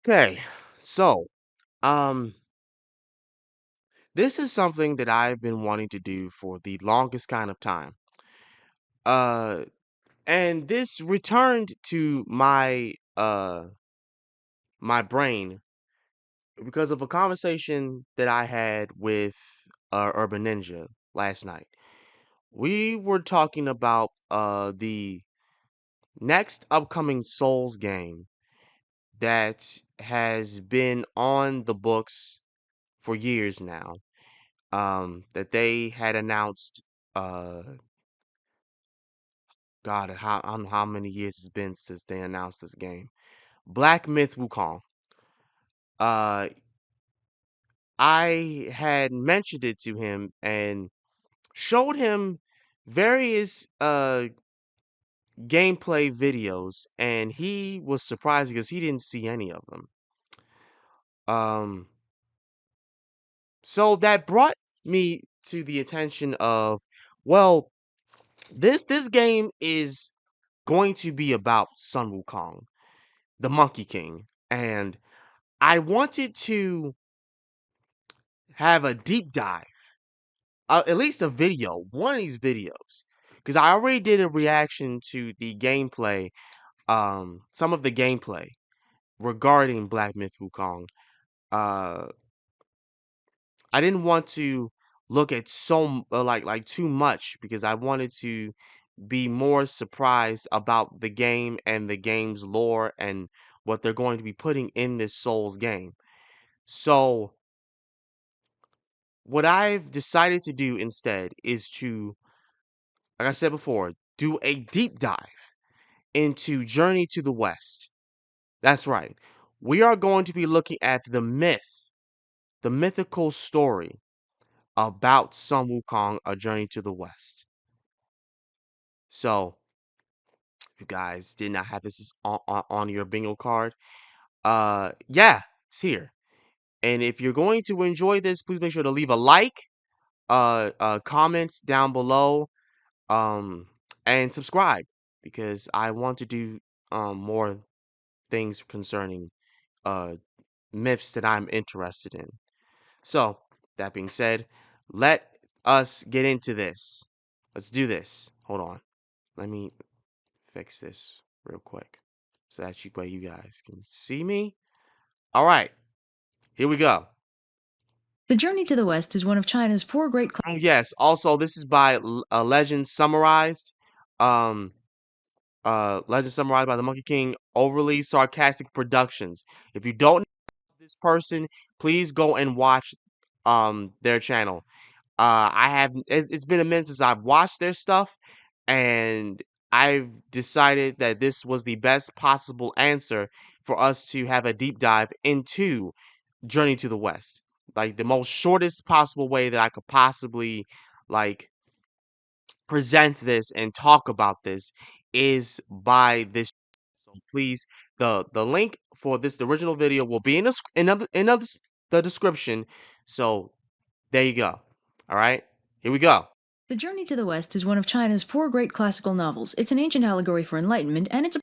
Okay, so um, this is something that I've been wanting to do for the longest kind of time. Uh, and this returned to my brain because of a conversation that I had with Urban Ninja last night. We were talking about the next upcoming Souls game that has been on the books for years now. That they had announced, uh, God, I don't know how many years it's been since they announced this game. Black Myth Wukong. Uh, I had mentioned it to him and showed him various gameplay videos, and he was surprised because he didn't see any of them. Um, so that brought me to the attention of, well, this game is going to be about Sun Wukong, the Monkey King, and I wanted to have a deep dive, at least a video, one of these videos, because I already did a reaction to the gameplay, some of the gameplay regarding Black Myth Wukong. Uh, I didn't want to look at like too much because I wanted to be more surprised about the game and the game's lore and what they're going to be putting in this Souls game. So, what I've decided to do instead is to, like I said before, do a deep dive into Journey to the West. That's right. We are going to be looking at the mythical story about Sun Wukong, A Journey to the West. So, if you guys did not have this on your bingo card, yeah, it's here. And if you're going to enjoy this, please make sure to leave a like, comment down below, um, and subscribe because I want to do more things concerning uh myths that I'm interested in. So, that being said, let us get into this. Let's do this. Hold on. Let me fix this real quick so that way you guys can see me. All right, here we go. The Journey to the West is one of China's four great Yes, also this is by Legend Summarized. Um Legend Summarized by the Monkey King, Overly Sarcastic Productions. If you don't know this person, please go and watch their channel. It's been a minute since I've watched their stuff, and I've decided that this was the best possible answer for us to have a deep dive into Journey to the West. Like the most shortest possible way that I could possibly like present this and talk about this is by this. So please, the link for this the original video will be in the description. So there you go. All right, here we go. The Journey to the West is one of China's four great classical novels. It's an ancient allegory for enlightenment, and it's a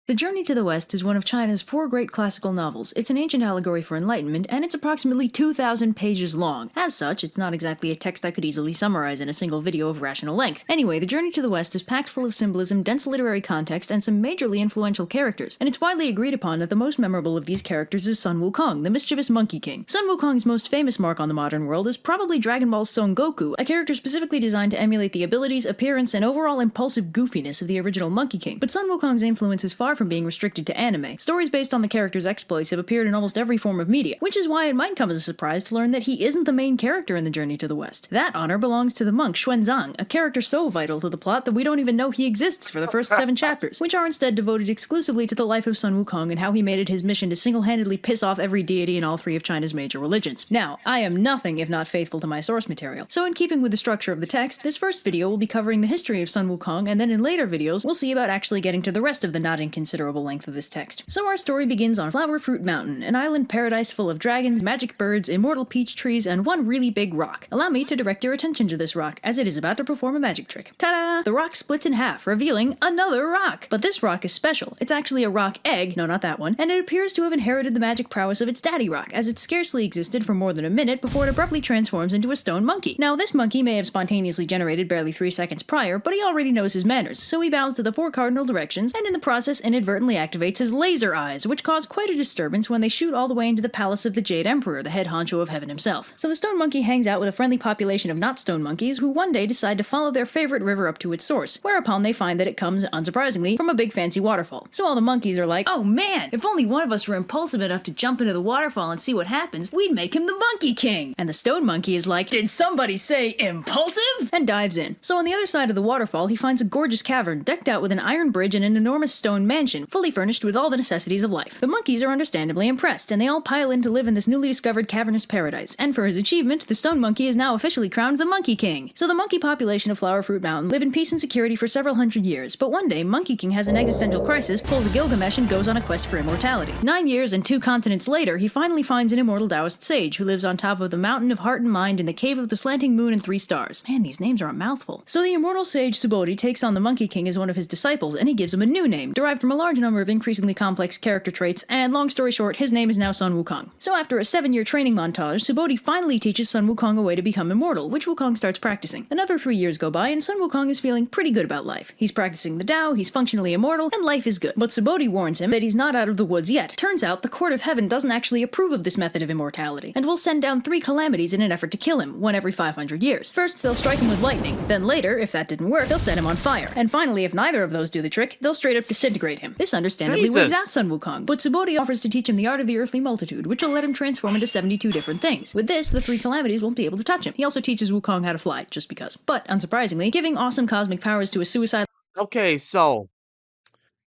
The Journey to the West is one of China's four great classical novels. It's an ancient allegory for enlightenment, and it's approximately 2,000 pages long. As such, it's not exactly a text I could easily summarize in a single video of rational length. Anyway, The Journey to the West is packed full of symbolism, dense literary context, and some majorly influential characters, and it's widely agreed upon that the most memorable of these characters is Sun Wukong, the mischievous Monkey King. Sun Wukong's most famous mark on the modern world is probably Dragon Ball's Son Goku, a character specifically designed to emulate the abilities, appearance, and overall impulsive goofiness of the original Monkey King. But Sun Wukong's influence is far from being restricted to anime. Stories based on the character's exploits have appeared in almost every form of media, which is why it might come as a surprise to learn that he isn't the main character in The Journey to the West. That honor belongs to the monk Xuanzang, a character so vital to the plot that we don't even know he exists for the first 7 chapters, which are instead devoted exclusively to the life of Sun Wukong and how he made it his mission to single-handedly piss off every deity in all 3 of China's major religions. Now, I am nothing if not faithful to my source material, so in keeping with the structure of the text, this first video will be covering the history of Sun Wukong, and then in later videos, we'll see about actually getting to the rest of the not inconsiderate considerable length of this text. So our story begins on Flower Fruit Mountain, an island paradise full of dragons, magic birds, immortal peach trees, and one really big rock. Allow me to direct your attention to this rock, as it is about to perform a magic trick. Ta-da! The rock splits in half, revealing another rock! But this rock is special. It's actually a rock egg, no, not that one, and it appears to have inherited the magic prowess of its daddy rock, as it scarcely existed for more than a minute before it abruptly transforms into a stone monkey. Now, this monkey may have spontaneously generated barely 3 seconds prior, but he already knows his manners, so he bows to the 4 cardinal directions, and in the process inadvertently activates his laser eyes, which cause quite a disturbance when they shoot all the way into the palace of the Jade Emperor, the head honcho of heaven himself. So the stone monkey hangs out with a friendly population of not stone monkeys who one day decide to follow their favorite river up to its source, whereupon they find that it comes, unsurprisingly, from a big fancy waterfall. So all the monkeys are like, oh man, if only one of us were impulsive enough to jump into the waterfall and see what happens, we'd make him the Monkey King! And the stone monkey is like, did somebody say impulsive? And dives in. So on the other side of the waterfall, he finds a gorgeous cavern decked out with an iron bridge and an enormous stone mansion, fully furnished with all the necessities of life. The monkeys are understandably impressed, and they all pile in to live in this newly discovered cavernous paradise, and for his achievement, the stone monkey is now officially crowned the Monkey King. So the monkey population of Flower Fruit Mountain live in peace and security for several hundred years, but one day, Monkey King has an existential crisis, pulls a Gilgamesh, and goes on a quest for immortality. 9 years and 2 continents later, he finally finds an immortal Taoist sage who lives on top of the mountain of heart and mind in the cave of the slanting moon and 3 stars. Man, these names are a mouthful. So the immortal sage Subodhi takes on the Monkey King as one of his disciples, and he gives him a new name, derived from a large number of increasingly complex character traits, and long story short, his name is now Sun Wukong. So after a 7-year training montage, Subodhi finally teaches Sun Wukong a way to become immortal, which Wukong starts practicing. Another 3 years go by, and Sun Wukong is feeling pretty good about life. He's practicing the Tao, he's functionally immortal, and life is good. But Subodhi warns him that he's not out of the woods yet. Turns out, the court of heaven doesn't actually approve of this method of immortality, and will send down 3 calamities in an effort to kill him, one every 500 years. First, they'll strike him with lightning, then later, if that didn't work, they'll set him on fire. And finally, if neither of those do the trick, they'll straight up disintegrate him. This understandably wigs out Sun Wukong, but Subodhi offers to teach him the art of the earthly multitude, which will let him transform into 72 different things. With this, the 3 calamities won't be able to touch him. He also teaches Wukong how to fly, just because. But, unsurprisingly, giving awesome cosmic powers to a suicide. Okay, so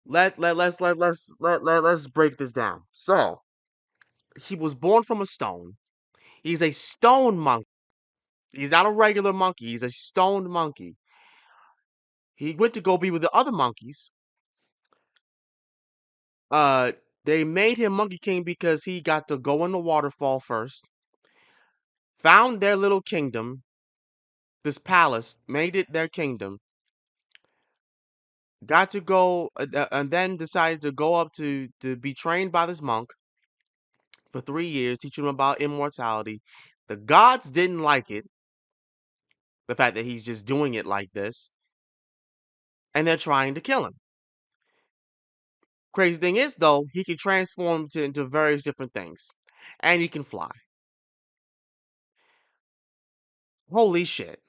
let's break this down. So he was born from a stone. He's a stone monkey. He's not a regular monkey. He's a stoned monkey. He went to go be with the other monkeys. They made him Monkey King because he got to go in the waterfall first, found their little kingdom, this palace, made it their kingdom, got to go, and then decided to go up to be trained by this monk for 3 years, teaching him about immortality. The gods didn't like it, the fact that he's just doing it like this, and they're trying to kill him. Crazy thing is, though, he can transform into various different things, and he can fly. Holy shit.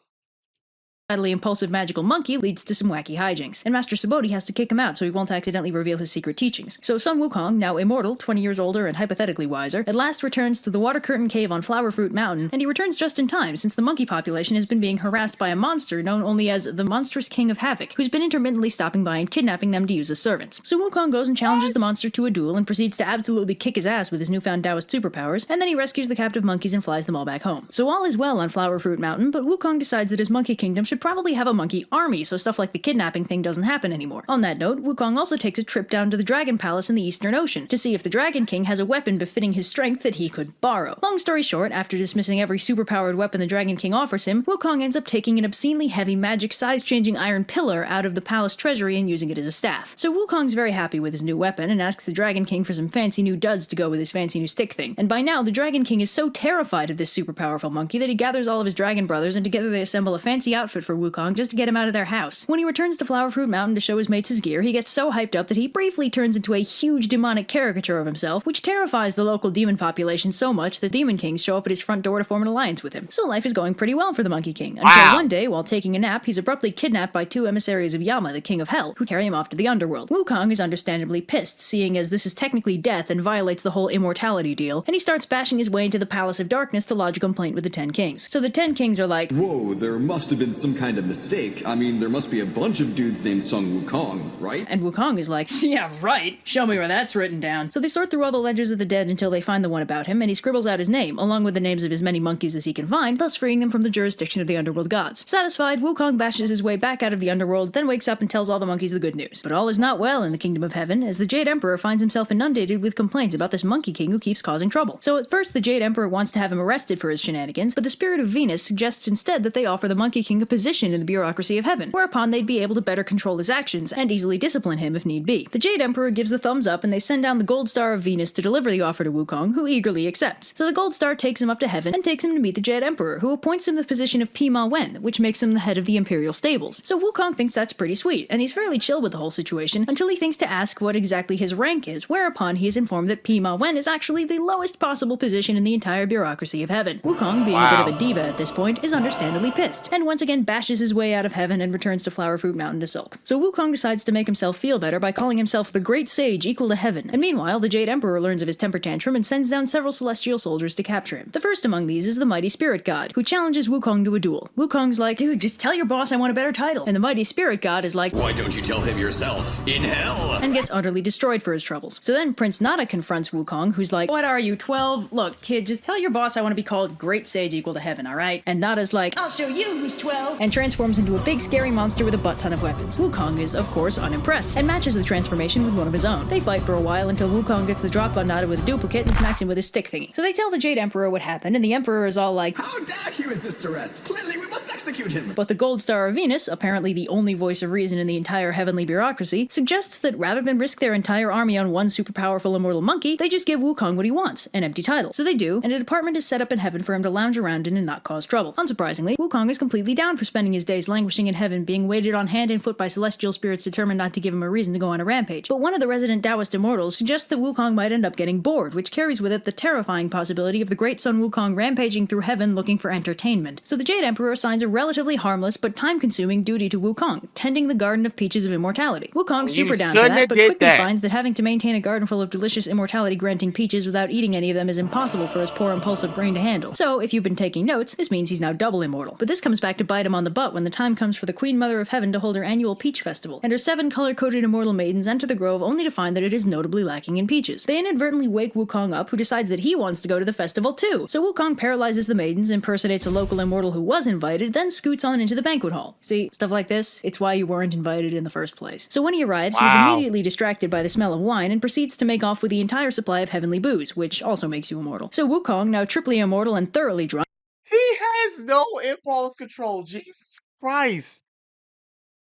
Impulsive magical monkey leads to some wacky hijinks, and Master Subodhi has to kick him out so he won't accidentally reveal his secret teachings. So Sun Wukong, now immortal, 20 years older and hypothetically wiser, at last returns to the Water Curtain Cave on Flower Fruit Mountain, and he returns just in time since the monkey population has been being harassed by a monster known only as the Monstrous King of Havoc, who's been intermittently stopping by and kidnapping them to use as servants. So Wukong goes and challenges the monster to a duel and proceeds to absolutely kick his ass with his newfound Taoist superpowers, and then he rescues the captive monkeys and flies them all back home. So all is well on Flower Fruit Mountain, but Wukong decides that his monkey kingdom should probably have a monkey army, so stuff like the kidnapping thing doesn't happen anymore. On that note, Wukong also takes a trip down to the Dragon Palace in the Eastern Ocean to see if the Dragon King has a weapon befitting his strength that he could borrow. Long story short, after dismissing every superpowered weapon the Dragon King offers him, Wukong ends up taking an obscenely heavy magic size-changing iron pillar out of the palace treasury and using it as a staff. So Wukong's very happy with his new weapon and asks the Dragon King for some fancy new duds to go with his fancy new stick thing. And by now, the Dragon King is so terrified of this super powerful monkey that he gathers all of his dragon brothers and together they assemble a fancy outfit for Wukong just to get him out of their house. When he returns to Flower Fruit Mountain to show his mates his gear, he gets so hyped up that he briefly turns into a huge demonic caricature of himself, which terrifies the local demon population so much that demon kings show up at his front door to form an alliance with him. So life is going pretty well for the Monkey King, until one day, while taking a nap, he's abruptly kidnapped by 2 emissaries of Yama, the king of hell, who carry him off to the underworld. Wukong is understandably pissed, seeing as this is technically death and violates the whole immortality deal, and he starts bashing his way into the Palace of Darkness to lodge a complaint with the 10 Kings. So the 10 Kings are like, whoa, there must have been some kind of mistake. I mean, there must be a bunch of dudes named Sung Wukong, right? And Wukong is like, yeah, right. Show me where that's written down. So they sort through all the ledgers of the dead until they find the one about him, and he scribbles out his name, along with the names of as many monkeys as he can find, thus freeing them from the jurisdiction of the underworld gods. Satisfied, Wukong bashes his way back out of the underworld, then wakes up and tells all the monkeys the good news. But all is not well in the kingdom of heaven, as the Jade Emperor finds himself inundated with complaints about this Monkey King who keeps causing trouble. So at first, the Jade Emperor wants to have him arrested for his shenanigans, but the spirit of Venus suggests instead that they offer the Monkey King a position in the bureaucracy of heaven, whereupon they'd be able to better control his actions and easily discipline him if need be. The Jade Emperor gives the thumbs up, and they send down the Gold Star of Venus to deliver the offer to Wukong, who eagerly accepts. So the Gold Star takes him up to heaven and takes him to meet the Jade Emperor, who appoints him the position of Pima Wen, which makes him the head of the Imperial Stables. So Wukong thinks that's pretty sweet, and he's fairly chill with the whole situation until he thinks to ask what exactly his rank is, whereupon he is informed that Pima Wen is actually the lowest possible position in the entire bureaucracy of heaven. Wukong, being a bit of a diva at this point, is understandably pissed, and once again bashes his way out of heaven and returns to Flower Fruit Mountain to sulk. So Wukong decides to make himself feel better by calling himself the Great Sage equal to heaven, and meanwhile the Jade Emperor learns of his temper tantrum and sends down several celestial soldiers to capture him. The first among these is the Mighty Spirit God, who challenges Wukong to a duel. Wukong's like, dude, just tell your boss I want a better title. And the Mighty Spirit God is like, why don't you tell him yourself? In hell! And gets utterly destroyed for his troubles. So then Prince Nada confronts Wukong, who's like, what are you, 12? Look, kid, just tell your boss I want to be called Great Sage equal to heaven, alright? And Nada's like, I'll show you who's 12! And transforms into a big scary monster with a butt ton of weapons. Wukong is, of course, unimpressed, and matches the transformation with one of his own. They fight for a while until Wukong gets the drop on Nada with a duplicate and smacks him with his stick thingy. So they tell the Jade Emperor what happened, and the Emperor is all like, how dare he resist arrest? Clearly we must execute him! But the Gold Star of Venus, apparently the only voice of reason in the entire heavenly bureaucracy, suggests that rather than risk their entire army on one super powerful immortal monkey, they just give Wukong what he wants, an empty title. So they do, and a department is set up in heaven for him to lounge around in and not cause trouble. Unsurprisingly, Wukong is completely down for spending his days languishing in heaven, being waited on hand and foot by celestial spirits determined not to give him a reason to go on a rampage. But one of the resident Taoist immortals suggests that Wukong might end up getting bored, which carries with it the terrifying possibility of the great Sun Wukong rampaging through heaven looking for entertainment. So the Jade Emperor assigns a relatively harmless but time-consuming duty to Wukong, tending the Garden of Peaches of Immortality. Wukong's super down for that, but quickly finds that having to maintain a garden full of delicious immortality-granting peaches without eating any of them is impossible for his poor impulsive brain to handle. So, if you've been taking notes, this means he's now double immortal. But this comes back to bite him on the butt when the time comes for the Queen Mother of Heaven to hold her annual Peach Festival, and her 7 color-coded immortal maidens enter the grove only to find that it is notably lacking in peaches. They inadvertently wake Wukong up, who decides that he wants to go to the festival too. So Wukong paralyzes the maidens, impersonates a local immortal who was invited, then scoots on into the banquet hall. See, stuff like this, it's why you weren't invited in the first place. So when he arrives, he's immediately distracted by the smell of wine and proceeds to make off with the entire supply of heavenly booze, which also makes you immortal. So Wukong, now triply immortal and thoroughly drunk, he has no impulse control. Jesus Christ.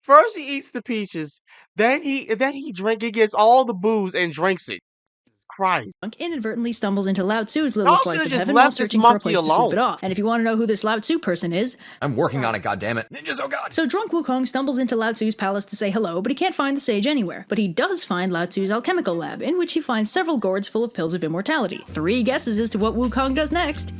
First he eats the peaches, then he gets all the booze and drinks it. Christ. Inadvertently stumbles into Lao Tzu's little Y'all slice of should've just heaven while left this searching for a monkey place to alone. sleep it off. And if you want to know who this Lao Tzu person is, I'm working on it, goddammit. Ninjas, oh god! So drunk Wukong stumbles into Lao Tzu's palace to say hello, but he can't find the sage anywhere. But he does find Lao Tzu's alchemical lab, in which he finds several gourds full of pills of immortality. 3 guesses as to what Wukong does next.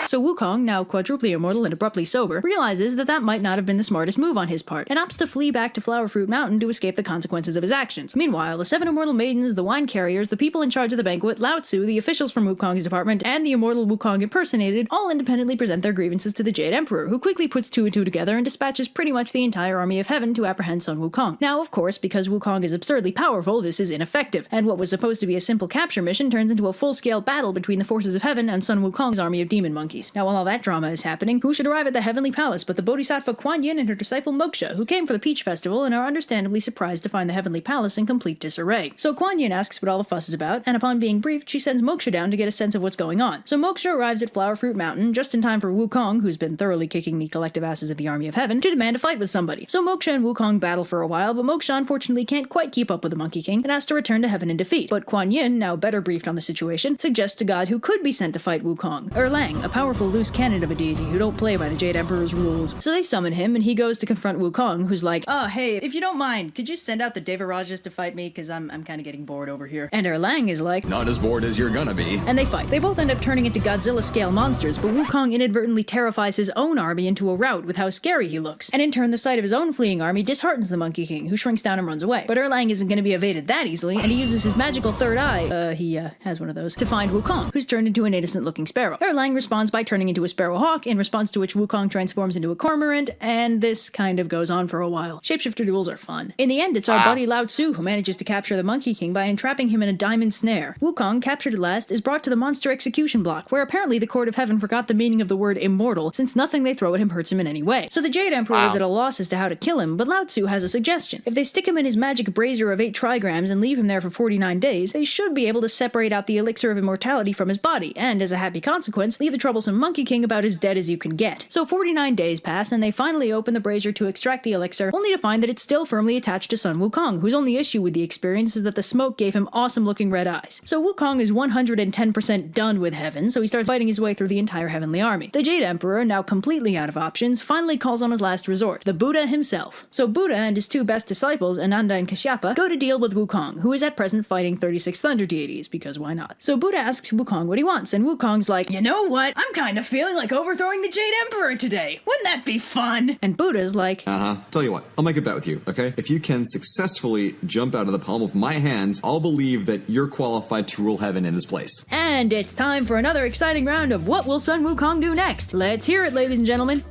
So Wukong, now quadruply immortal and abruptly sober, realizes that that might not have been the smartest move on his part, and opts to flee back to Flower Fruit Mountain to escape the consequences of his actions. Meanwhile, the 7 immortal maidens, the wine carriers, the people in charge of the banquet, Lao Tzu, the officials from Wukong's department, and the immortal Wukong impersonated, all independently present their grievances to the Jade Emperor, who quickly puts 2 and 2 together and dispatches pretty much the entire army of heaven to apprehend Sun Wukong. Now, of course, because Wukong is absurdly powerful, this is ineffective, and what was supposed to be a simple capture mission turns into a full-scale battle between the forces of heaven and Sun Wukong's army of demon monkeys. Now, while all that drama is happening, who should arrive at the heavenly palace but the Bodhisattva Kuan Yin and her disciple Moksha, who came for the Peach Festival and are understandably surprised to find the heavenly palace in complete disarray. So Kuan Yin asks what all the fuss is about, and upon being briefed, she sends Moksha down to get a sense of what's going on. So Moksha arrives at Flower Fruit Mountain just in time for Wukong, who's been thoroughly kicking the collective asses of the army of heaven, to demand a fight with somebody. So Moksha and Wukong battle for a while, but Moksha unfortunately can't quite keep up with the Monkey King and has to return to heaven in defeat. But Kuan Yin, now better briefed on the situation, suggests a god who could be sent to fight Wukong, Erlang, a powerful loose cannon of a deity who don't play by the Jade Emperor's rules. So they summon him, and he goes to confront Wukong, who's like, oh, hey, if you don't mind, could you send out the Devarajas to fight me? Because I'm kind of getting bored over here. And Erlang is like, not as bored as you're gonna be. And they fight. They both end up turning into Godzilla-scale monsters, but Wukong inadvertently terrifies his own army into a rout with how scary he looks. And in turn, the sight of his own fleeing army disheartens the Monkey King, who shrinks down and runs away. But Erlang isn't going to be evaded that easily, and he uses his magical third eye, he has one of those, to find Wukong, who's turned into an innocent-looking sparrow. Erlang responds by by turning into a sparrow hawk, in response to which Wukong transforms into a cormorant, and this kind of goes on for a while. Shapeshifter duels are fun. In the end, it's our buddy Lao Tzu who manages to capture the Monkey King by entrapping him in a diamond snare. Wukong, captured at last, is brought to the monster execution block, where apparently the Court of Heaven forgot the meaning of the word immortal, since nothing they throw at him hurts him in any way. So the Jade Emperor is at a loss as to how to kill him, but Lao Tzu has a suggestion. If they stick him in his magic brazier of 8 trigrams and leave him there for 49 days, they should be able to separate out the elixir of immortality from his body, and as a happy consequence, leave the troublesome Monkey King about as dead as you can get. So 49 days pass, and they finally open the brazier to extract the elixir, only to find that it's still firmly attached to Sun Wukong, whose only issue with the experience is that the smoke gave him awesome-looking red eyes. So Wukong is 110% done with heaven, so he starts fighting his way through the entire heavenly army. The Jade Emperor, now completely out of options, finally calls on his last resort, the Buddha himself. So Buddha and his 2 best disciples, Ananda and Kashyapa, go to deal with Wukong, who is at present fighting 36 thunder deities, because why not? So Buddha asks Wukong what he wants, and Wukong's like, you know what? I'm kind of feeling like overthrowing the Jade Emperor today. Wouldn't that be fun? And Buddha's like, Tell you what, I'll make a bet with you, okay? If you can successfully jump out of the palm of my hand, I'll believe that you're qualified to rule heaven in his place. and it's time for another exciting round of What Will Sun Wukong Do Next? Let's hear it, ladies and gentlemen.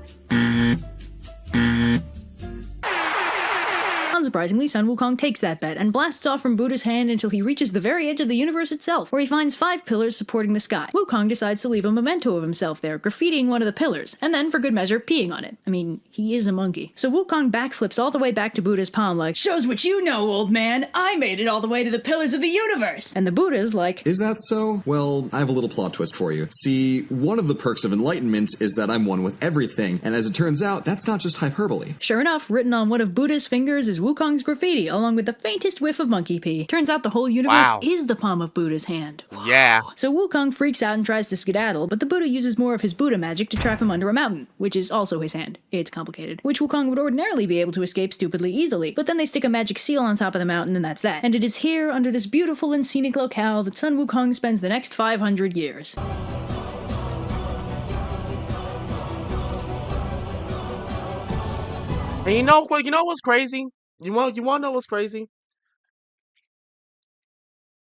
Unsurprisingly, Sun Wukong takes that bet and blasts off from Buddha's hand until he reaches the very edge of the universe itself, where he finds 5 pillars supporting the sky. Wukong decides to leave a memento of himself there, graffitiing one of the pillars, and then, for good measure, peeing on it. I mean, he is a monkey. So Wukong backflips all the way back to Buddha's palm like, shows what you know, old man! I made it all the way to the pillars of the universe! And the Buddha's like, Is that so? Well, I have a little plot twist for you. See, one of the perks of enlightenment is that I'm one with everything, and as it turns out, that's not just hyperbole. Sure enough, written on one of Buddha's fingers is Wukong's graffiti, along with the faintest whiff of monkey pee. Turns out the whole universe is the palm of Buddha's hand. Whoa. Yeah. So Wukong freaks out and tries to skedaddle, but the Buddha uses more of his Buddha magic to trap him under a mountain, which is also his hand. It's complicated. Which Wukong would ordinarily be able to escape stupidly easily, but then they stick a magic seal on top of the mountain and that's that. And it is here, under this beautiful and scenic locale, that Sun Wukong spends the next 500 years. And you know what? You know what's crazy? You want to know what's crazy?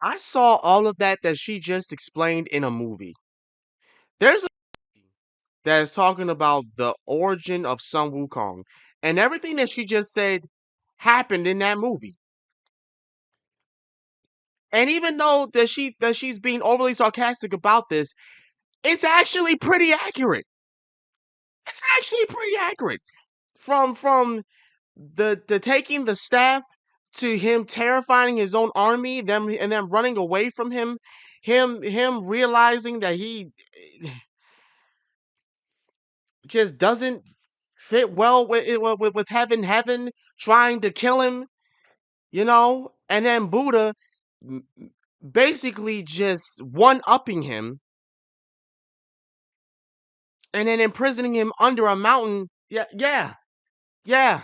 I saw all of that she just explained in a movie. There's a that is talking about the origin of Sun Wukong, and everything that she just said happened in that movie. And even though she's being overly sarcastic about this, it's actually pretty accurate. It's actually pretty accurate. From the taking the staff to him terrifying his own army, them running away from him realizing that he just doesn't fit well with heaven trying to kill him, and then Buddha basically just one-upping him and then imprisoning him under a mountain. Yeah.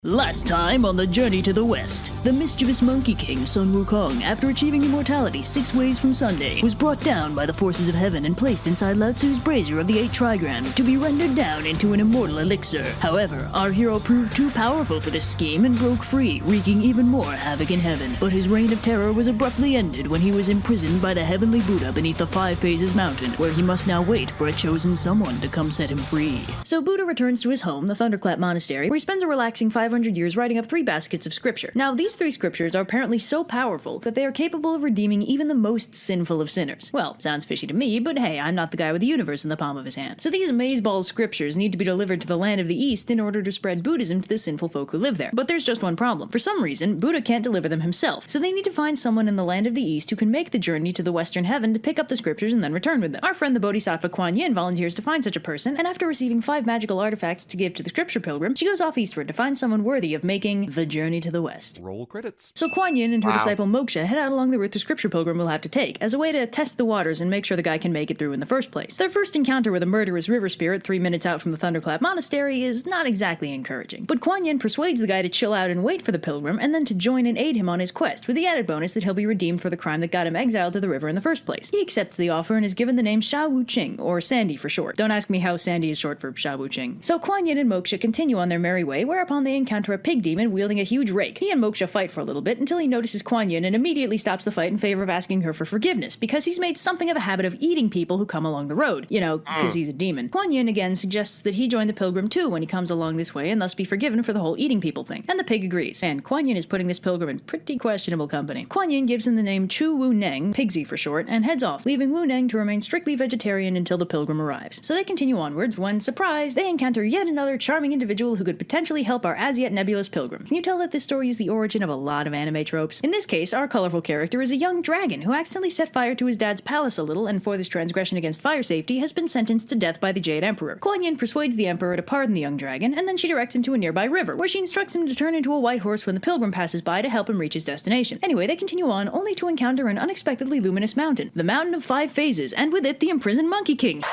Last time on the journey to the west, the mischievous Monkey King Sun Wukong, after achieving immortality 6 ways from Sunday, was brought down by the forces of heaven and placed inside Lao Tzu's brazier of the 8 trigrams to be rendered down into an immortal elixir. However, our hero proved too powerful for this scheme and broke free, wreaking even more havoc in heaven. But his reign of terror was abruptly ended when he was imprisoned by the heavenly Buddha beneath the 5 Phases mountain, where he must now wait for a chosen someone to come set him free. So Buddha returns to his home, the Thunderclap Monastery, where he spends a relaxing 500 years writing up 3 baskets of scripture. Now, these 3 scriptures are apparently so powerful that they are capable of redeeming even the most sinful of sinners. Well, sounds fishy to me, but hey, I'm not the guy with the universe in the palm of his hand. So these amazeballs scriptures need to be delivered to the land of the East in order to spread Buddhism to the sinful folk who live there. But there's just one problem. For some reason, Buddha can't deliver them himself, so they need to find someone in the land of the East who can make the journey to the Western Heaven to pick up the scriptures and then return with them. Our friend the Bodhisattva Kuan Yin volunteers to find such a person, and after receiving 5 magical artifacts to give to the scripture pilgrim, she goes off eastward to find someone worthy of making the journey to the West. Roll credits. So Kuan Yin and her disciple Moksha head out along the route the scripture pilgrim will have to take, as a way to test the waters and make sure the guy can make it through in the first place. Their first encounter with a murderous river spirit 3 minutes out from the Thunderclap Monastery is not exactly encouraging. But Kuan Yin persuades the guy to chill out and wait for the pilgrim, and then to join and aid him on his quest, with the added bonus that he'll be redeemed for the crime that got him exiled to the river in the first place. He accepts the offer and is given the name Sha Wu Qing, or Sandy for short. Don't ask me how Sandy is short for Sha Wu Qing. So Kuan Yin and Moksha continue on their merry way, whereupon they encounter a pig demon wielding a huge rake. He and Moksha fight for a little bit until he notices Kuan Yin and immediately stops the fight in favor of asking her for forgiveness, because he's made something of a habit of eating people who come along the road, because he's a demon. Kuan Yin again suggests that he join the pilgrim too when he comes along this way and thus be forgiven for the whole eating people thing, and the pig agrees, and Kuan Yin is putting this pilgrim in pretty questionable company. Kuan Yin gives him the name Chu Wu Neng, Pigsy for short, and heads off, leaving Wu Neng to remain strictly vegetarian until the pilgrim arrives. So they continue onwards when, surprise, they encounter yet another charming individual who could potentially help our as yet nebulous pilgrim. Can you tell that this story is the origin of a lot of anime tropes? In this case, our colorful character is a young dragon who accidentally set fire to his dad's palace a little, and for this transgression against fire safety has been sentenced to death by the Jade Emperor. Kuan Yin persuades the Emperor to pardon the young dragon, and then she directs him to a nearby river, where she instructs him to turn into a white horse when the pilgrim passes by to help him reach his destination. Anyway, they continue on, only to encounter an unexpectedly luminous mountain, the Mountain of Five Phases, and with it the imprisoned Monkey King.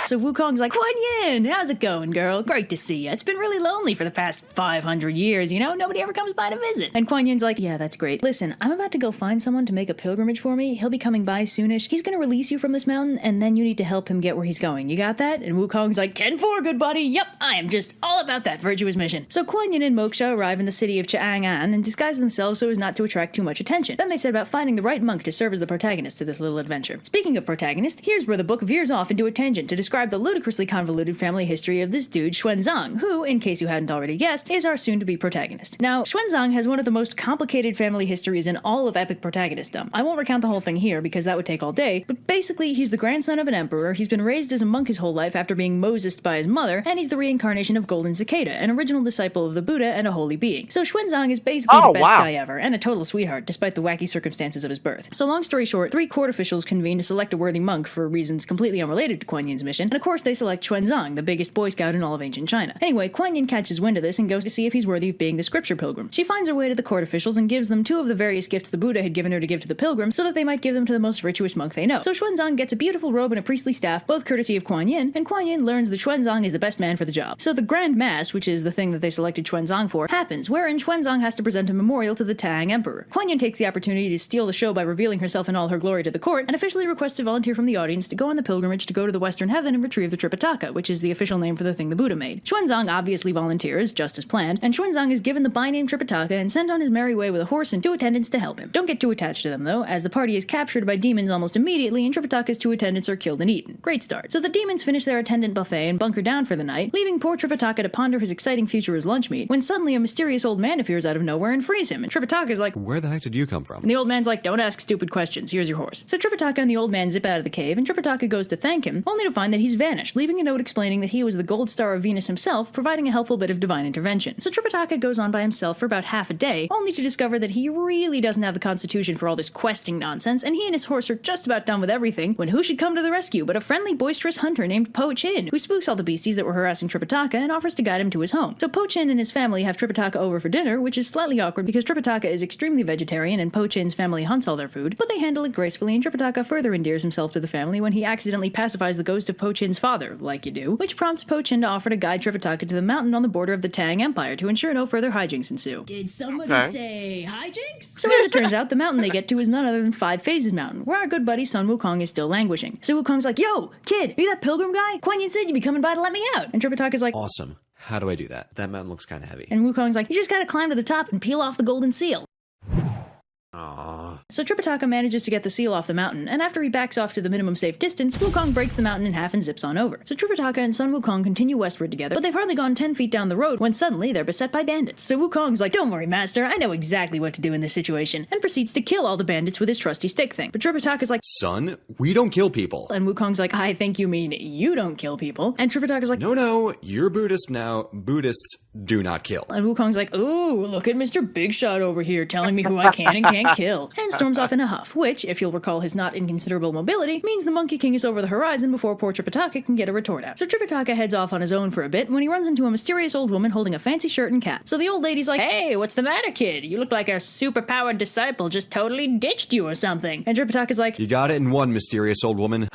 So Wukong's like, Kuan Yin, how's it going, girl? Great to see you. It's been really lonely for the past 500 years, Nobody ever comes by to visit. And Kuan Yin's like, yeah, that's great. Listen, I'm about to go find someone to make a pilgrimage for me. He'll be coming by soonish. He's gonna release you from this mountain, and then you need to help him get where he's going. You got that? And Wukong's like, 10-4, good buddy. Yep, I am just all about that virtuous mission. So Kuan Yin and Moksha arrive in the city of Chang'an and disguise themselves so as not to attract too much attention. Then they set about finding the right monk to serve as the protagonist to this little adventure. Speaking of protagonist, here's where the book veers off into a tangent to describe the ludicrously convoluted family history of this dude Xuanzang, who, in case you hadn't already guessed, is our soon-to-be protagonist. Now, Xuanzang has one of the most complicated family histories in all of epic protagonistdom. I won't recount the whole thing here because that would take all day, but basically he's the grandson of an emperor, he's been raised as a monk his whole life after being Mosesed by his mother, and he's the reincarnation of Golden Cicada, an original disciple of the Buddha and a holy being. So Xuanzang is basically the best guy ever, and a total sweetheart, despite the wacky circumstances of his birth. So long story short, 3 court officials convene to select a worthy monk for reasons completely unrelated to Kuan Yin's mission, and of course they select Xuanzang, the biggest Boy Scout in all of ancient China. Anyway, Kuan Yin catches wind of this and goes to see if he's worthy of being the scripture pilgrim. She finds her way to the court officials and gives them 2 of the various gifts the Buddha had given her to give to the pilgrim so that they might give them to the most virtuous monk they know. So Xuanzang gets a beautiful robe and a priestly staff, both courtesy of Kuan Yin, and Kuan Yin learns that Xuanzang is the best man for the job. So the Grand Mass, which is the thing that they selected Xuanzang for, happens, wherein Xuanzang has to present a memorial to the Tang Emperor. Kuan Yin takes the opportunity to steal the show by revealing herself in all her glory to the court, and officially requests a volunteer from the audience to go on the pilgrimage to go to the Western Heaven and retrieve the Tripitaka, which is the official name for the thing the Buddha made. Xuanzang obviously volunteers, just as planned, and Xuanzang is given the by-name Tripitaka and sent on his merry way with a horse and 2 attendants to help him. Don't get too attached to them, though, as the party is captured by demons almost immediately and Tripitaka's 2 attendants are killed and eaten. Great start. So the demons finish their attendant buffet and bunker down for the night, leaving poor Tripitaka to ponder his exciting future as lunch meat, when suddenly a mysterious old man appears out of nowhere and frees him, and Tripitaka's like, where the heck did you come from? And the old man's like, don't ask stupid questions, here's your horse. So Tripitaka and the old man zip out of the cave, and Tripitaka goes to thank him, only to find that he's vanished, leaving a note explaining that he was the gold star of Venus himself, providing a helpful bit of divine intervention. So Tripitaka goes on by himself for about half a day, only to discover that he really doesn't have the constitution for all this questing nonsense, and he and his horse are just about done with everything, when who should come to the rescue but a friendly boisterous hunter named Po Chin, who spooks all the beasties that were harassing Tripitaka and offers to guide him to his home. So Po Chin and his family have Tripitaka over for dinner, which is slightly awkward because Tripitaka is extremely vegetarian and Po Chin's family hunts all their food, but they handle it gracefully, and Tripitaka further endears himself to the family when he accidentally pacifies the ghost of Po Chin's father, like you do, which prompts Po Chin to offer to guide Tripitaka to the mountain on the border of the Tang Empire to ensure no further hijinks ensue. Did somebody say hijinks? So as it turns out, the mountain they get to is none other than Five Phases Mountain, where our good buddy Sun Wukong is still languishing. So Wukong's like, yo, kid, you that pilgrim guy? Kuan Yin said you'd be coming by to let me out. And Tripitaka's like, Awesome. How do I do that? That mountain looks kind of heavy. and Wukong's like, you just gotta climb to the top and peel off the golden seal. Aww. So Tripitaka manages to get the seal off the mountain, and after he backs off to the minimum safe distance, Wukong breaks the mountain in half and zips on over. So Tripitaka and Sun Wukong continue westward together, but they've hardly gone 10 feet down the road when suddenly they're beset by bandits. So Wukong's like, don't worry, master, I know exactly what to do in this situation, and proceeds to kill all the bandits with his trusty stick thing. But Tripitaka's like, Son, we don't kill people. and Wukong's like, I think you mean you don't kill people. And Tripitaka's like, No, you're Buddhist now. Buddhists do not kill. and Wukong's like, ooh, look at Mr. Big Shot over here telling me who I can and can't kill. And storms off in a huff, which, if you'll recall his not inconsiderable mobility, means the Monkey King is over the horizon before poor Tripitaka can get a retort out. So Tripitaka heads off on his own for a bit when he runs into a mysterious old woman holding a fancy shirt and cap. So the old lady's like, hey, what's the matter, kid? You look like our superpowered disciple just totally ditched you or something. And Tripitaka's like, You got it in one, mysterious old woman.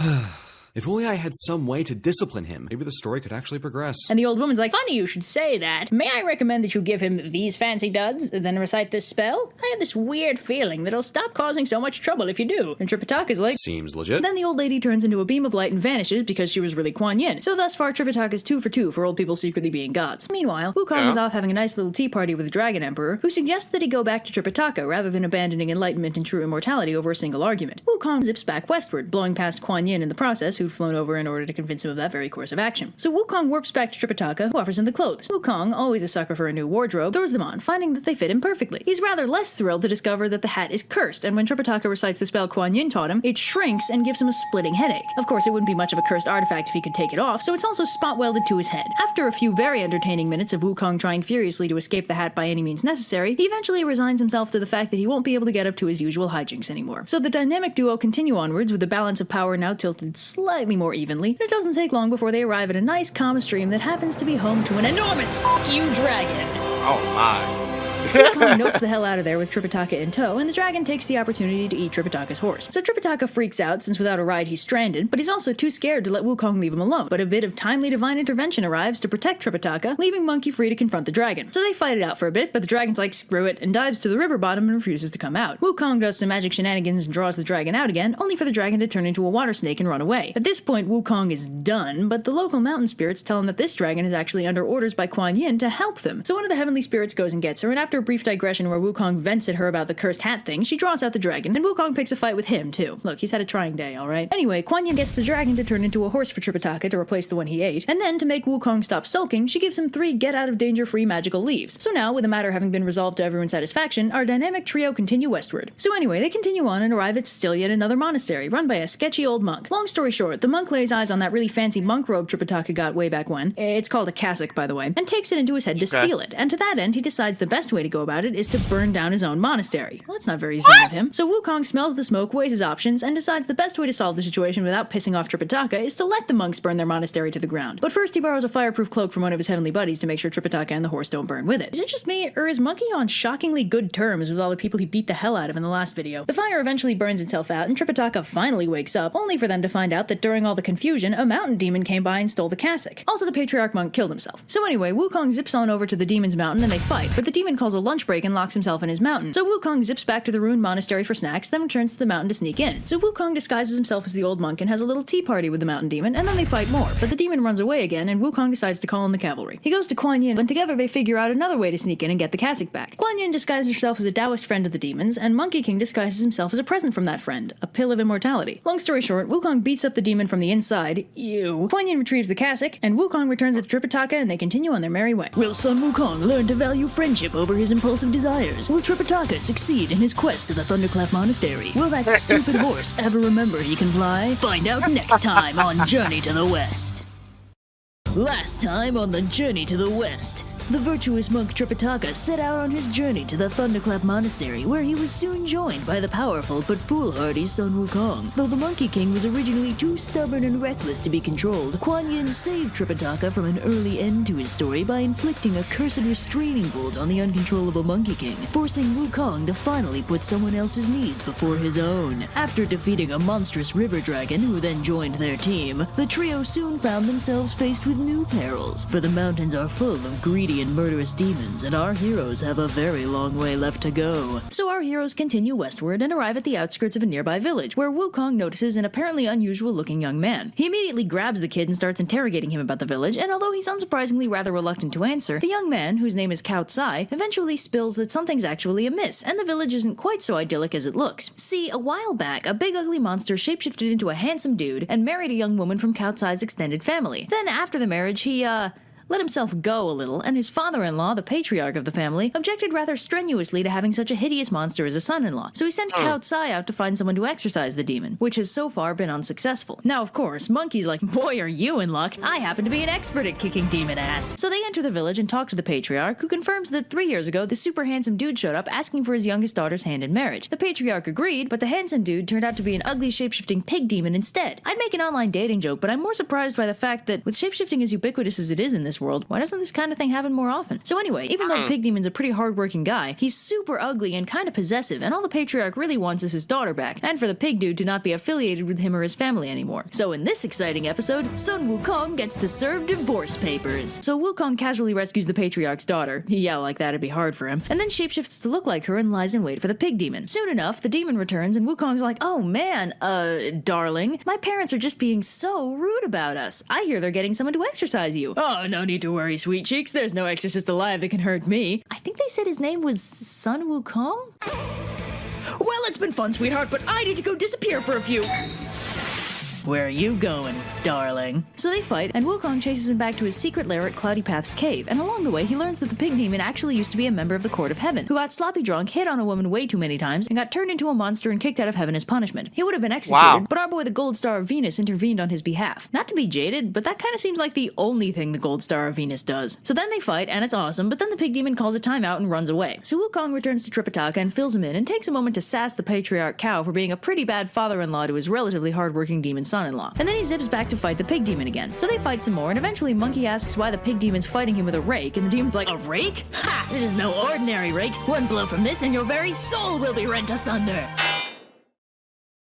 If only I had some way to discipline him, maybe the story could actually progress. And the old woman's like, funny you should say that. May I recommend that you give him these fancy duds, then recite this spell? I have this weird feeling that it'll stop causing so much trouble if you do. And Tripitaka's like, Seems legit. then the old lady turns into a beam of light and vanishes because she was really Kuan Yin. So thus far, Tripitaka's 2 for 2 for old people secretly being gods. Meanwhile, Wukong is off having a nice little tea party with the Dragon Emperor, who suggests that he go back to Tripitaka rather than abandoning enlightenment and true immortality over a single argument. Wukong zips back westward, blowing past Kuan Yin in the process, who'd flown over in order to convince him of that very course of action. So Wukong warps back to Tripitaka, who offers him the clothes. Wukong, always a sucker for a new wardrobe, throws them on, finding that they fit him perfectly. He's rather less thrilled to discover that the hat is cursed, and when Tripitaka recites the spell Kuan Yin taught him, it shrinks and gives him a splitting headache. Of course, it wouldn't be much of a cursed artifact if he could take it off, so it's also spot welded to his head. After a few very entertaining minutes of Wukong trying furiously to escape the hat by any means necessary, he eventually resigns himself to the fact that he won't be able to get up to his usual hijinks anymore. So the dynamic duo continue onwards with the balance of power now tilted slightly more evenly, and it doesn't take long before they arrive at a nice calm stream that happens to be home to an enormous f*** you dragon. Oh my. Wukong nopes the hell out of there with Tripitaka in tow, and the dragon takes the opportunity to eat Tripitaka's horse. So Tripitaka freaks out since without a ride he's stranded, but he's also too scared to let Wukong leave him alone. But a bit of timely divine intervention arrives to protect Tripitaka, leaving Monkey free to confront the dragon. So they fight it out for a bit, but the dragon's like, screw it, and dives to the river bottom and refuses to come out. Wukong does some magic shenanigans and draws the dragon out again, only for the dragon to turn into a water snake and run away. At this point, Wukong is done, but the local mountain spirits tell him that this dragon is actually under orders by Kuan Yin to help them. So one of the heavenly spirits goes and gets her, and after a brief digression where Wukong vents at her about the cursed hat thing, she draws out the dragon, and Wukong picks a fight with him, too. Look, he's had a trying day, alright? Anyway, Kuan Yin gets the dragon to turn into a horse for Tripitaka to replace the one he ate, and then, to make Wukong stop sulking, she gives him 3 get-out-of-danger-free magical leaves. So now, with the matter having been resolved to everyone's satisfaction, our dynamic trio continue westward. So anyway, they continue on and arrive at still yet another monastery, run by a sketchy old monk. Long story short, the monk lays eyes on that really fancy monk robe Tripitaka got way back when, it's called a cassock, by the way, and takes it into his head to steal it, and to that end, he decides the best way to go about it is to burn down his own monastery. Well, that's not very zen of him. So Wukong smells the smoke, weighs his options, and decides the best way to solve the situation without pissing off Tripitaka is to let the monks burn their monastery to the ground. But first he borrows a fireproof cloak from one of his heavenly buddies to make sure Tripitaka and the horse don't burn with it. Is it just me, or is Monkey on shockingly good terms with all the people he beat the hell out of in the last video? The fire eventually burns itself out, and Tripitaka finally wakes up, only for them to find out that during all the confusion, a mountain demon came by and stole the cassock. Also, the patriarch monk killed himself. So anyway, Wukong zips on over to the demon's mountain and they fight, but the demon calls a lunch break and locks himself in his mountain. So Wukong zips back to the ruined monastery for snacks, then returns to the mountain to sneak in. So Wukong disguises himself as the old monk and has a little tea party with the mountain demon, and then they fight more, but the demon runs away again, and Wukong decides to call in the cavalry. He goes to Kuan Yin, and together they figure out another way to sneak in and get the cassock back. Kuan Yin disguises herself as a Taoist friend of the demons, and Monkey King disguises himself as a present from that friend, a pill of immortality. Long story short, Wukong beats up the demon from the inside, ew. Kuan Yin retrieves the cassock, and Wukong returns it to Tripitaka, and they continue on their merry way. Will son Wukong learn to value friendship over his impulsive desires? Will Tripitaka succeed in his quest to the Thunderclap Monastery? Will that stupid horse ever remember he can fly? Find out next time on Journey to the West. Last time on the Journey to the West, the virtuous monk Tripitaka set out on his journey to the Thunderclap Monastery, where he was soon joined by the powerful but foolhardy Sun Wukong. Though the Monkey King was originally too stubborn and reckless to be controlled, Kuan Yin saved Tripitaka from an early end to his story by inflicting a cursed restraining bolt on the uncontrollable Monkey King, forcing Wukong to finally put someone else's needs before his own. After defeating a monstrous river dragon who then joined their team, the trio soon found themselves faced with new perils, for the mountains are full of greedy and murderous demons, and our heroes have a very long way left to go. So our heroes continue westward and arrive at the outskirts of a nearby village, where Wukong notices an apparently unusual-looking young man. He immediately grabs the kid and starts interrogating him about the village, and although he's unsurprisingly rather reluctant to answer, the young man, whose name is Cao Tsai, eventually spills that something's actually amiss, and the village isn't quite so idyllic as it looks. See, a while back, a big ugly monster shapeshifted into a handsome dude and married a young woman from Cao Tsai's extended family. Then after the marriage, he, let himself go a little, and his father-in-law, the patriarch of the family, objected rather strenuously to having such a hideous monster as a son-in-law, so he sent Cao Tsai out to find someone to exorcise the demon, which has so far been unsuccessful. Now, of course, Monkey's like, boy, are you in luck, I happen to be an expert at kicking demon ass. So they enter the village and talk to the patriarch, who confirms that 3 years ago, the super handsome dude showed up asking for his youngest daughter's hand in marriage. The patriarch agreed, but the handsome dude turned out to be an ugly shapeshifting pig demon instead. I'd make an online dating joke, but I'm more surprised by the fact that, with shapeshifting as ubiquitous as it is in this world. Why doesn't this kind of thing happen more often? So anyway, even though the pig demon's a pretty hardworking guy, he's super ugly and kind of possessive, and all the patriarch really wants is his daughter back, and for the pig dude to not be affiliated with him or his family anymore. So in this exciting episode, Sun Wukong gets to serve divorce papers. So Wukong casually rescues the patriarch's daughter. Yeah, like that'd be hard for him. And then shapeshifts to look like her and lies in wait for the pig demon. Soon enough, the demon returns and Wukong's like, oh man, darling, my parents are just being so rude about us. I hear they're getting someone to exorcise you. Oh, no need to worry, sweet cheeks. There's no exorcist alive that can hurt me. I think they said his name was Sun Wukong? Well, it's been fun, sweetheart, but I need to go disappear for a few. Where are you going, darling? So they fight, and Wukong chases him back to his secret lair at Cloudy Path's cave, and along the way he learns that the pig demon actually used to be a member of the Court of Heaven, who got sloppy drunk, hit on a woman way too many times, and got turned into a monster and kicked out of heaven as punishment. He would have been executed, but our boy the Gold Star of Venus intervened on his behalf. Not to be jaded, but that kind of seems like the only thing the Gold Star of Venus does. So then they fight, and it's awesome, but then the pig demon calls a timeout and runs away. So Wukong returns to Tripitaka and fills him in, and takes a moment to sass the patriarch cow for being a pretty bad father-in-law to his relatively hardworking demon son-in-law. And then he zips back to fight the pig demon again. So they fight some more, and eventually Monkey asks why the pig demon's fighting him with a rake, and the demon's like, a rake? Ha! This is no ordinary rake. One blow from this and your very soul will be rent asunder.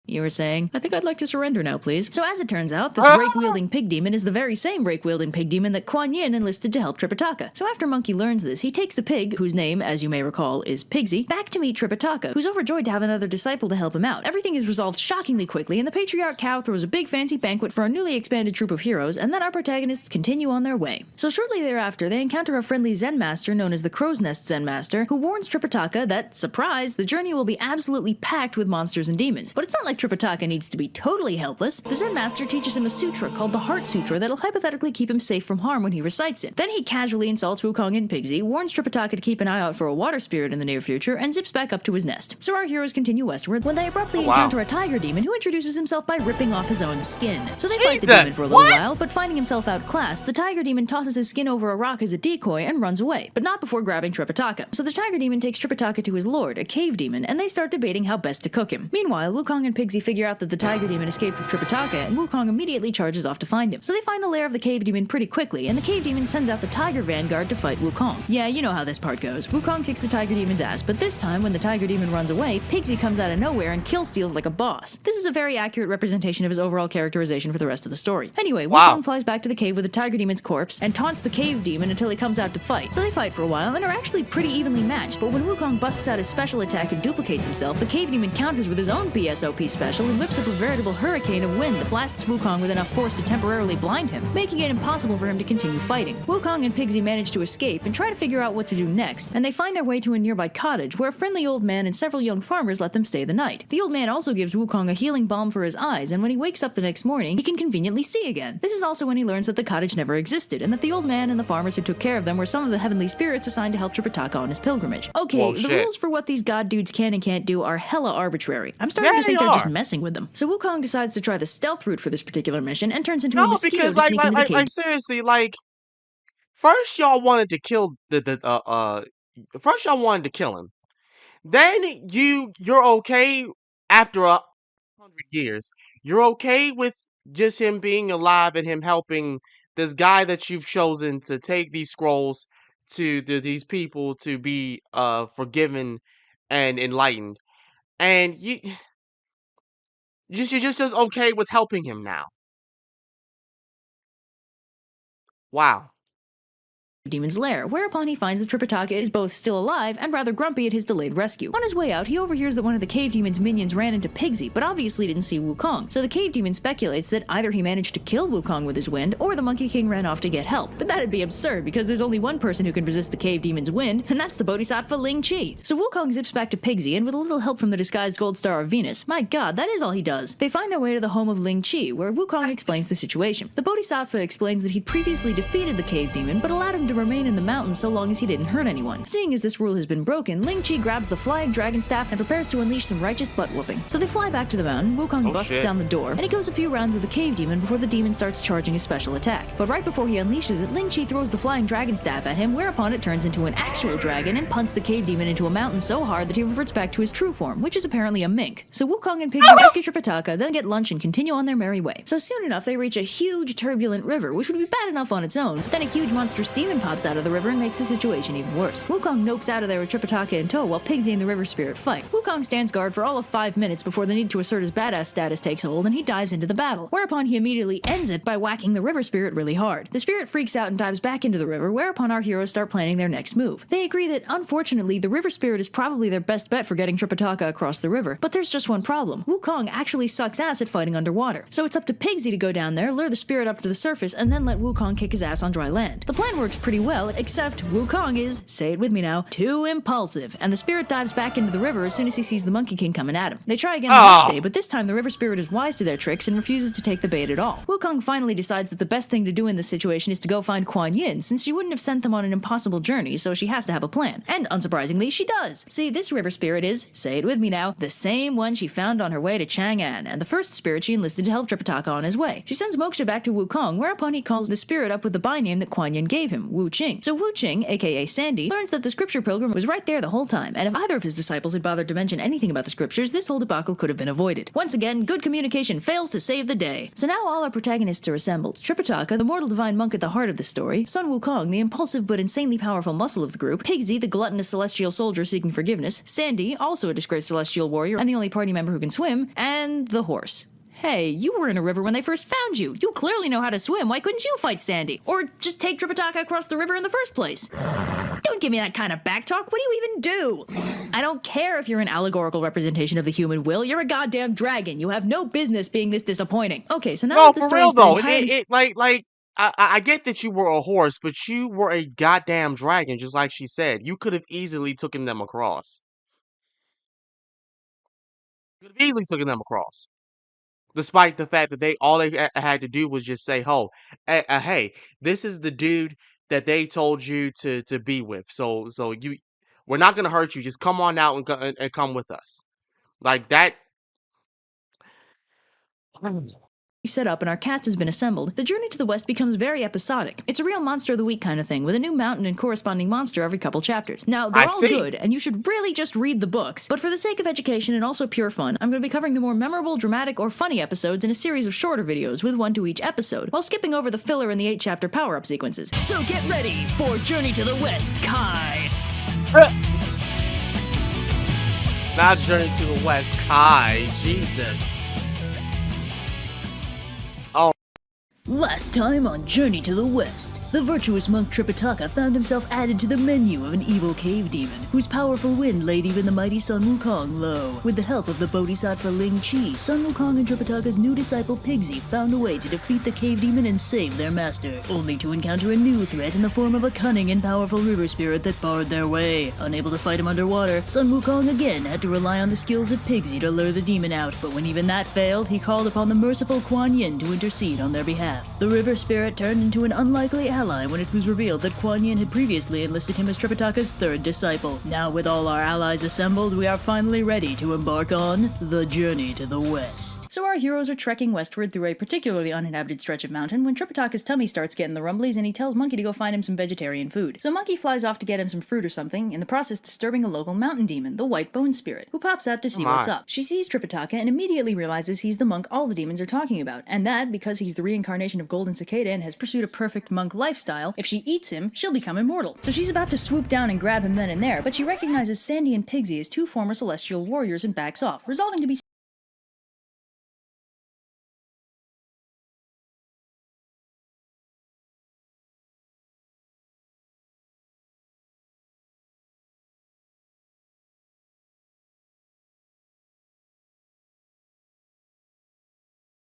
You were saying? I think I'd like to surrender now, please. So as it turns out, this rake-wielding pig demon is the very same rake-wielding pig demon that Kuan Yin enlisted to help Tripitaka. So after Monkey learns this, he takes the pig, whose name, as you may recall, is Pigsy, back to meet Tripitaka, who's overjoyed to have another disciple to help him out. Everything is resolved shockingly quickly, and the patriarch cow throws a big fancy banquet for a newly expanded troop of heroes, and then our protagonists continue on their way. So shortly thereafter, they encounter a friendly Zen master known as the Crow's Nest Zen Master, who warns Tripitaka that, surprise, the journey will be absolutely packed with monsters and demons. But it's not like Tripitaka needs to be totally helpless. The Zen Master teaches him a sutra called the Heart Sutra that'll hypothetically keep him safe from harm when he recites it. Then he casually insults Wukong and Pigsy, warns Tripitaka to keep an eye out for a water spirit in the near future, and zips back up to his nest. So our heroes continue westward when they abruptly encounter a tiger demon who introduces himself by ripping off his own skin. So they fight the demon for a little while, but finding himself outclassed, the tiger demon tosses his skin over a rock as a decoy and runs away, but not before grabbing Tripitaka. So the tiger demon takes Tripitaka to his lord, a cave demon, and they start debating how best to cook him. Meanwhile, Wukong and Pigsy figure out that the tiger demon escaped with Tripitaka, and Wukong immediately charges off to find him. So they find the lair of the cave demon pretty quickly, and the cave demon sends out the tiger vanguard to fight Wukong. Yeah, you know how this part goes. Wukong kicks the tiger demon's ass, but this time, when the tiger demon runs away, Pigsy comes out of nowhere and kill steals like a boss. This is a very accurate representation of his overall characterization for the rest of the story. Anyway, Wukong flies back to the cave with the tiger demon's corpse, and taunts the cave demon until he comes out to fight. So they fight for a while, and are actually pretty evenly matched, but when Wukong busts out his special attack and duplicates himself, the cave demon counters with his own PSOP special and whips up a veritable hurricane of wind that blasts Wukong with enough force to temporarily blind him, making it impossible for him to continue fighting. Wukong and Pigsy manage to escape and try to figure out what to do next, and they find their way to a nearby cottage where a friendly old man and several young farmers let them stay the night. The old man also gives Wukong a healing balm for his eyes, and when he wakes up the next morning, he can conveniently see again. This is also when he learns that the cottage never existed, and that the old man and the farmers who took care of them were some of the heavenly spirits assigned to help Tripitaka on his pilgrimage. Okay, the rules for what these god dudes can and can't do are hella arbitrary. I'm starting to think they're just messing with them. So Wukong decides to try the stealth route for this particular mission and turns into a mosquito to sneak into the cave. Seriously, first y'all wanted to kill first y'all wanted to kill him. Then you're okay after 100 years. You're okay with just him being alive and him helping this guy that you've chosen to take these scrolls to these people to be forgiven and enlightened. And you're just okay with helping him now. Wow. Demon's lair, whereupon he finds that Tripitaka is both still alive and rather grumpy at his delayed rescue. On his way out, he overhears that one of the cave demon's minions ran into Pigsy, but obviously didn't see Wukong, so the cave demon speculates that either he managed to kill Wukong with his wind, or the Monkey King ran off to get help. But that'd be absurd, because there's only one person who can resist the cave demon's wind, and that's the Bodhisattva Ling Chi. So Wukong zips back to Pigsy, and with a little help from the disguised Gold Star of Venus, my god, that is all he does. They find their way to the home of Ling Chi, where Wukong explains the situation. The Bodhisattva explains that he'd previously defeated the cave demon, but allowed him to to remain in the mountains so long as he didn't hurt anyone. Seeing as this rule has been broken, Ling Chi grabs the flying dragon staff and prepares to unleash some righteous butt-whooping. So they fly back to the mountain, Wukong busts down the door, and he goes a few rounds with the cave demon before the demon starts charging his special attack. But right before he unleashes it, Ling Chi throws the flying dragon staff at him, whereupon it turns into an actual dragon and punts the cave demon into a mountain so hard that he reverts back to his true form, which is apparently a mink. So Wukong and Pigsy rescue Tripitaka, then get lunch and continue on their merry way. So soon enough, they reach a huge turbulent river, which would be bad enough on its own, but then a huge monstrous demon pops out of the river and makes the situation even worse. Wukong nopes out of there with Tripitaka in tow while Pigsy and the river spirit fight. Wukong stands guard for all of 5 minutes before the need to assert his badass status takes hold, and he dives into the battle, whereupon he immediately ends it by whacking the river spirit really hard. The spirit freaks out and dives back into the river, whereupon our heroes start planning their next move. They agree that, unfortunately, the river spirit is probably their best bet for getting Tripitaka across the river, but there's just one problem. Wukong actually sucks ass at fighting underwater, so it's up to Pigsy to go down there, lure the spirit up to the surface, and then let Wukong kick his ass on dry land. The plan works pretty well, except Wukong is, say it with me now, too impulsive, and the spirit dives back into the river as soon as he sees the Monkey King coming at him. They try again the next day, but this time the river spirit is wise to their tricks and refuses to take the bait at all. Wukong finally decides that the best thing to do in this situation is to go find Kuan Yin, since she wouldn't have sent them on an impossible journey, so she has to have a plan. And unsurprisingly, she does. See, this river spirit is, say it with me now, the same one she found on her way to Chang'an, and the first spirit she enlisted to help Tripitaka on his way. She sends Moksha back to Wukong, whereupon he calls the spirit up with the byname that Kuan Yin gave him, Wu Qing. So Wu Qing, aka Sandy, learns that the scripture pilgrim was right there the whole time, and if either of his disciples had bothered to mention anything about the scriptures, this whole debacle could have been avoided. Once again, good communication fails to save the day. So now all our protagonists are assembled. Tripitaka, the mortal divine monk at the heart of the story, Sun Wukong, the impulsive but insanely powerful muscle of the group, Pigsy, the gluttonous celestial soldier seeking forgiveness, Sandy, also a disgraced celestial warrior and the only party member who can swim, and the horse. Hey, you were in a river when they first found you. You clearly know how to swim. Why couldn't you fight Sandy? Or just take Tripitaka across the river in the first place? Don't give me that kind of backtalk. What do you even do? I don't care if you're an allegorical representation of the human will. You're a goddamn dragon. You have no business being this disappointing. Okay, so now No, that the for story's real been though. entirely... I get that you were a horse, but you were a goddamn dragon, just like she said. You could have easily taken them across. Could have easily taken them across. Despite the fact that they had to do was just say, "Oh, hey, this is the dude that they told you to be with. So we're not gonna hurt you. Just come on out and come with us." Like that. set up and our cast has been assembled, the journey to the west becomes very episodic. It's a real monster of the week kind of thing, with a new mountain and corresponding monster every couple chapters. Now, they're all good, and you should really just read the books, but for the sake of education and also pure fun, I'm going to be covering the more memorable, dramatic, or funny episodes in a series of shorter videos with one to each episode, while skipping over the filler and the 8-chapter power-up sequences. So get ready for Journey to the West, Kai! Not Journey to the West, Kai. Jesus. Last time on Journey to the West, the virtuous monk Tripitaka found himself added to the menu of an evil cave demon, whose powerful wind laid even the mighty Sun Wukong low. With the help of the Bodhisattva Ling Chi, Sun Wukong and Tripitaka's new disciple Pigsy found a way to defeat the cave demon and save their master, only to encounter a new threat in the form of a cunning and powerful river spirit that barred their way. Unable to fight him underwater, Sun Wukong again had to rely on the skills of Pigsy to lure the demon out, but when even that failed, he called upon the merciful Kuan Yin to intercede on their behalf. The river spirit turned into an unlikely ally when it was revealed that Kuan Yin had previously enlisted him as Tripitaka's third disciple. Now with all our allies assembled, we are finally ready to embark on the journey to the west. So our heroes are trekking westward through a particularly uninhabited stretch of mountain when Tripitaka's tummy starts getting the rumblies and he tells Monkey to go find him some vegetarian food. So Monkey flies off to get him some fruit or something, in the process disturbing a local mountain demon, the White Bone Spirit, who pops out to see what's up. She sees Tripitaka and immediately realizes he's the monk all the demons are talking about, and that, because he's the reincarnation of Golden Cicada and has pursued a perfect monk lifestyle, if she eats him, she'll become immortal. So she's about to swoop down and grab him then and there, but she recognizes Sandy and Pigsy as two former celestial warriors and backs off, resolving to be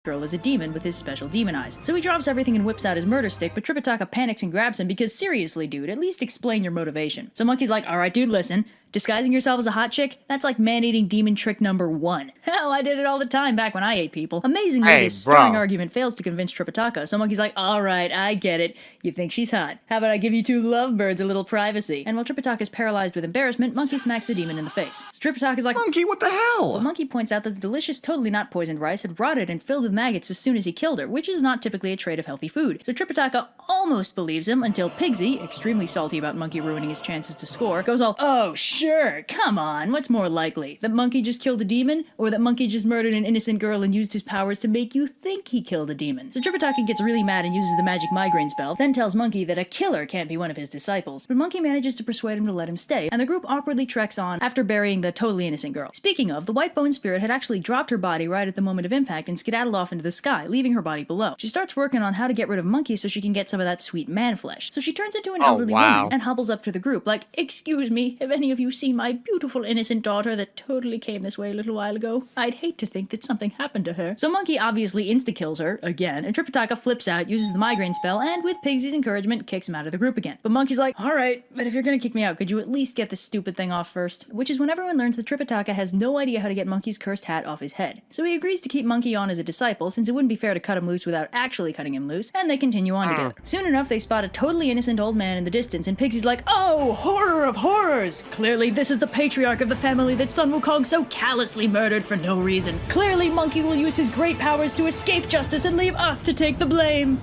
girl is a demon with his special demon eyes. So he drops everything and whips out his murder stick, but Tripitaka panics and grabs him because seriously, dude, at least explain your motivation. So Monkey's like, alright dude, listen, Disguising yourself as a hot chick? That's like man-eating demon trick number 1. Hell, I did it all the time back when I ate people. Amazingly, Hey, this stirring bro. argument fails to convince Tripitaka, so Monkey's like, alright, I get it. You think she's hot. How about I give you 2 lovebirds a little privacy? And while Tripitaka's paralyzed with embarrassment, Monkey smacks the demon in the face. So Tripitaka's like, Monkey, what the hell? but Monkey points out that the delicious, totally not poisoned rice had rotted and filled with maggots as soon as he killed her, which is not typically a trait of healthy food. So Tripitaka almost believes him until Pigsy, extremely salty about Monkey ruining his chances to score, goes all, oh sure, come on, what's more likely? That Monkey just killed a demon? Or that Monkey just murdered an innocent girl and used his powers to make you think he killed a demon? So Tripitaka gets really mad and uses the magic migraine spell, then tells Monkey that a killer can't be one of his disciples. But Monkey manages to persuade him to let him stay, and the group awkwardly treks on after burying the totally innocent girl. Speaking of, the white bone spirit had actually dropped her body right at the moment of impact and skedaddled off into the sky, leaving her body below. She starts working on how to get rid of Monkey so she can get some of that sweet man flesh. So she turns into an elderly woman and hobbles up to the group like, excuse me, have any of you seen my beautiful innocent daughter that totally came this way a little while ago? I'd hate to think that something happened to her. So Monkey obviously insta-kills her, again, and Tripitaka flips out, uses the migraine spell, and with Pigsy's encouragement, kicks him out of the group again. But Monkey's like, alright, but if you're gonna kick me out, could you at least get this stupid thing off first? Which is when everyone learns that Tripitaka has no idea how to get Monkey's cursed hat off his head. So he agrees to keep Monkey on as a disciple, since it wouldn't be fair to cut him loose without actually cutting him loose, and they continue on together. Soon enough, they spot a totally innocent old man in the distance, and Pigsy's like, oh, horror of horrors! Clearly this is the patriarch of the family that Sun Wukong so callously murdered for no reason. Clearly Monkey will use his great powers to escape justice and leave us to take the blame.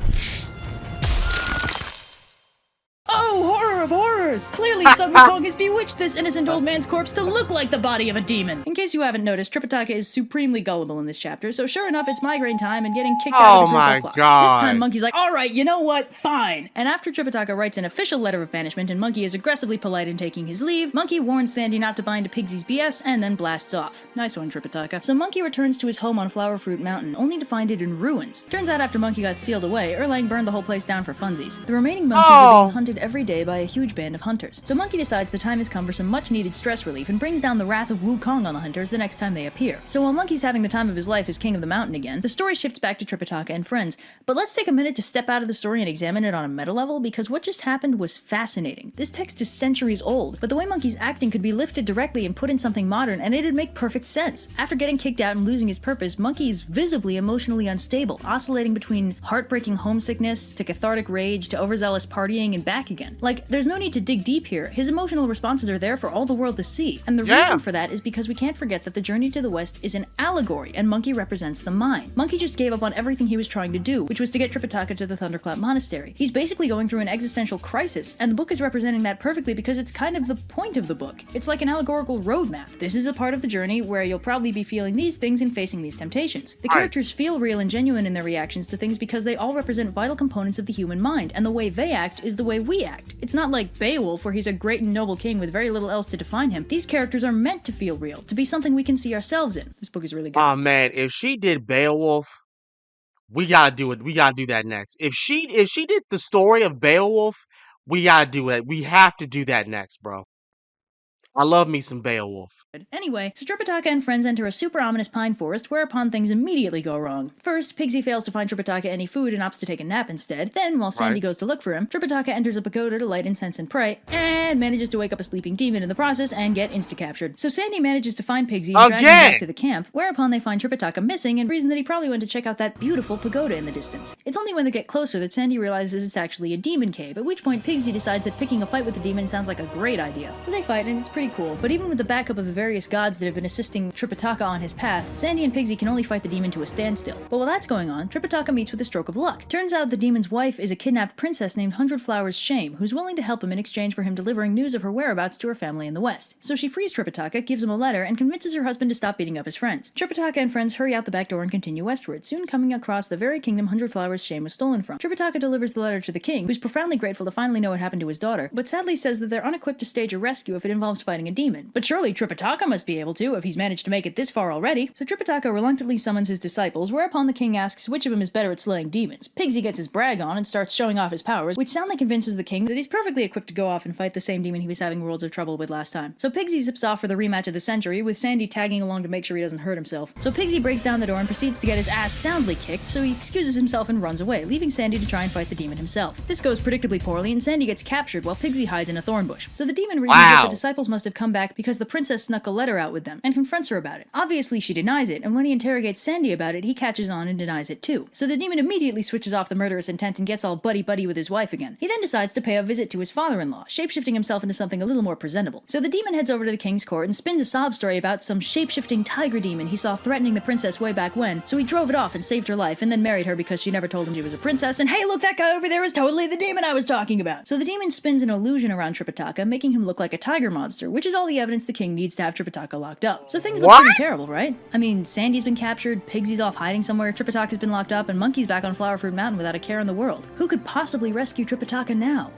Oh, horror of horrors! Clearly Sun Wukong has bewitched this innocent old man's corpse to look like the body of a demon. In case you haven't noticed, Tripitaka is supremely gullible in this chapter, so sure enough, it's migraine time and getting kicked out of the group my o'clock. God. This time Monkey's like, alright, you know what? Fine. And after Tripitaka writes an official letter of banishment and Monkey is aggressively polite in taking his leave, Monkey warns Sandy not to buy into Pigsy's BS and then blasts off. Nice one, Tripitaka. So Monkey returns to his home on Flower Fruit Mountain, only to find it in ruins. Turns out after Monkey got sealed away, Erlang burned the whole place down for funsies. The remaining monkeys are being hunted every day by a huge band of hunters. So Monkey decides the time has come for some much needed stress relief and brings down the wrath of Wukong on the hunters the next time they appear. So while Monkey's having the time of his life as king of the mountain again, the story shifts back to Tripitaka and friends. But let's take a minute to step out of the story and examine it on a meta level, because what just happened was fascinating. This text is centuries old, but the way Monkey's acting could be lifted directly and put in something modern, and it'd make perfect sense. After getting kicked out and losing his purpose, Monkey is visibly emotionally unstable, oscillating between heartbreaking homesickness to cathartic rage to overzealous partying and back again. Like, there's no need to dig deep here. His emotional responses are there for all the world to see. And the reason for that is because we can't forget that the journey to the West is an allegory, and Monkey represents the mind. Monkey just gave up on everything he was trying to do, which was to get Tripitaka to the Thunderclap Monastery. He's basically going through an existential crisis, and the book is representing that perfectly because it's kind of the point of the book. It's like an allegorical roadmap. This is a part of the journey where you'll probably be feeling these things and facing these temptations. The characters feel real and genuine in their reactions to things because they all represent vital components of the human mind, and the way they act is the way we act. It's not like Beowulf, where he's a great and noble king with very little else to define him. These characters are meant to feel real, to be something we can see ourselves in. This book is really good. Oh man, if she did Beowulf, we gotta do it. We gotta do that next. If she did the story of Beowulf, we gotta do it. We have to do that next, bro. I love me some Beowulf. Anyway, so Tripitaka and friends enter a super ominous pine forest, whereupon things immediately go wrong. First, Pigsy fails to find Tripitaka any food and opts to take a nap instead. Then, while Sandy goes to look for him, Tripitaka enters a pagoda to light incense and pray, and manages to wake up a sleeping demon in the process and get insta-captured. So Sandy manages to find Pigsy and drag him back to the camp, whereupon they find Tripitaka missing and reason that he probably went to check out that beautiful pagoda in the distance. It's only when they get closer that Sandy realizes it's actually a demon cave, at which point Pigsy decides that picking a fight with the demon sounds like a great idea. So they fight, and it's pretty cool. But even with the backup of the various gods that have been assisting Tripitaka on his path, Sandy and Pigsy can only fight the demon to a standstill. But while that's going on, Tripitaka meets with a stroke of luck. Turns out the demon's wife is a kidnapped princess named Hundred Flowers Shame, who's willing to help him in exchange for him delivering news of her whereabouts to her family in the West. So she frees Tripitaka, gives him a letter, and convinces her husband to stop beating up his friends. Tripitaka and friends hurry out the back door and continue westward, soon coming across the very kingdom Hundred Flowers Shame was stolen from. Tripitaka delivers the letter to the king, who's profoundly grateful to finally know what happened to his daughter, but sadly says that they're unequipped to stage a rescue if it involves fighting a demon. But surely Tripitaka must be able to, if he's managed to make it this far already. So Tripitaka reluctantly summons his disciples, whereupon the king asks which of them is better at slaying demons. Pigsy gets his brag on and starts showing off his powers, which soundly convinces the king that he's perfectly equipped to go off and fight the same demon he was having worlds of trouble with last time. So Pigsy zips off for the rematch of the century, with Sandy tagging along to make sure he doesn't hurt himself. So Pigsy breaks down the door and proceeds to get his ass soundly kicked, so he excuses himself and runs away, leaving Sandy to try and fight the demon himself. This goes predictably poorly, and Sandy gets captured while Pigsy hides in a thorn bush. So the demon reasons that the disciples must must have come back because the princess snuck a letter out with them and confronts her about it. Obviously, she denies it, and when he interrogates Sandy about it, he catches on and denies it too. So the demon immediately switches off the murderous intent and gets all buddy-buddy with his wife again. He then decides to pay a visit to his father-in-law, shapeshifting himself into something a little more presentable. So the demon heads over to the king's court and spins a sob story about some shapeshifting tiger demon he saw threatening the princess way back when, so he drove it off and saved her life and then married her because she never told him she was a princess, and hey look, that guy over there is totally the demon I was talking about. So the demon spins an illusion around Tripitaka, making him look like a tiger monster, which is all the evidence the king needs to have Tripitaka locked up. So things look pretty terrible, right? I mean, Sandy's been captured, Pigsy's off hiding somewhere, Tripitaka's been locked up, and Monkey's back on Flower Fruit Mountain without a care in the world. Who could possibly rescue Tripitaka now?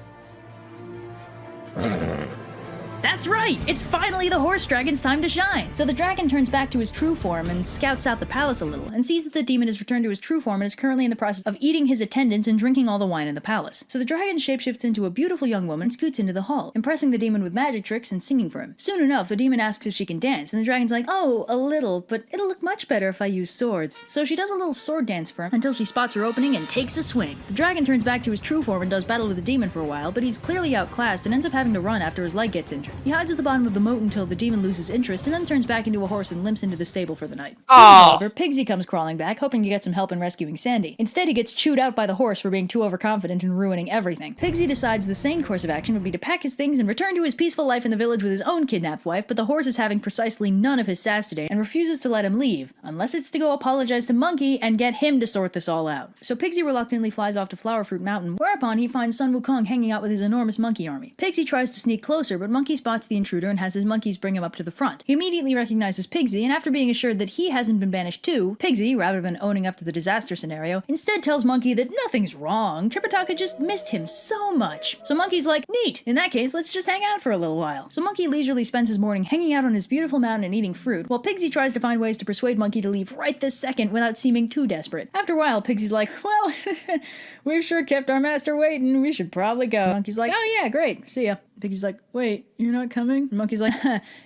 That's right! It's finally the horse dragon's time to shine! So the dragon turns back to his true form and scouts out the palace a little, and sees that the demon has returned to his true form and is currently in the process of eating his attendants and drinking all the wine in the palace. So the dragon shapeshifts into a beautiful young woman and scoots into the hall, impressing the demon with magic tricks and singing for him. Soon enough, the demon asks if she can dance, and the dragon's like, oh, a little, but it'll look much better if I use swords. So she does a little sword dance for him until she spots her opening and takes a swing. The dragon turns back to his true form and does battle with the demon for a while, but he's clearly outclassed and ends up having to run after his leg gets injured. He hides at the bottom of the moat until the demon loses interest and then turns back into a horse and limps into the stable for the night. Soon, however, Pigsy comes crawling back, hoping to get some help in rescuing Sandy. Instead, he gets chewed out by the horse for being too overconfident and ruining everything. Pigsy decides the sane course of action would be to pack his things and return to his peaceful life in the village with his own kidnapped wife, but the horse is having precisely none of his sass today and refuses to let him leave, unless it's to go apologize to Monkey and get him to sort this all out. So Pigsy reluctantly flies off to Flower Fruit Mountain, whereupon he finds Sun Wukong hanging out with his enormous monkey army. Pigsy tries to sneak closer, but Monkey spots the intruder and has his monkeys bring him up to the front. He immediately recognizes Pigsy, and after being assured that he hasn't been banished too, Pigsy, rather than owning up to the disaster scenario, instead tells Monkey that nothing's wrong, Tripitaka just missed him so much. So Monkey's like, neat, in that case, let's just hang out for a little while. So Monkey leisurely spends his morning hanging out on his beautiful mountain and eating fruit, while Pigsy tries to find ways to persuade Monkey to leave right this second without seeming too desperate. After a while, Pigsy's like, well, we've sure kept our master waiting, we should probably go. Monkey's like, oh yeah, great, see ya. Pigsy's like, wait, you're not coming? And Monkey's like,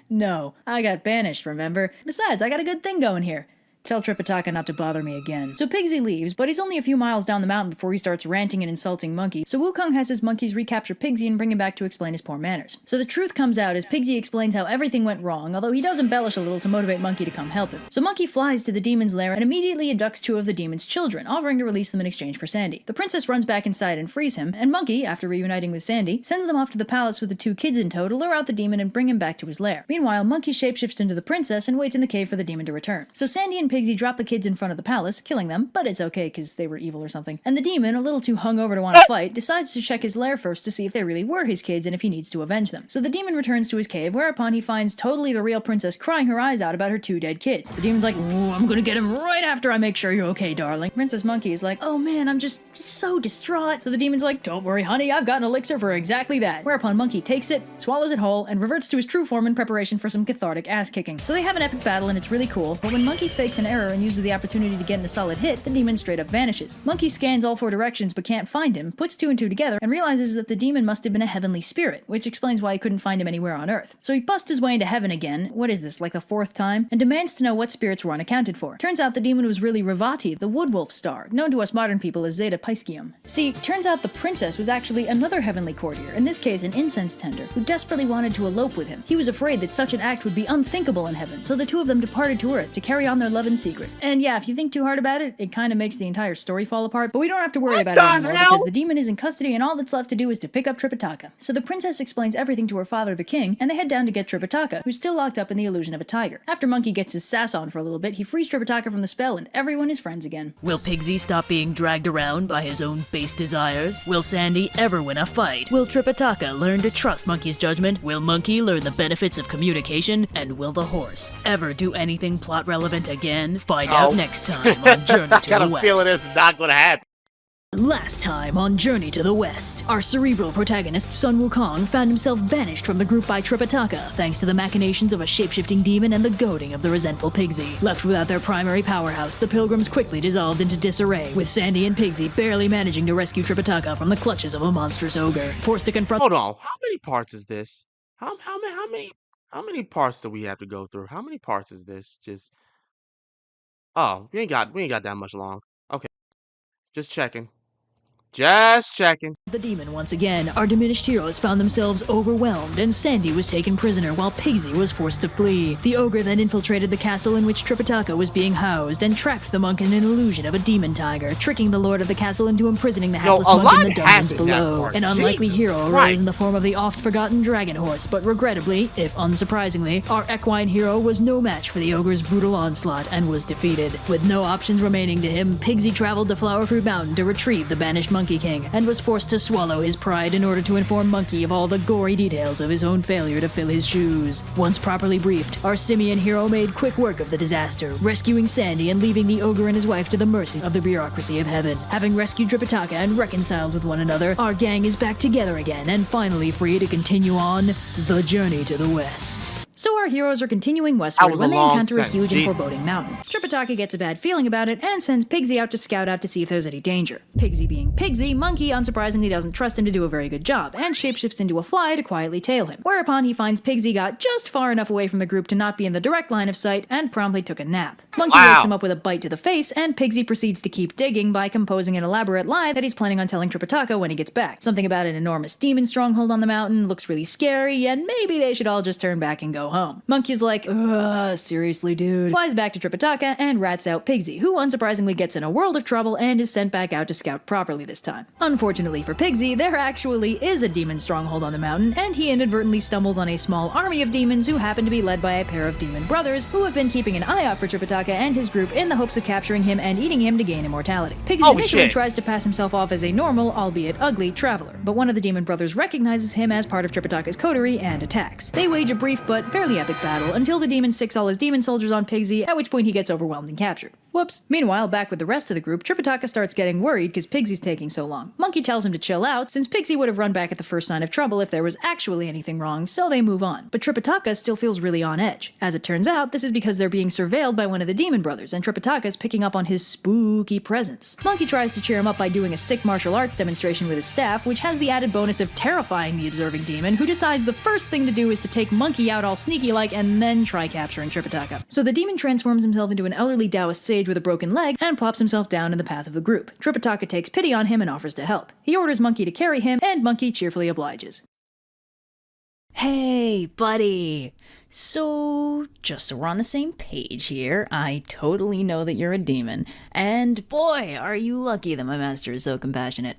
no, I got banished, remember? Besides, I got a good thing going here. Tell Tripitaka not to bother me again. So Pigsy leaves, but he's only a few miles down the mountain before he starts ranting and insulting Monkey, so Wukong has his monkeys recapture Pigsy and bring him back to explain his poor manners. So the truth comes out as Pigsy explains how everything went wrong, although he does embellish a little to motivate Monkey to come help him. So Monkey flies to the demon's lair and immediately abducts two of the demon's children, offering to release them in exchange for Sandy. The princess runs back inside and frees him, and Monkey, after reuniting with Sandy, sends them off to the palace with the two kids in tow to lure out the demon and bring him back to his lair. Meanwhile, Monkey shapeshifts into the princess and waits in the cave for the demon to return. So Sandy and Pigsy drop the kids in front of the palace, killing them, but it's okay because they were evil or something. And the demon, a little too hungover to want to fight, decides to check his lair first to see if they really were his kids and if he needs to avenge them. So the demon returns to his cave, whereupon he finds totally the real princess crying her eyes out about her two dead kids. The demon's like, ooh, I'm gonna get him right after I make sure you're okay, darling. Princess Monkey is like, oh man, I'm just so distraught. So the demon's like, don't worry, honey, I've got an elixir for exactly that. Whereupon Monkey takes it, swallows it whole, and reverts to his true form in preparation for some cathartic ass kicking. So they have an epic battle and it's really cool, but when Monkey fakes an error and uses the opportunity to get in a solid hit, the demon straight up vanishes. Monkey scans all four directions but can't find him, puts two and two together, and realizes that the demon must have been a heavenly spirit, which explains why he couldn't find him anywhere on Earth. So he busts his way into heaven again, what is this, like the fourth time, and demands to know what spirits were unaccounted for. Turns out the demon was really Ravati, the woodwolf star, known to us modern people as Zeta Piscium. See, turns out the princess was actually another heavenly courtier, in this case an incense tender, who desperately wanted to elope with him. He was afraid that such an act would be unthinkable in heaven, so the two of them departed to Earth to carry on their love in secret. And yeah, if you think too hard about it, it kind of makes the entire story fall apart, but we don't have to worry about it anymore because the demon is in custody and all that's left to do is to pick up Tripitaka. So the princess explains everything to her father, the king, and they head down to get Tripitaka, who's still locked up in the illusion of a tiger. After Monkey gets his sass on for a little bit, he frees Tripitaka from the spell and everyone is friends again. Will Pigsy stop being dragged around by his own base desires? Will Sandy ever win a fight? Will Tripitaka learn to trust Monkey's judgment? Will Monkey learn the benefits of communication? And will the horse ever do anything plot relevant again? Find out next time on Journey to the West. Feeling this is not gonna happen. Last time on Journey to the West, our cerebral protagonist Sun Wukong found himself banished from the group by Tripitaka thanks to the machinations of a shapeshifting demon and the goading of the resentful Pigsy. Left without their primary powerhouse, the pilgrims quickly dissolved into disarray, with Sandy and Pigsy barely managing to rescue Tripitaka from the clutches of a monstrous ogre. Forced to confront— Hold on, how many parts is this? How many parts do we have to go through? How many parts is this? Just we ain't got that much long. Okay, just checking. Just checking. The demon once again, our diminished heroes found themselves overwhelmed, and Sandy was taken prisoner while Pigsy was forced to flee. The ogre then infiltrated the castle in which Tripitaka was being housed and trapped the monk in an illusion of a demon tiger, tricking the lord of the castle into imprisoning the hapless monk in the dungeons below. An unlikely hero arose in the form of the oft-forgotten dragon horse, but regrettably, if unsurprisingly, our equine hero was no match for the ogre's brutal onslaught and was defeated. With no options remaining to him, Pigsy traveled to Flowerfruit Mountain to retrieve the banished Monkey King, and was forced to swallow his pride in order to inform Monkey of all the gory details of his own failure to fill his shoes. Once properly briefed, our simian hero made quick work of the disaster, rescuing Sandy and leaving the ogre and his wife to the mercies of the bureaucracy of heaven. Having rescued Tripitaka and reconciled with one another, our gang is back together again and finally free to continue on the journey to the west. So our heroes are continuing westward when they encounter a huge and foreboding mountain. Tripitaka gets a bad feeling about it and sends Pigsy out to scout out to see if there's any danger. Pigsy being Pigsy, Monkey unsurprisingly doesn't trust him to do a very good job and shapeshifts into a fly to quietly tail him. Whereupon he finds Pigsy got just far enough away from the group to not be in the direct line of sight and promptly took a nap. Monkey wakes him up with a bite to the face and Pigsy proceeds to keep digging by composing an elaborate lie that he's planning on telling Tripitaka when he gets back. Something about an enormous demon stronghold on the mountain, looks really scary, and maybe they should all just turn back and go home. Monkey's like, seriously, dude. Flies back to Tripitaka and rats out Pigsy, who unsurprisingly gets in a world of trouble and is sent back out to scout properly this time. Unfortunately for Pigsy, there actually is a demon stronghold on the mountain, and he inadvertently stumbles on a small army of demons who happen to be led by a pair of demon brothers who have been keeping an eye out for Tripitaka and his group in the hopes of capturing him and eating him to gain immortality. Pigsy initially tries to pass himself off as a normal, albeit ugly, traveler, but one of the demon brothers recognizes him as part of Tripitaka's coterie and attacks. They wage a brief but fairly epic battle until the demon sicks all his demon soldiers on Pigsy, at which point he gets overwhelmed and captured. Whoops. Meanwhile, back with the rest of the group, Tripitaka starts getting worried because Pigsy's taking so long. Monkey tells him to chill out, since Pigsy would have run back at the first sign of trouble if there was actually anything wrong, so they move on. But Tripitaka still feels really on edge. As it turns out, this is because they're being surveilled by one of the demon brothers, and Tripitaka's picking up on his spooky presence. Monkey tries to cheer him up by doing a sick martial arts demonstration with his staff, which has the added bonus of terrifying the observing demon, who decides the first thing to do is to take Monkey out all sneaky-like and then try capturing Tripitaka. So the demon transforms himself into an elderly Taoist sage with a broken leg and plops himself down in the path of the group. Tripitaka takes pity on him and offers to help. He orders Monkey to carry him, and Monkey cheerfully obliges. Hey, buddy. So, just so we're on the same page here, I totally know that you're a demon, and boy, are you lucky that my master is so compassionate.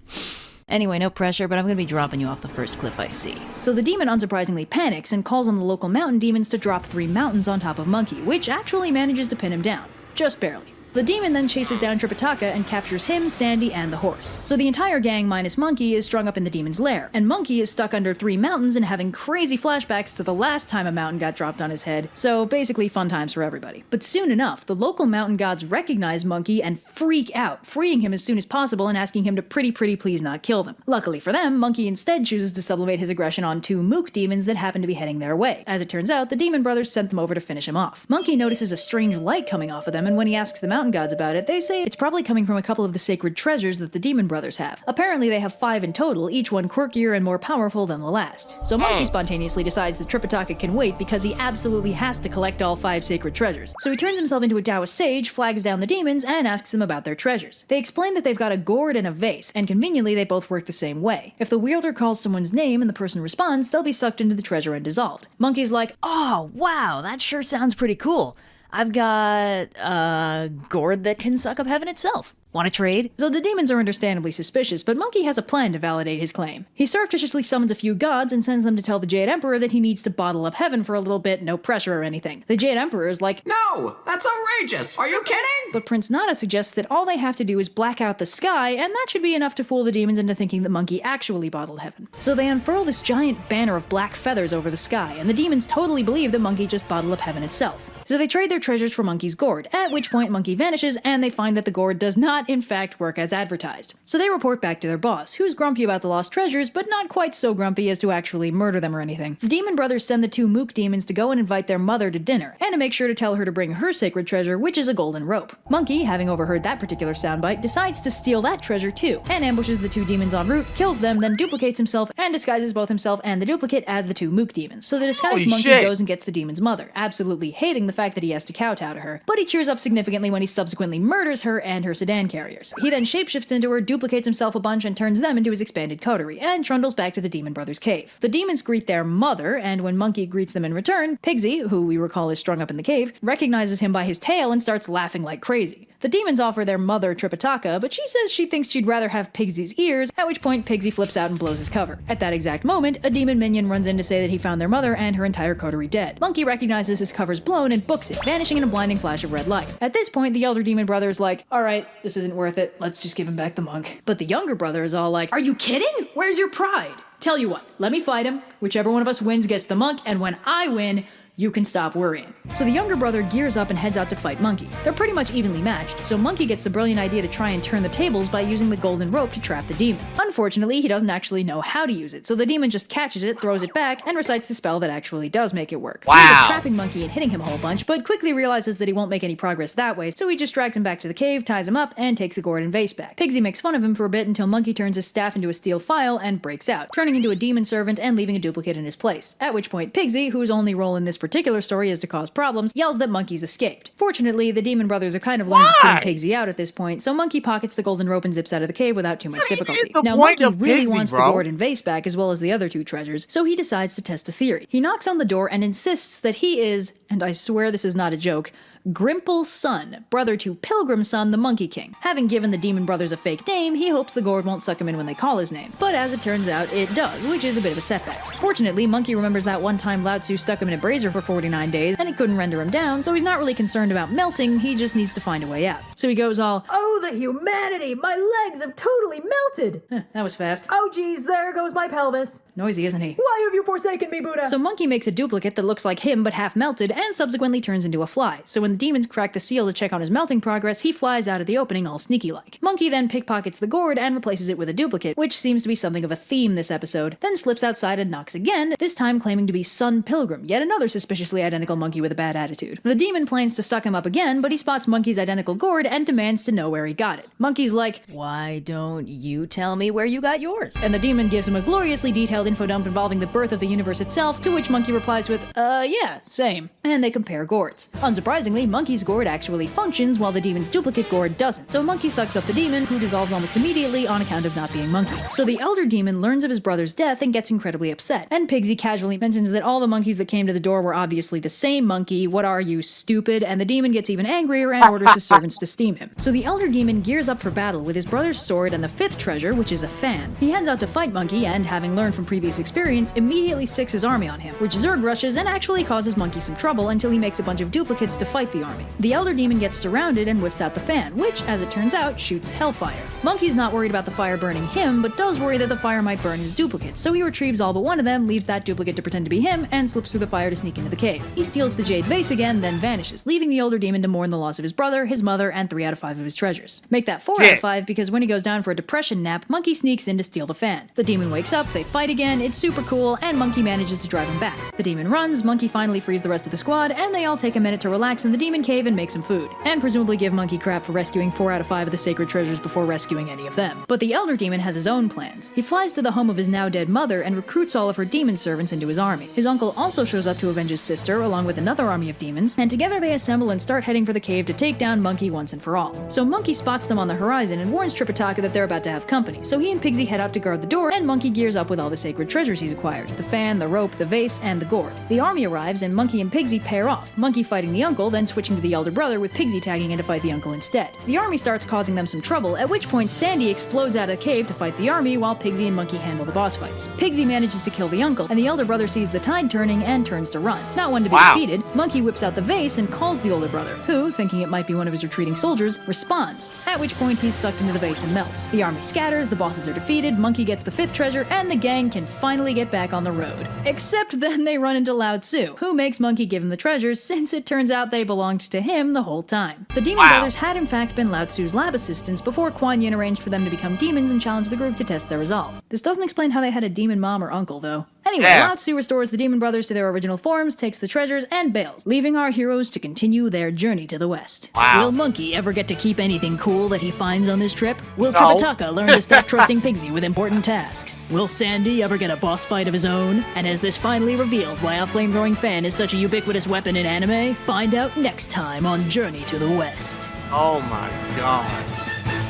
Anyway, no pressure, but I'm gonna be dropping you off the first cliff I see. So the demon unsurprisingly panics and calls on the local mountain demons to drop 3 mountains on top of Monkey, which actually manages to pin him down. Just barely. The demon then chases down Tripitaka and captures him, Sandy, and the horse. So the entire gang minus Monkey is strung up in the demon's lair, and Monkey is stuck under 3 mountains and having crazy flashbacks to the last time a mountain got dropped on his head, so basically fun times for everybody. But soon enough, the local mountain gods recognize Monkey and freak out, freeing him as soon as possible and asking him to pretty please not kill them. Luckily for them, Monkey instead chooses to sublimate his aggression on 2 mook demons that happen to be heading their way. As it turns out, the demon brothers sent them over to finish him off. Monkey notices a strange light coming off of them, and when he asks the mountain gods about it, they say it's probably coming from a couple of the sacred treasures that the demon brothers have. Apparently they have 5 in total, each one quirkier and more powerful than the last. So Monkey spontaneously decides that Tripitaka can wait because he absolutely has to collect all 5 sacred treasures. So he turns himself into a Taoist sage, flags down the demons, and asks them about their treasures. They explain that they've got a gourd and a vase, and conveniently they both work the same way. If the wielder calls someone's name and the person responds, they'll be sucked into the treasure and dissolved. Monkey's like, Oh, wow, that sure sounds pretty cool. I've got a gourd that can suck up heaven itself. Want to trade? So the demons are understandably suspicious, but Monkey has a plan to validate his claim. He surreptitiously summons a few gods and sends them to tell the Jade Emperor that he needs to bottle up heaven for a little bit, no pressure or anything. The Jade Emperor is like, No! That's outrageous! Are you kidding? but Prince Nada suggests that all they have to do is black out the sky, and that should be enough to fool the demons into thinking that Monkey actually bottled heaven. So they unfurl this giant banner of black feathers over the sky, and the demons totally believe that Monkey just bottled up heaven itself. So they trade their treasures for Monkey's gourd, at which point Monkey vanishes, and they find that the gourd does not, in fact, work as advertised. So they report back to their boss, who's grumpy about the lost treasures, but not quite so grumpy as to actually murder them or anything. The demon brothers send the 2 mook demons to go and invite their mother to dinner, and to make sure to tell her to bring her sacred treasure, which is a golden rope. Monkey, having overheard that particular soundbite, decides to steal that treasure too, and ambushes the 2 demons en route, kills them, then duplicates himself, and disguises both himself and the duplicate as the 2 mook demons. So the disguised Monkey goes and gets the demon's mother, absolutely hating the fact that he has to kowtow to her, but he cheers up significantly when he subsequently murders her and her sedan carriers. He then shapeshifts into her, duplicates himself a bunch, and turns them into his expanded coterie, and trundles back to the Demon Brothers' cave. The demons greet their mother, and when Monkey greets them in return, Pigsy, who we recall is strung up in the cave, recognizes him by his tail and starts laughing like crazy. The demons offer their mother Tripitaka, but she says she thinks she'd rather have Pigsy's ears, at which point Pigsy flips out and blows his cover. At that exact moment, a demon minion runs in to say that he found their mother and her entire coterie dead. Monkey recognizes his cover's blown and books it, vanishing in a blinding flash of red light. At this point, the elder demon brother is like, alright, this isn't worth it, let's just give him back the monk. But the younger brother is all like, are you kidding? Where's your pride? Tell you what, let me fight him, whichever one of us wins gets the monk, and when I win, you can stop worrying. So the younger brother gears up and heads out to fight Monkey. They're pretty much evenly matched, so Monkey gets the brilliant idea to try and turn the tables by using the golden rope to trap the demon. Unfortunately, he doesn't actually know how to use it, so the demon just catches it, throws it back, and recites the spell that actually does make it work. He ends up trapping Monkey and hitting him a whole bunch, but quickly realizes that he won't make any progress that way, so he just drags him back to the cave, ties him up, and takes the gourd and vase back. Pigsy makes fun of him for a bit until Monkey turns his staff into a steel file and breaks out, turning into a demon servant and leaving a duplicate in his place. At which point Pigsy, whose only role in this particular story is to cause problems, yells that Monkey's escaped. Fortunately, the demon brothers are kind of learned to tune Pigsy out at this point, so Monkey pockets the golden rope and zips out of the cave without too much difficulty. Now Monkey really wants the gourd and vase back as well as the other two treasures, so he decides to test a theory. He knocks on the door and insists that he is, and I swear this is not a joke, Grimple's son, brother to Pilgrim's son, the Monkey King. Having given the demon brothers a fake name, he hopes the gourd won't suck him in when they call his name. But as it turns out, it does, which is a bit of a setback. Fortunately, Monkey remembers that one time Lao Tzu stuck him in a brazier for 49 days, and it couldn't render him down, so he's not really concerned about melting, he just needs to find a way out. So he goes all, oh, the humanity! My legs have totally melted! That was fast. Oh geez, there goes my pelvis. Noisy, isn't he? Why have you forsaken me, Buddha? So Monkey makes a duplicate that looks like him but half melted, and subsequently turns into a fly. So when the demons crack the seal to check on his melting progress, he flies out of the opening all sneaky-like. Monkey then pickpockets the gourd and replaces it with a duplicate, which seems to be something of a theme this episode, then slips outside and knocks again, this time claiming to be Son Pilgrim, yet another suspiciously identical monkey with a bad attitude. The demon plans to suck him up again, but he spots Monkey's identical gourd and demands to know where he got it. Monkey's like, why don't you tell me where you got yours? And the demon gives him a gloriously detailed infodump involving the birth of the universe itself, to which Monkey replies with, yeah, same. And they compare gourds. Unsurprisingly, Monkey's gourd actually functions, while the demon's duplicate gourd doesn't. So Monkey sucks up the demon, who dissolves almost immediately on account of not being Monkey. So the elder demon learns of his brother's death and gets incredibly upset. And Pigsy casually mentions that all the monkeys that came to the door were obviously the same monkey. What are you, stupid? And the demon gets even angrier and orders his servants to steam him. So the elder demon gears up for battle with his brother's sword and the fifth treasure, which is a fan. He heads out to fight Monkey and, having learned from previous experience, immediately sicks his army on him, which Zurg rushes and actually causes Monkey some trouble until he makes a bunch of duplicates to fight the army. The elder demon gets surrounded and whips out the fan, which, as it turns out, shoots hellfire. Monkey's not worried about the fire burning him, but does worry that the fire might burn his duplicates, so he retrieves all but one of them, leaves that duplicate to pretend to be him, and slips through the fire to sneak into the cave. He steals the jade vase again, then vanishes, leaving the older demon to mourn the loss of his brother, his mother, and 3 out of 5 of his treasures. Make that 4 out of 5 because when he goes down for a depression nap, Monkey sneaks in to steal the fan. The demon wakes up, they fight again, it's super cool, and Monkey manages to drive him back. The demon runs, Monkey finally frees the rest of the squad, and they all take a minute to relax in the demon cave and make some food. And presumably give Monkey crap for rescuing 4 out of 5 of the sacred treasures before rescuing any of them. But the elder demon has his own plans. He flies to the home of his now dead mother and recruits all of her demon servants into his army. His uncle also shows up to avenge his sister, along with another army of demons, and together they assemble and start heading for the cave to take down Monkey once and for all. So Monkey spots them on the horizon and warns Tripitaka that they're about to have company, so he and Pigsy head out to guard the door, and Monkey gears up with all the sacred treasures he's acquired: the fan, the rope, the vase, and the gourd. The army arrives, and Monkey and Pigsy pair off, Monkey fighting the uncle, then switching to the elder brother, with Pigsy tagging in to fight the uncle instead. The army starts causing them some trouble, at which point Sandy explodes out of the cave to fight the army, while Pigsy and Monkey handle the boss fights. Pigsy manages to kill the uncle, and the elder brother sees the tide turning and turns to run. Not one to be defeated, Monkey whips out the vase and calls the older brother, who, thinking it might be one of his retreating soldiers, responds, at which point he's sucked into the vase and melts. The army scatters, the bosses are defeated, Monkey gets the 5th treasure, and the gang can finally get back on the road. Except then they run into Lao Tzu, who makes Monkey give him the treasures, since it turns out they belonged to him the whole time. The demon brothers had in fact been Lao Tzu's lab assistants before Kuan Yin arranged for them to become demons and challenge the group to test their resolve. This doesn't explain how they had a demon mom or uncle, though. Anyway, Lao Tzu restores the demon brothers to their original forms, takes the treasures, and bails, leaving our heroes to continue their journey to the west. Will Monkey ever get to keep anything cool that he finds on this trip? Will Tripitaka learn to stop trusting Pigsy with important tasks? Will Sandy ever get a boss fight of his own? And has this finally revealed why a flame-throwing fan is such a ubiquitous weapon in anime? Find out next time on Journey to the West. Oh my god.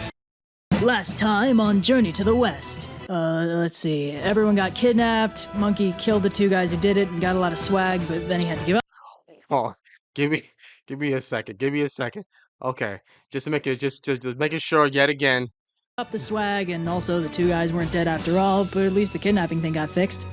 Last time on Journey to the West. Let's see. Everyone got kidnapped. Monkey killed the 2 guys who did it and got a lot of swag, but then he had to give Oh, give me a second. Give me a second. Okay, just to make it just making sure yet again. up the swag, and also the 2 guys weren't dead after all, but at least the kidnapping thing got fixed.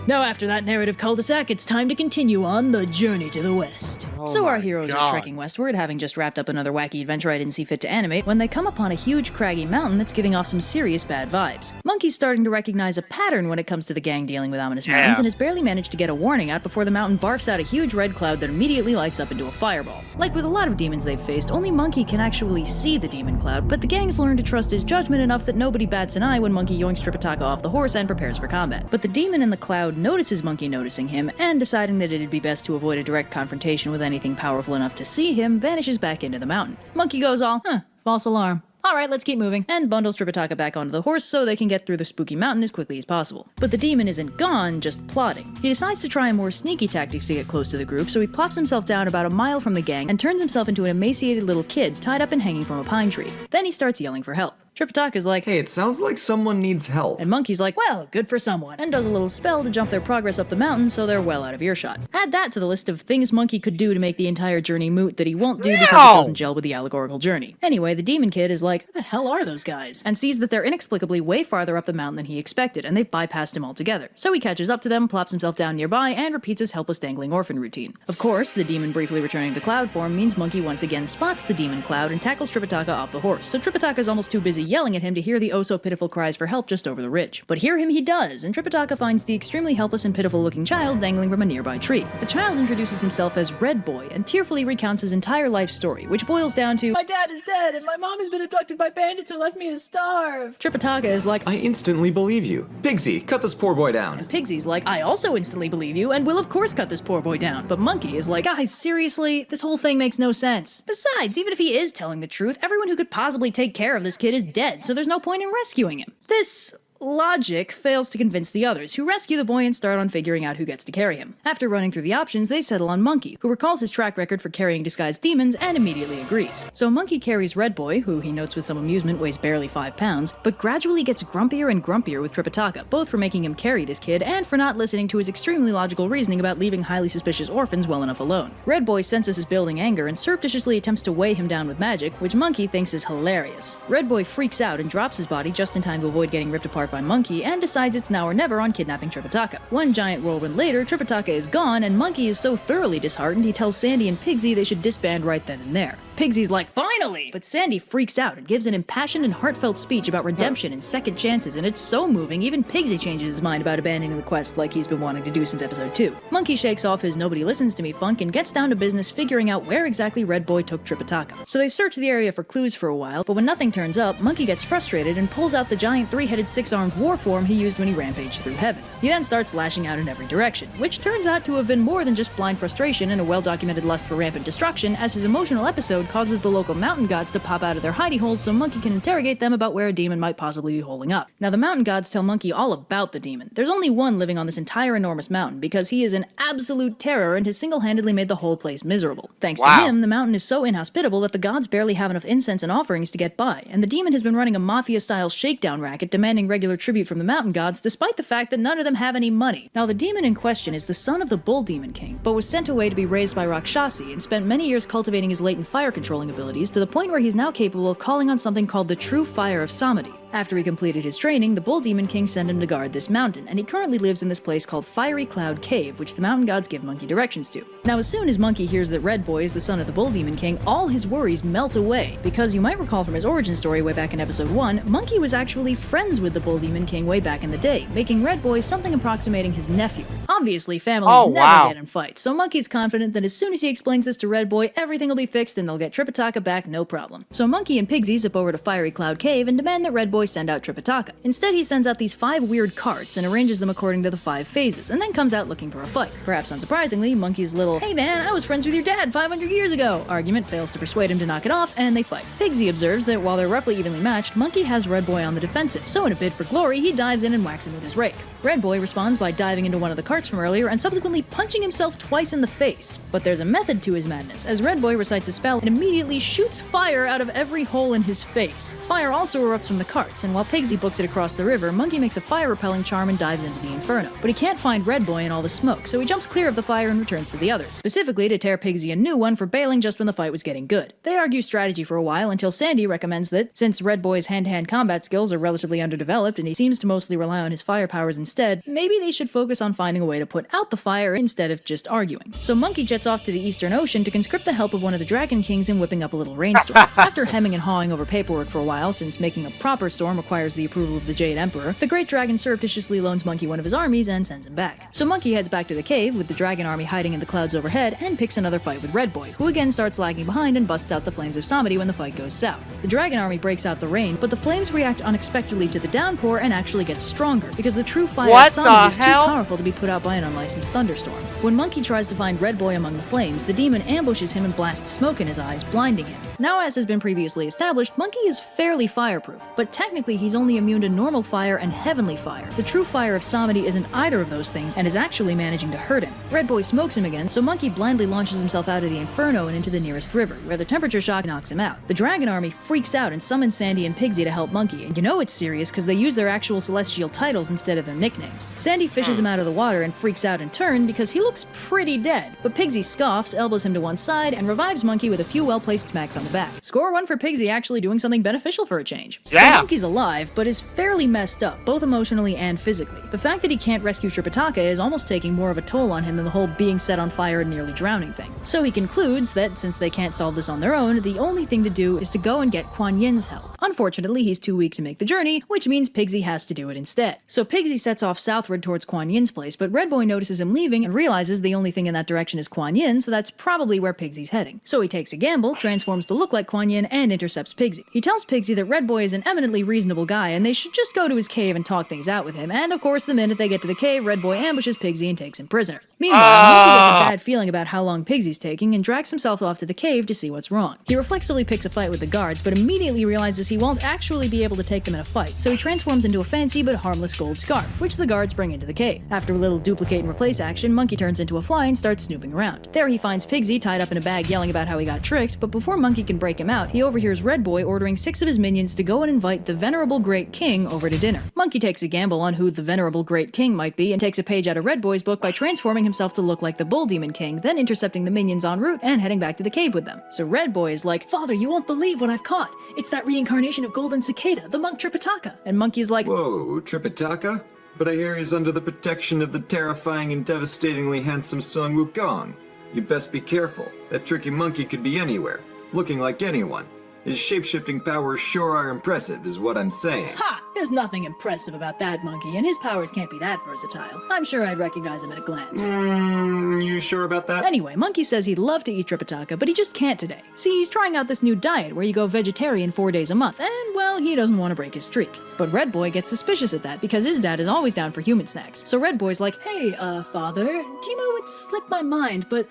Now, after that narrative cul-de-sac, it's time to continue on the Journey to the West. So my our heroes God. are trekking westward, having just wrapped up another wacky adventure I didn't see fit to animate, when they come upon a huge craggy mountain that's giving off some serious bad vibes. Monkey's starting to recognize a pattern when it comes to the gang dealing with ominous mountains, and has barely managed to get a warning out before the mountain barfs out a huge red cloud that immediately lights up into a fireball. Like with a lot of demons they've faced, only Monkey can actually see the demon cloud, but the gang's learned to trust his judgment enough that nobody bats an eye when Monkey yoinks Tripitaka off the horse and prepares for combat. But the demon in the cloud notices Monkey noticing him, and deciding that it'd be best to avoid a direct confrontation with anything powerful enough to see him, vanishes back into the mountain. Monkey goes all, false alarm. Alright, let's keep moving, and bundles Tripitaka back onto the horse so they can get through the spooky mountain as quickly as possible. But the demon isn't gone, just plotting. He decides to try a more sneaky tactic to get close to the group, so he plops himself down about a mile from the gang and turns himself into an emaciated little kid tied up and hanging from a pine tree. Then he starts yelling for help. Tripitaka's like, Hey, it sounds like someone needs help. and Monkey's like, well, good for someone, and does a little spell to jump their progress up the mountain so they're well out of earshot. Add that to the list of things Monkey could do to make the entire journey moot that he won't do because it doesn't gel with the allegorical journey. Anyway, the demon kid is like, who the hell are those guys? And sees that they're inexplicably way farther up the mountain than he expected, and they've bypassed him altogether. So he catches up to them, plops himself down nearby, and repeats his helpless dangling orphan routine. Of course, the demon briefly returning to cloud form means Monkey once again spots the demon cloud and tackles Tripitaka off the horse, so Tripitaka's almost too busy yelling at him to hear the oh-so-pitiful cries for help just over the ridge. But hear him he does, and Tripitaka finds the extremely helpless and pitiful-looking child dangling from a nearby tree. The child introduces himself as Red Boy and tearfully recounts his entire life story, which boils down to, my dad is dead, and my mom has been abducted by bandits who left me to starve. Tripitaka is like, I instantly believe you. Pigsy, cut this poor boy down. Pigsy's like, I also instantly believe you, and will of course cut this poor boy down. But Monkey is like, guys, seriously, this whole thing makes no sense. Besides, even if he is telling the truth, everyone who could possibly take care of this kid is dead, so there's no point in rescuing him. This logic fails to convince the others, who rescue the boy and start on figuring out who gets to carry him. After running through the options, they settle on Monkey, who recalls his track record for carrying disguised demons and immediately agrees. So Monkey carries Red Boy, who he notes with some amusement weighs barely 5 pounds, but gradually gets grumpier and grumpier with Tripitaka, both for making him carry this kid and for not listening to his extremely logical reasoning about leaving highly suspicious orphans well enough alone. Red Boy senses his building anger and surreptitiously attempts to weigh him down with magic, which Monkey thinks is hilarious. Red Boy freaks out and drops his body just in time to avoid getting ripped apart by Monkey, and decides it's now or never on kidnapping Tripitaka. One giant whirlwind later, Tripitaka is gone, and Monkey is so thoroughly disheartened he tells Sandy and Pigsy they should disband right then and there. Pigsy's like, finally! But Sandy freaks out and gives an impassioned and heartfelt speech about redemption and second chances, and it's so moving, even Pigsy changes his mind about abandoning the quest like he's been wanting to do since episode 2. Monkey shakes off his nobody listens to me funk and gets down to business figuring out where exactly Red Boy took Tripitaka. So they search the area for clues for a while, but when nothing turns up, Monkey gets frustrated and pulls out the giant 3-headed 6-armed war form he used when he rampaged through heaven. He then starts lashing out in every direction, which turns out to have been more than just blind frustration and a well-documented lust for rampant destruction, as his emotional episode causes the local mountain gods to pop out of their hidey holes so Monkey can interrogate them about where a demon might possibly be holding up. Now the mountain gods tell Monkey all about the demon. There's only one living on this entire enormous mountain because he is an absolute terror and has single-handedly made the whole place miserable. Thanks to him, the mountain is so inhospitable that the gods barely have enough incense and offerings to get by, and the demon has been running a mafia-style shakedown racket demanding regular tribute from the mountain gods despite the fact that none of them have any money. Now the demon in question is the son of the Bull Demon King, but was sent away to be raised by Rakshasi and spent many years cultivating his latent fire controlling abilities to the point where he's now capable of calling on something called the true fire of Samadhi. After he completed his training, the Bull Demon King sent him to guard this mountain, and he currently lives in this place called Fiery Cloud Cave, which the mountain gods give Monkey directions to. Now, as soon as Monkey hears that Red Boy is the son of the Bull Demon King, all his worries melt away, because you might recall from his origin story way back in episode 1, Monkey was actually friends with the Bull Demon King way back in the day, making Red Boy something approximating his nephew. Obviously, families never get in fights, so Monkey's confident that as soon as he explains this to Red Boy, everything will be fixed and they'll get Tripitaka back no problem. So Monkey and Pigsy zip over to Fiery Cloud Cave and demand that Red Boy Boy send out Tripitaka. Instead, he sends out these 5 weird carts and arranges them according to the 5 phases, and then comes out looking for a fight. Perhaps unsurprisingly, Monkey's little, "Hey man, I was friends with your dad 500 years ago" argument fails to persuade him to knock it off, and they fight. Pigsy observes that while they're roughly evenly matched, Monkey has Red Boy on the defensive, so in a bid for glory, he dives in and whacks him with his rake. Red Boy responds by diving into one of the carts from earlier and subsequently punching himself twice in the face. But there's a method to his madness, as Red Boy recites a spell and immediately shoots fire out of every hole in his face. Fire also erupts from the carts, and while Pigsy books it across the river, Monkey makes a fire-repelling charm and dives into the inferno. But he can't find Red Boy in all the smoke, so he jumps clear of the fire and returns to the others, specifically to tear Pigsy a new one for bailing just when the fight was getting good. They argue strategy for a while until Sandy recommends that, since Red Boy's hand-to-hand combat skills are relatively underdeveloped and he seems to mostly rely on his fire powers instead, maybe they should focus on finding a way to put out the fire instead of just arguing. So Monkey jets off to the Eastern Ocean to conscript the help of one of the Dragon Kings in whipping up a little rainstorm. After hemming and hawing over paperwork for a while, since making a proper storm requires the approval of the Jade Emperor, the Great Dragon surreptitiously loans Monkey one of his armies and sends him back. So Monkey heads back to the cave, with the Dragon army hiding in the clouds overhead, and picks another fight with Red Boy, who again starts lagging behind and busts out the flames of Samedi when the fight goes south. The Dragon army breaks out the rain, but the flames react unexpectedly to the downpour and actually get stronger, because the true fire of Samedi is too powerful to be put out by an unlicensed thunderstorm. When Monkey tries to find Red Boy among the flames, the demon ambushes him and blasts smoke in his eyes, blinding him. Now, as has been previously established, Monkey is fairly fireproof, but technically he's only immune to normal fire and heavenly fire. The true fire of Samedi isn't either of those things and is actually managing to hurt him. Red Boy smokes him again, so Monkey blindly launches himself out of the inferno and into the nearest river, where the temperature shock knocks him out. The Dragon army freaks out and summons Sandy and Pigsy to help Monkey, and you know it's serious because they use their actual celestial titles instead of their nicknames. Sandy fishes him out of the water and freaks out in turn because he looks pretty dead, but Pigsy scoffs, elbows him to one side, and revives Monkey with a few well-placed smacks on the back. Score 1 for Pigsy actually doing something beneficial for a change. Yeah. So Monkey's alive, but is fairly messed up, both emotionally and physically. The fact that he can't rescue Tripitaka is almost taking more of a toll on him than the whole being set on fire and nearly drowning thing. So he concludes that since they can't solve this on their own, the only thing to do is to go and get Kuan Yin's help. Unfortunately, he's too weak to make the journey, which means Pigsy has to do it instead. So Pigsy sets off southward towards Kuan Yin's place, but Red Boy notices him leaving and realizes the only thing in that direction is Kuan Yin, so that's probably where Pigsy's heading. So he takes a gamble, transforms to look like Kuan Yin, and intercepts Pigsy. He tells Pigsy that Red Boy is an eminently reasonable guy and they should just go to his cave and talk things out with him, and of course the minute they get to the cave, Red Boy ambushes Pigsy and takes him prisoner. Meanwhile, Monkey gets a bad feeling about how long Pigsy's taking and drags himself off to the cave to see what's wrong. He reflexively picks a fight with the guards, but immediately realizes he won't actually be able to take them in a fight, so he transforms into a fancy but harmless gold scarf, which the guards bring into the cave. After a little duplicate and replace action, Monkey turns into a fly and starts snooping around. There he finds Pigsy tied up in a bag yelling about how he got tricked, but before Monkey can break him out, he overhears Red Boy ordering 6 of his minions to go and invite the Venerable Great King over to dinner. Monkey takes a gamble on who the Venerable Great King might be and takes a page out of Red Boy's book by transforming himself to look like the Bull Demon King, then intercepting the minions en route and heading back to the cave with them. So Red Boy is like, "Father, you won't believe what I've caught. It's that reincarnation of Golden Cicada, the monk Tripitaka." And Monkey's like, Whoa, Tripitaka? But I hear he's under the protection of the terrifying and devastatingly handsome Sun Wukong. You best be careful. That tricky monkey could be anywhere, looking like anyone. His shape-shifting powers sure are impressive, is what I'm saying. "Ha! There's nothing impressive about that monkey, and his powers can't be that versatile. I'm sure I'd recognize him at a glance." You sure about that? Anyway, Monkey says he'd love to eat Tripitaka, but he just can't today. See, he's trying out this new diet where you go vegetarian 4 days a month, and, well, he doesn't want to break his streak. But Red Boy gets suspicious at that because his dad is always down for human snacks. So Red Boy's like, "Hey, father, do you know it slipped my mind, but,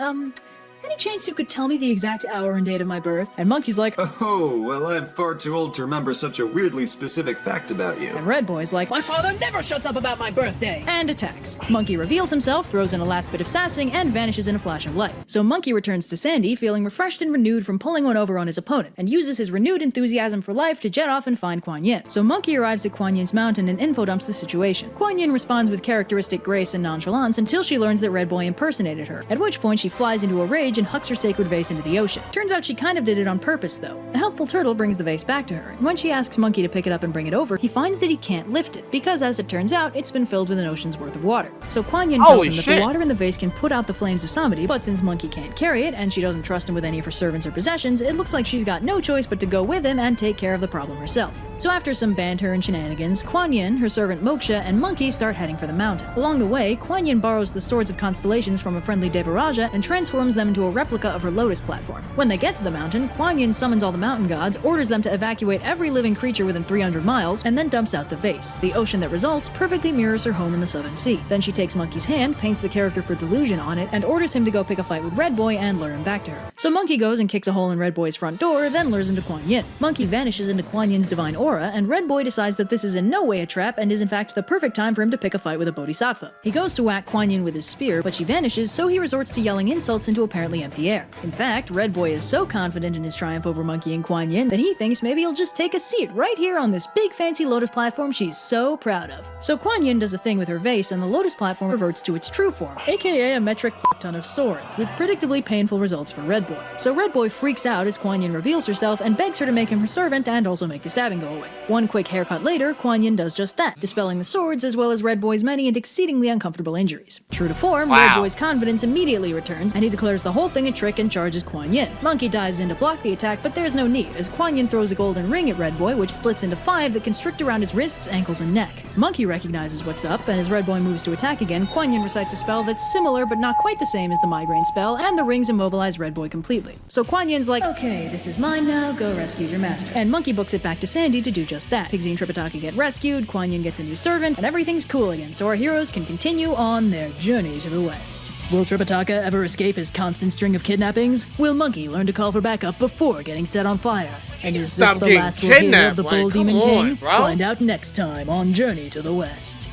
any chance you could tell me the exact hour and date of my birth?" And Monkey's like, Oh, well, I'm far too old to remember such a weirdly specific fact about you. and Red Boy's like, "My father never shuts up about my birthday!" and attacks. Monkey reveals himself, throws in a last bit of sassing, and vanishes in a flash of light. So Monkey returns to Sandy, feeling refreshed and renewed from pulling one over on his opponent, and uses his renewed enthusiasm for life to jet off and find Kuan Yin. So Monkey arrives at Kuan Yin's mountain and infodumps the situation. Kuan Yin responds with characteristic grace and nonchalance until she learns that Red Boy impersonated her, at which point she flies into a rage and hucks her sacred vase into the ocean. Turns out she kind of did it on purpose, though. A helpful turtle brings the vase back to her, and when she asks Monkey to pick it up and bring it over, he finds that he can't lift it, because as it turns out, it's been filled with an ocean's worth of water. So Kuan Yin tells him that the water in the vase can put out the flames of Samedi, but since Monkey can't carry it, and she doesn't trust him with any of her servants or possessions, it looks like she's got no choice but to go with him and take care of the problem herself. So after some banter and shenanigans, Kuan Yin, her servant Moksha, and Monkey start heading for the mountain. Along the way, Kuan Yin borrows the Swords of Constellations from a friendly Devaraja and transforms them into a a replica of her lotus platform. When they get to the mountain, Kuan Yin summons all the mountain gods, orders them to evacuate every living creature within 300 miles, and then dumps out the vase. The ocean that results perfectly mirrors her home in the Southern Sea. Then she takes Monkey's hand, paints the character for delusion on it, and orders him to go pick a fight with Red Boy and lure him back to her. So Monkey goes and kicks a hole in Red Boy's front door, then lures him to Kuan Yin. Monkey vanishes into Kuan Yin's divine aura, and Red Boy decides that this is in no way a trap and is in fact the perfect time for him to pick a fight with a bodhisattva. He goes to whack Kuan Yin with his spear, but she vanishes, so he resorts to yelling insults into apparently empty air. In fact, Red Boy is so confident in his triumph over Monkey and Kuan Yin that he thinks maybe he'll just take a seat right here on this big fancy lotus platform she's so proud of. So Kuan Yin does a thing with her vase, and the lotus platform reverts to its true form, aka a metric ton of swords, with predictably painful results for Red Boy. So Red Boy freaks out as Kuan Yin reveals herself and begs her to make him her servant and also make the stabbing go away. One quick haircut later, Kuan Yin does just that, dispelling the swords as well as Red Boy's many and exceedingly uncomfortable injuries. True to form, Red Boy's confidence immediately returns, and he declares the whole thing a trick and charges Kuan Yin. Monkey dives in to block the attack, but there's no need, as Kuan Yin throws a golden ring at Red Boy, which splits into 5 that constrict around his wrists, ankles, and neck. Monkey recognizes what's up, and as Red Boy moves to attack again, Kuan Yin recites a spell that's similar but not quite the same as the migraine spell, and the rings immobilize Red Boy completely. So Kuan Yin's like, okay, this is mine now, go rescue your master. And Monkey books it back to Sandy to do just that. Pigsy and Tripitaka get rescued, Kuan Yin gets a new servant, and everything's cool again, so our heroes can continue on their journey to the west. Will Tripitaka ever escape his constant string of kidnappings? Will Monkey learn to call for backup before getting set on fire? And is this the last we'll hear of the Bull Demon King? Find out next time on Journey to the West.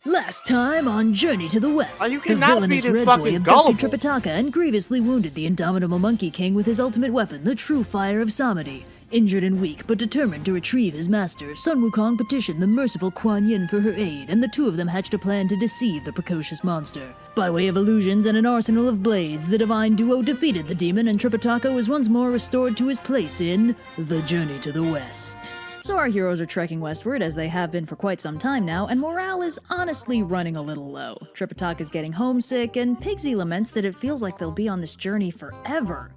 Last time on Journey to the West, You the cannot be villainous this Red fucking Boy abducted gullible. Tripitaka and grievously wounded the indomitable Monkey King with his ultimate weapon, the true fire of Samadhi. Injured and weak, but determined to retrieve his master, Sun Wukong petitioned the merciful Kuan Yin for her aid, and the two of them hatched a plan to deceive the precocious monster. By way of illusions and an arsenal of blades, the divine duo defeated the demon, and Tripitaka was once more restored to his place in the Journey to the West. So our heroes are trekking westward, as they have been for quite some time now, and morale is honestly running a little low. Tripitaka's getting homesick, and Pigsy laments that it feels like they'll be on this journey forever.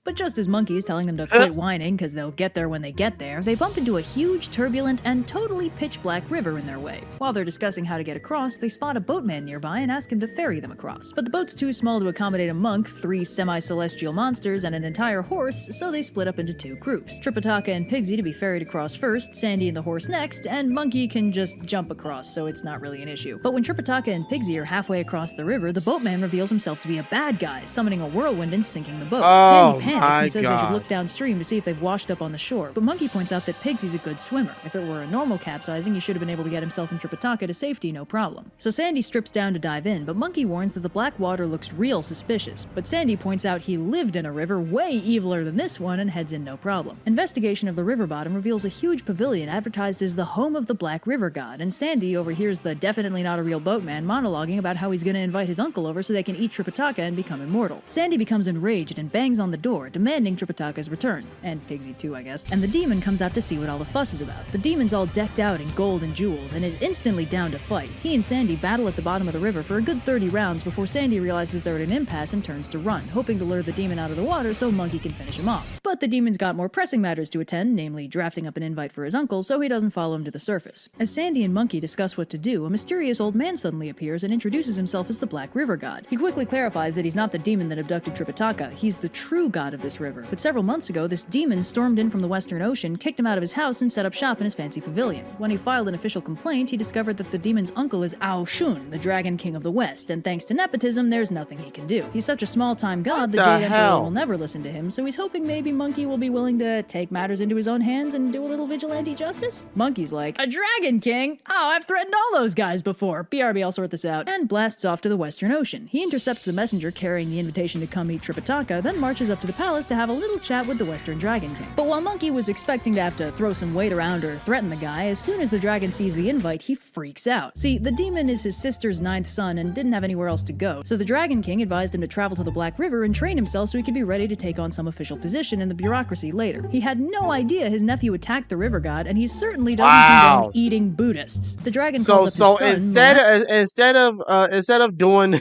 But just as Monkey is telling them to quit whining because they'll get there when they get there, they bump into a huge, turbulent, and totally pitch-black river in their way. While they're discussing how to get across, they spot a boatman nearby and ask him to ferry them across. But the boat's too small to accommodate a monk, 3 semi-celestial monsters, and an entire horse, so they split up into 2 groups. Tripitaka and Pigsy to be ferried across first, Sandy and the horse next, and Monkey can just jump across, so it's not really an issue. But when Tripitaka and Pigsy are halfway across the river, the boatman reveals himself to be a bad guy, summoning a whirlwind and sinking the boat. Sandy panics and says they should look downstream to see if they've washed up on the shore, but Monkey points out that Pigsy's a good swimmer. If it were a normal capsizing, he should have been able to get himself and Tripitaka to safety no problem. So Sandy strips down to dive in, but Monkey warns that the black water looks real suspicious, but Sandy points out he lived in a river way eviler than this one and heads in no problem. Investigation of the river bottom reveals a huge pavilion advertised as the home of the Black River God, and Sandy overhears the definitely not a real boatman monologuing about how he's gonna invite his uncle over so they can eat Tripitaka and become immortal. Sandy becomes enraged and bangs on the door, demanding Tripitaka's return, and Pigsy too, I guess, and the demon comes out to see what all the fuss is about. The demon's all decked out in gold and jewels, and is instantly down to fight. He and Sandy battle at the bottom of the river for a good 30 rounds before Sandy realizes they're at an impasse and turns to run, hoping to lure the demon out of the water so Monkey can finish him off. But the demon's got more pressing matters to attend, namely drafting up an invite for his uncle, so he doesn't follow him to the surface. As Sandy and Monkey discuss what to do, a mysterious old man suddenly appears and introduces himself as the Black River God. He quickly clarifies that he's not the demon that abducted Tripitaka, he's the true god of this river. But several months ago, this demon stormed in from the Western Ocean, kicked him out of his house, and set up shop in his fancy pavilion. When he filed an official complaint, he discovered that the demon's uncle is Ao Shun, the Dragon King of the West, and thanks to nepotism, there's nothing he can do. He's such a small-time god, the Jade Emperor will never listen to him, so he's hoping maybe Monkey will be willing to take matters into his own hands and do a little vigilante justice? Monkey's like, a Dragon King? Oh, I've threatened all those guys before. BRB, I'll sort this out. And blasts off to the Western Ocean. He intercepts the messenger carrying the invitation to come meet Tripitaka, then marches up to the palace to have a little chat with the Western Dragon King. But while Monkey was expecting to have to throw some weight around or threaten the guy, as soon as the dragon sees the invite, he freaks out. See, the demon is his sister's 9th son and didn't have anywhere else to go, so the Dragon King advised him to travel to the Black River and train himself so he could be ready to take on some official position in the bureaucracy later. He had no idea his nephew attacked the river god, and he certainly doesn't condone eating Buddhists. The dragon calls up his son. Instead of doing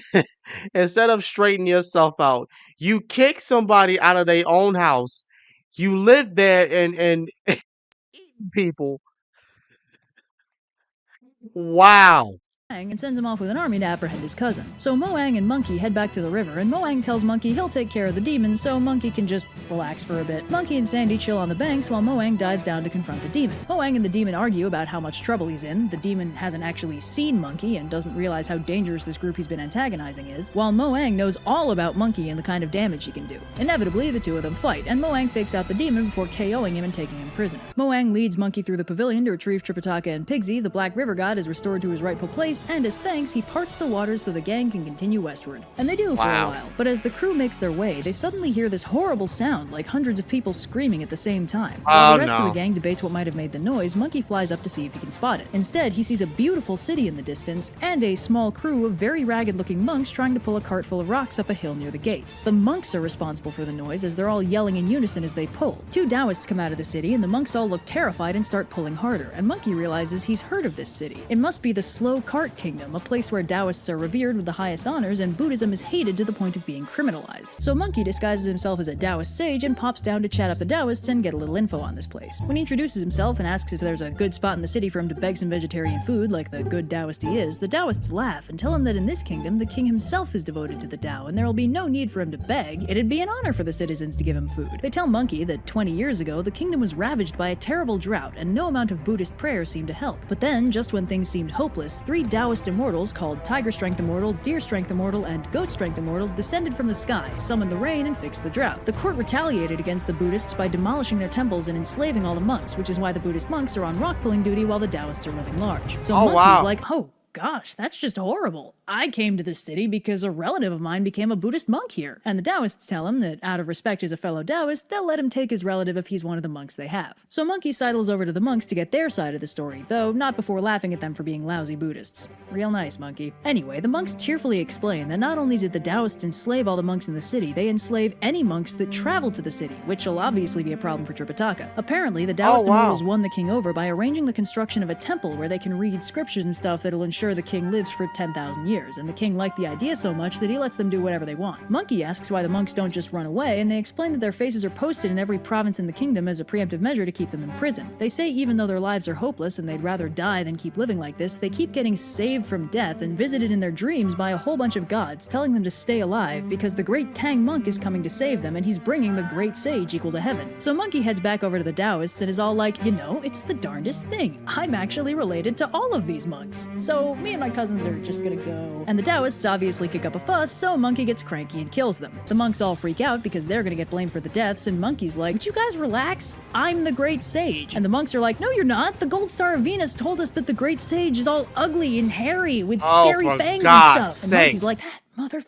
instead of straightening yourself out, you kick somebody out of their own house. You live there and eating people. Wow. and sends him off with an army to apprehend his cousin. So Moang and Monkey head back to the river, and Moang tells Monkey he'll take care of the demons so Monkey can just relax for a bit. Monkey and Sandy chill on the banks while Moang dives down to confront the demon. Moang and the demon argue about how much trouble he's in. The demon hasn't actually seen Monkey and doesn't realize how dangerous this group he's been antagonizing is, while Moang knows all about Monkey and the kind of damage he can do. Inevitably, the two of them fight, and Moang fakes out the demon before KOing him and taking him prisoner. Moang leads Monkey through the pavilion to retrieve Tripitaka and Pigsy. The Black River God is restored to his rightful place, and as thanks, he parts the waters so the gang can continue westward. And they do for a while, but as the crew makes their way, they suddenly hear this horrible sound, like hundreds of people screaming at the same time. While the rest of the gang debates what might have made the noise, Monkey flies up to see if he can spot it. Instead, he sees a beautiful city in the distance, and a small crew of very ragged-looking monks trying to pull a cart full of rocks up a hill near the gates. The monks are responsible for the noise, as they're all yelling in unison as they pull. Two Taoists come out of the city, and the monks all look terrified and start pulling harder, and Monkey realizes he's heard of this city. It must be the Slow Cart Kingdom, a place where Taoists are revered with the highest honors and Buddhism is hated to the point of being criminalized. So Monkey disguises himself as a Taoist sage and pops down to chat up the Taoists and get a little info on this place. When he introduces himself and asks if there's a good spot in the city for him to beg some vegetarian food like the good Taoist he is, the Taoists laugh and tell him that in this kingdom the king himself is devoted to the Tao and there will be no need for him to beg. It'd be an honor for the citizens to give him food. They tell Monkey that 20 years ago the kingdom was ravaged by a terrible drought and no amount of Buddhist prayer seemed to help. But then, just when things seemed hopeless, 3 Taoist immortals called Tiger Strength Immortal, Deer Strength Immortal, and Goat Strength Immortal descended from the sky, summoned the rain, and fixed the drought. The court retaliated against the Buddhists by demolishing their temples and enslaving all the monks, which is why the Buddhist monks are on rock-pulling duty while the Taoists are living large. So Monkey's like, oh gosh, that's just horrible. I came to this city because a relative of mine became a Buddhist monk here. And the Taoists tell him that out of respect as a fellow Taoist, they'll let him take his relative if he's one of the monks they have. So Monkey sidles over to the monks to get their side of the story, though not before laughing at them for being lousy Buddhists. Real nice, Monkey. Anyway, the monks tearfully explain that not only did the Taoists enslave all the monks in the city, they enslave any monks that traveled to the city, which will obviously be a problem for Tripitaka. Apparently, the Taoist immortals won the king over by arranging the construction of a temple where they can read scriptures and stuff that'll ensure the king lives for 10,000 years, and the king liked the idea so much that he lets them do whatever they want. Monkey asks why the monks don't just run away, and they explain that their faces are posted in every province in the kingdom as a preemptive measure to keep them in prison. They say even though their lives are hopeless and they'd rather die than keep living like this, they keep getting saved from death and visited in their dreams by a whole bunch of gods, telling them to stay alive because the great Tang monk is coming to save them and he's bringing the great sage equal to heaven. So Monkey heads back over to the Taoists and is all like, you know, it's the darndest thing. I'm actually related to all of these monks. So me and my cousins are just gonna go. And the Taoists obviously kick up a fuss, so Monkey gets cranky and kills them. The monks all freak out because they're gonna get blamed for the deaths, and Monkey's like, would you guys relax? I'm the great sage. And the monks are like, no you're not. The Gold Star of Venus told us that the great sage is all ugly and hairy with scary fangs and stuff. And Monkey's like, that mother...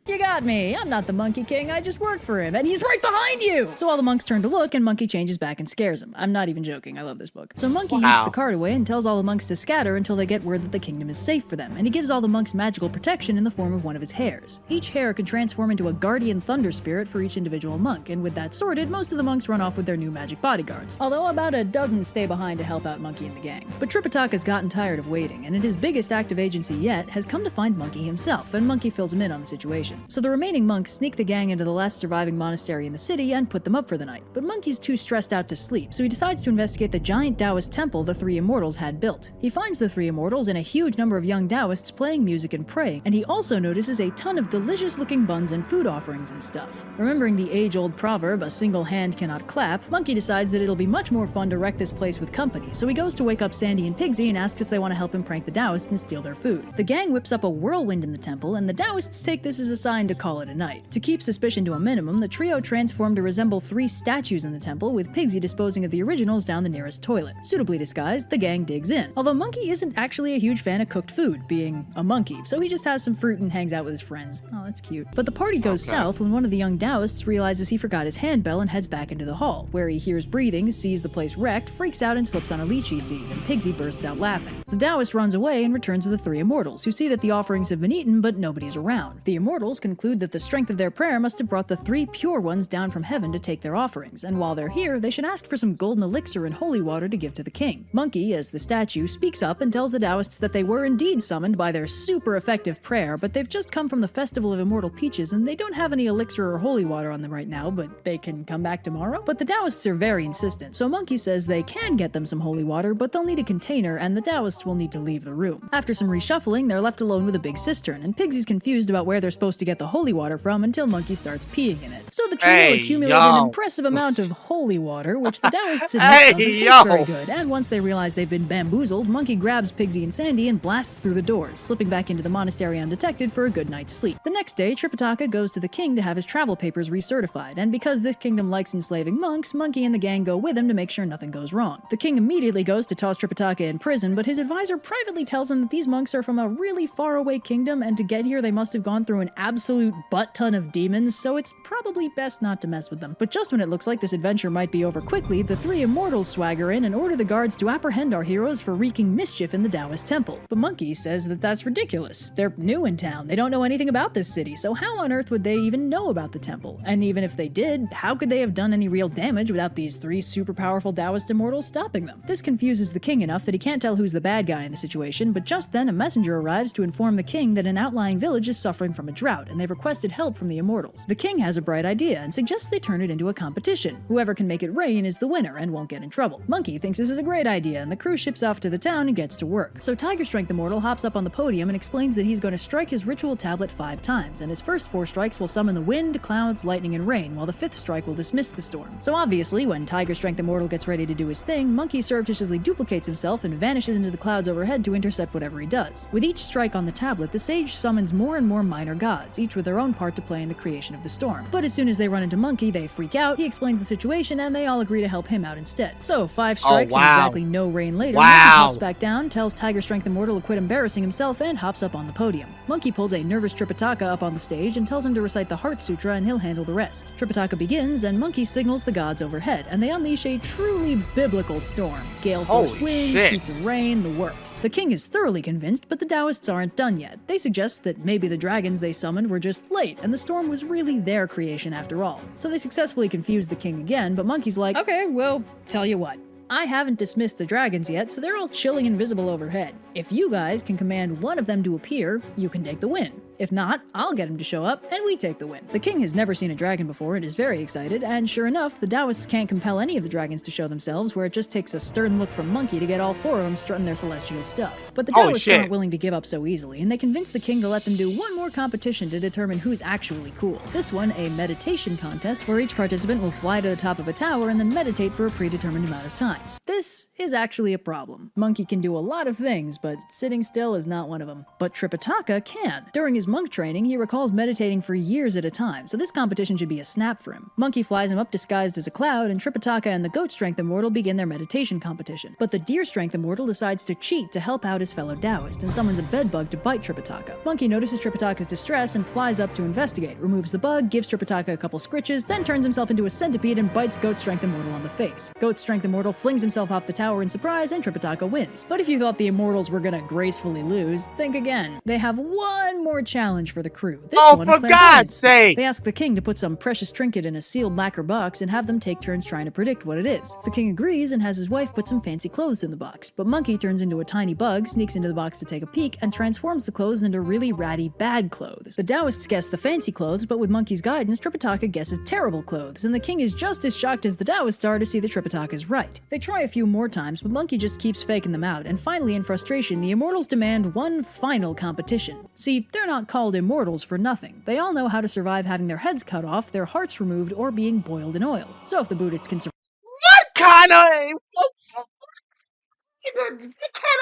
You got me. I'm not the Monkey King, I just work for him, and he's right behind you! So all the monks turn to look, and Monkey changes back and scares him. I'm not even joking, I love this book. So Monkey yanks the cart away and tells all the monks to scatter until they get word that the kingdom is safe for them, and he gives all the monks magical protection in the form of one of his hairs. Each hair can transform into a guardian thunder spirit for each individual monk, and with that sorted, most of the monks run off with their new magic bodyguards, although about a dozen stay behind to help out Monkey and the gang. But Tripitaka's gotten tired of waiting, and in his biggest act of agency yet, has come to find Monkey himself, and Monkey fills him in on the situation. So the remaining monks sneak the gang into the last surviving monastery in the city and put them up for the night. But Monkey's too stressed out to sleep, so he decides to investigate the giant Taoist temple the 3 immortals had built. He finds the 3 immortals and a huge number of young Taoists playing music and praying, and he also notices a ton of delicious-looking buns and food offerings and stuff. Remembering the age-old proverb, a single hand cannot clap, Monkey decides that it'll be much more fun to wreck this place with company, so he goes to wake up Sandy and Pigsy and asks if they want to help him prank the Taoists and steal their food. The gang whips up a whirlwind in the temple, and the Taoists take this as a sign to call it a night. To keep suspicion to a minimum, the trio transform to resemble 3 statues in the temple, with Pigsy disposing of the originals down the nearest toilet. Suitably disguised, the gang digs in, although Monkey isn't actually a huge fan of cooked food, being a monkey, so he just has some fruit and hangs out with his friends. Oh, that's cute. But the party goes south when one of the young Taoists realizes he forgot his handbell and heads back into the hall, where he hears breathing, sees the place wrecked, freaks out and slips on a lychee seed, and Pigsy bursts out laughing. The Taoist runs away and returns with the 3 immortals, who see that the offerings have been eaten but nobody's around. The immortals immortals conclude that the strength of their prayer must have brought the 3 pure ones down from heaven to take their offerings, and while they're here, they should ask for some golden elixir and holy water to give to the king. Monkey, as the statue, speaks up and tells the Taoists that they were indeed summoned by their super effective prayer, but they've just come from the Festival of Immortal Peaches and they don't have any elixir or holy water on them right now, but they can come back tomorrow? But the Taoists are very insistent, so Monkey says they can get them some holy water, but they'll need a container and the Taoists will need to leave the room. After some reshuffling, they're left alone with a big cistern, and Pigsy's confused about where they're supposed to get the holy water from until Monkey starts peeing in it. So the trio accumulate an impressive amount of holy water, which the Taoists admit doesn't taste very good, and once they realize they've been bamboozled, Monkey grabs Pigsy and Sandy and blasts through the doors, slipping back into the monastery undetected for a good night's sleep. The next day, Tripitaka goes to the king to have his travel papers recertified, and because this kingdom likes enslaving monks, Monkey and the gang go with him to make sure nothing goes wrong. The king immediately goes to toss Tripitaka in prison, but his advisor privately tells him that these monks are from a really faraway kingdom, and to get here they must have gone through an absolute butt-ton of demons, so it's probably best not to mess with them. But just when it looks like this adventure might be over quickly, the 3 immortals swagger in and order the guards to apprehend our heroes for wreaking mischief in the Taoist temple. But Monkey says that that's ridiculous. They're new in town, they don't know anything about this city, so how on earth would they even know about the temple? And even if they did, how could they have done any real damage without these 3 super powerful Taoist immortals stopping them? This confuses the king enough that he can't tell who's the bad guy in the situation, but just then a messenger arrives to inform the king that an outlying village is suffering from a drought, and they've requested help from the immortals. The king has a bright idea and suggests they turn it into a competition. Whoever can make it rain is the winner and won't get in trouble. Monkey thinks this is a great idea, and the crew ships off to the town and gets to work. So Tiger Strength Immortal hops up on the podium and explains that he's going to strike his ritual tablet 5 times, and his first 4 strikes will summon the wind, clouds, lightning, and rain, while the 5th strike will dismiss the storm. So obviously, when Tiger Strength Immortal gets ready to do his thing, Monkey surreptitiously duplicates himself and vanishes into the clouds overhead to intercept whatever he does. With each strike on the tablet, the sage summons more and more minor gods, each with their own part to play in the creation of the storm. But as soon as they run into Monkey, they freak out, he explains the situation, and they all agree to help him out instead. So 5 strikes and exactly no rain later, Monkey hops back down, tells Tiger Strength Immortal to quit embarrassing himself, and hops up on the podium. Monkey pulls a nervous Tripitaka up on the stage and tells him to recite the Heart Sutra and he'll handle the rest. Tripitaka begins, and Monkey signals the gods overhead, and they unleash a truly biblical storm. Gale force winds, sheets of rain, the works. The king is thoroughly convinced, but the Taoists aren't done yet. They suggest that maybe the dragons they summoned were just late, and the storm was really their creation after all. So they successfully confuse the king again, but Monkey's like, okay, well, tell you what. I haven't dismissed the dragons yet, so they're all chilling invisible overhead. If you guys can command one of them to appear, you can take the win. If not, I'll get him to show up, and we take the win. The king has never seen a dragon before and is very excited, and sure enough, the Taoists can't compel any of the dragons to show themselves, where it just takes a stern look from Monkey to get all 4 of them strutting their celestial stuff. But the Taoists aren't willing to give up so easily, and they convince the king to let them do one more competition to determine who's actually cool. This one, a meditation contest, where each participant will fly to the top of a tower and then meditate for a predetermined amount of time. This is actually a problem. Monkey can do a lot of things, but sitting still is not one of them. But Tripitaka can. During his monk training, he recalls meditating for years at a time, so this competition should be a snap for him. Monkey flies him up disguised as a cloud, and Tripitaka and the Goat Strength Immortal begin their meditation competition. But the Deer Strength Immortal decides to cheat to help out his fellow Taoist, and summons a bedbug to bite Tripitaka. Monkey notices Tripitaka's distress and flies up to investigate, removes the bug, gives Tripitaka a couple scritches, then turns himself into a centipede and bites Goat Strength Immortal on the face. Goat Strength Immortal flings himself off the tower in surprise, and Tripitaka wins. But if you thought the Immortals were gonna gracefully lose, think again. They have one more challenge for the crew. This one, for God's sake! They ask the king to put some precious trinket in a sealed lacquer box and have them take turns trying to predict what it is. The king agrees and has his wife put some fancy clothes in the box, but Monkey turns into a tiny bug, sneaks into the box to take a peek, and transforms the clothes into really ratty bad clothes. The Taoists guess the fancy clothes, but with Monkey's guidance, Tripitaka guesses terrible clothes, and the king is just as shocked as the Taoists are to see that Tripitaka is right. They try a few more times, but Monkey just keeps faking them out, and finally in frustration, the Immortals demand one final competition. See, they're not called Immortals for nothing. They all know how to survive having their heads cut off, their hearts removed, or being boiled in oil. So if the Buddhists can survive— What kind of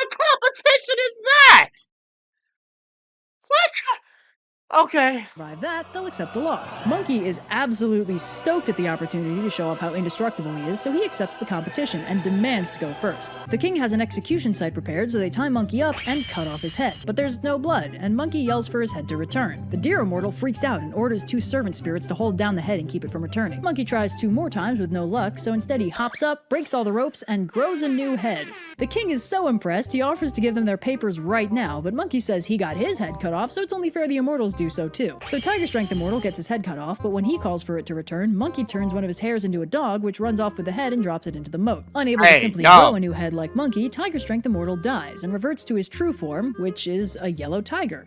competition is that? What? Okay. that, they'll accept the loss. Monkey is absolutely stoked at the opportunity to show off how indestructible he is, so he accepts the competition and demands to go first. The king has an execution site prepared, so they tie Monkey up and cut off his head. But there's no blood, and Monkey yells for his head to return. The Deer Immortal freaks out and orders 2 servant spirits to hold down the head and keep it from returning. Monkey tries 2 more times with no luck, so instead he hops up, breaks all the ropes, and grows a new head. The king is so impressed, he offers to give them their papers right now, but Monkey says he got his head cut off, so it's only fair the Immortals do so too. So Tiger Strength Immortal gets his head cut off, but when he calls for it to return, Monkey turns one of his hairs into a dog, which runs off with the head and drops it into the moat. Unable to simply grow a new head like Monkey, Tiger Strength Immortal dies and reverts to his true form, which is a yellow tiger.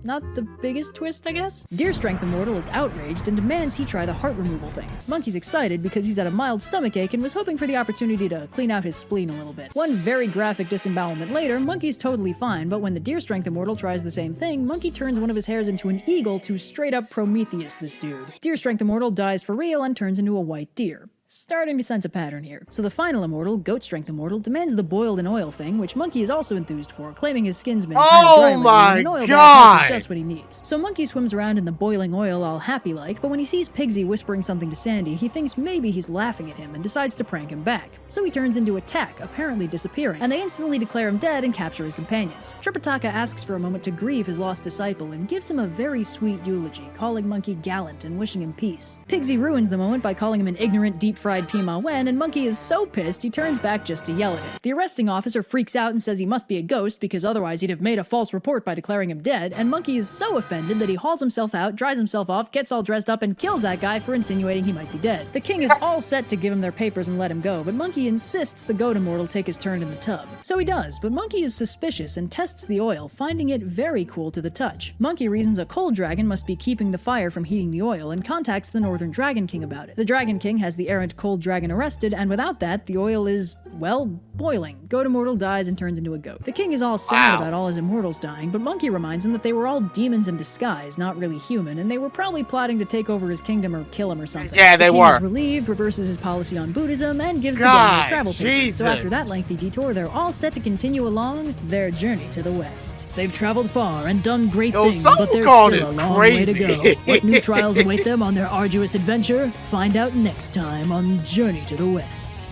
Not the biggest twist, I guess? Deer Strength Immortal is outraged and demands he try the heart removal thing. Monkey's excited because he's had a mild stomachache and was hoping for the opportunity to clean out his spleen a little bit. One very graphic disembowelment later, Monkey's totally fine, but when the Deer Strength Immortal tries the same thing, Monkey turns one of his hairs into an eagle to straight up Prometheus this dude. Deer Strength Immortal dies for real and turns into a white deer. Starting to sense a pattern here. So the final immortal, Goat Strength Immortal, demands the boiled in oil thing, which Monkey is also enthused for, claiming his skin's been kind of dry lately, and an oil bath is just what he needs. So Monkey swims around in the boiling oil all happy-like, but when he sees Pigsy whispering something to Sandy, he thinks maybe he's laughing at him and decides to prank him back. So he turns into a tack, apparently disappearing, and they instantly declare him dead and capture his companions. Tripitaka asks for a moment to grieve his lost disciple and gives him a very sweet eulogy, calling Monkey gallant and wishing him peace. Pigsy ruins the moment by calling him an ignorant, deep-fried Pima Wen, and Monkey is so pissed he turns back just to yell at him. The arresting officer freaks out and says he must be a ghost because otherwise he'd have made a false report by declaring him dead, and Monkey is so offended that he hauls himself out, dries himself off, gets all dressed up, and kills that guy for insinuating he might be dead. The king is all set to give him their papers and let him go, but Monkey insists the goat immortal take his turn in the tub. So he does, but Monkey is suspicious and tests the oil, finding it very cool to the touch. Monkey reasons a cold dragon must be keeping the fire from heating the oil and contacts the Northern Dragon King about it. The Dragon King has the errant cold dragon arrested, and without that, the oil is, well, boiling. Goat Immortal dies and turns into a goat. The king is all sad about all his immortals dying, but Monkey reminds him that they were all demons in disguise, not really human, and they were probably plotting to take over his kingdom or kill him or something. Yeah, they the king were. is relieved, reverses his policy on Buddhism, and gives the gang their travel papers. Jesus. So after that lengthy detour, they're all set to continue along their journey to the west. They've traveled far and done great things, but there's still a long way to go. What new trials await them on their arduous adventure? Find out next time on Journey to the West.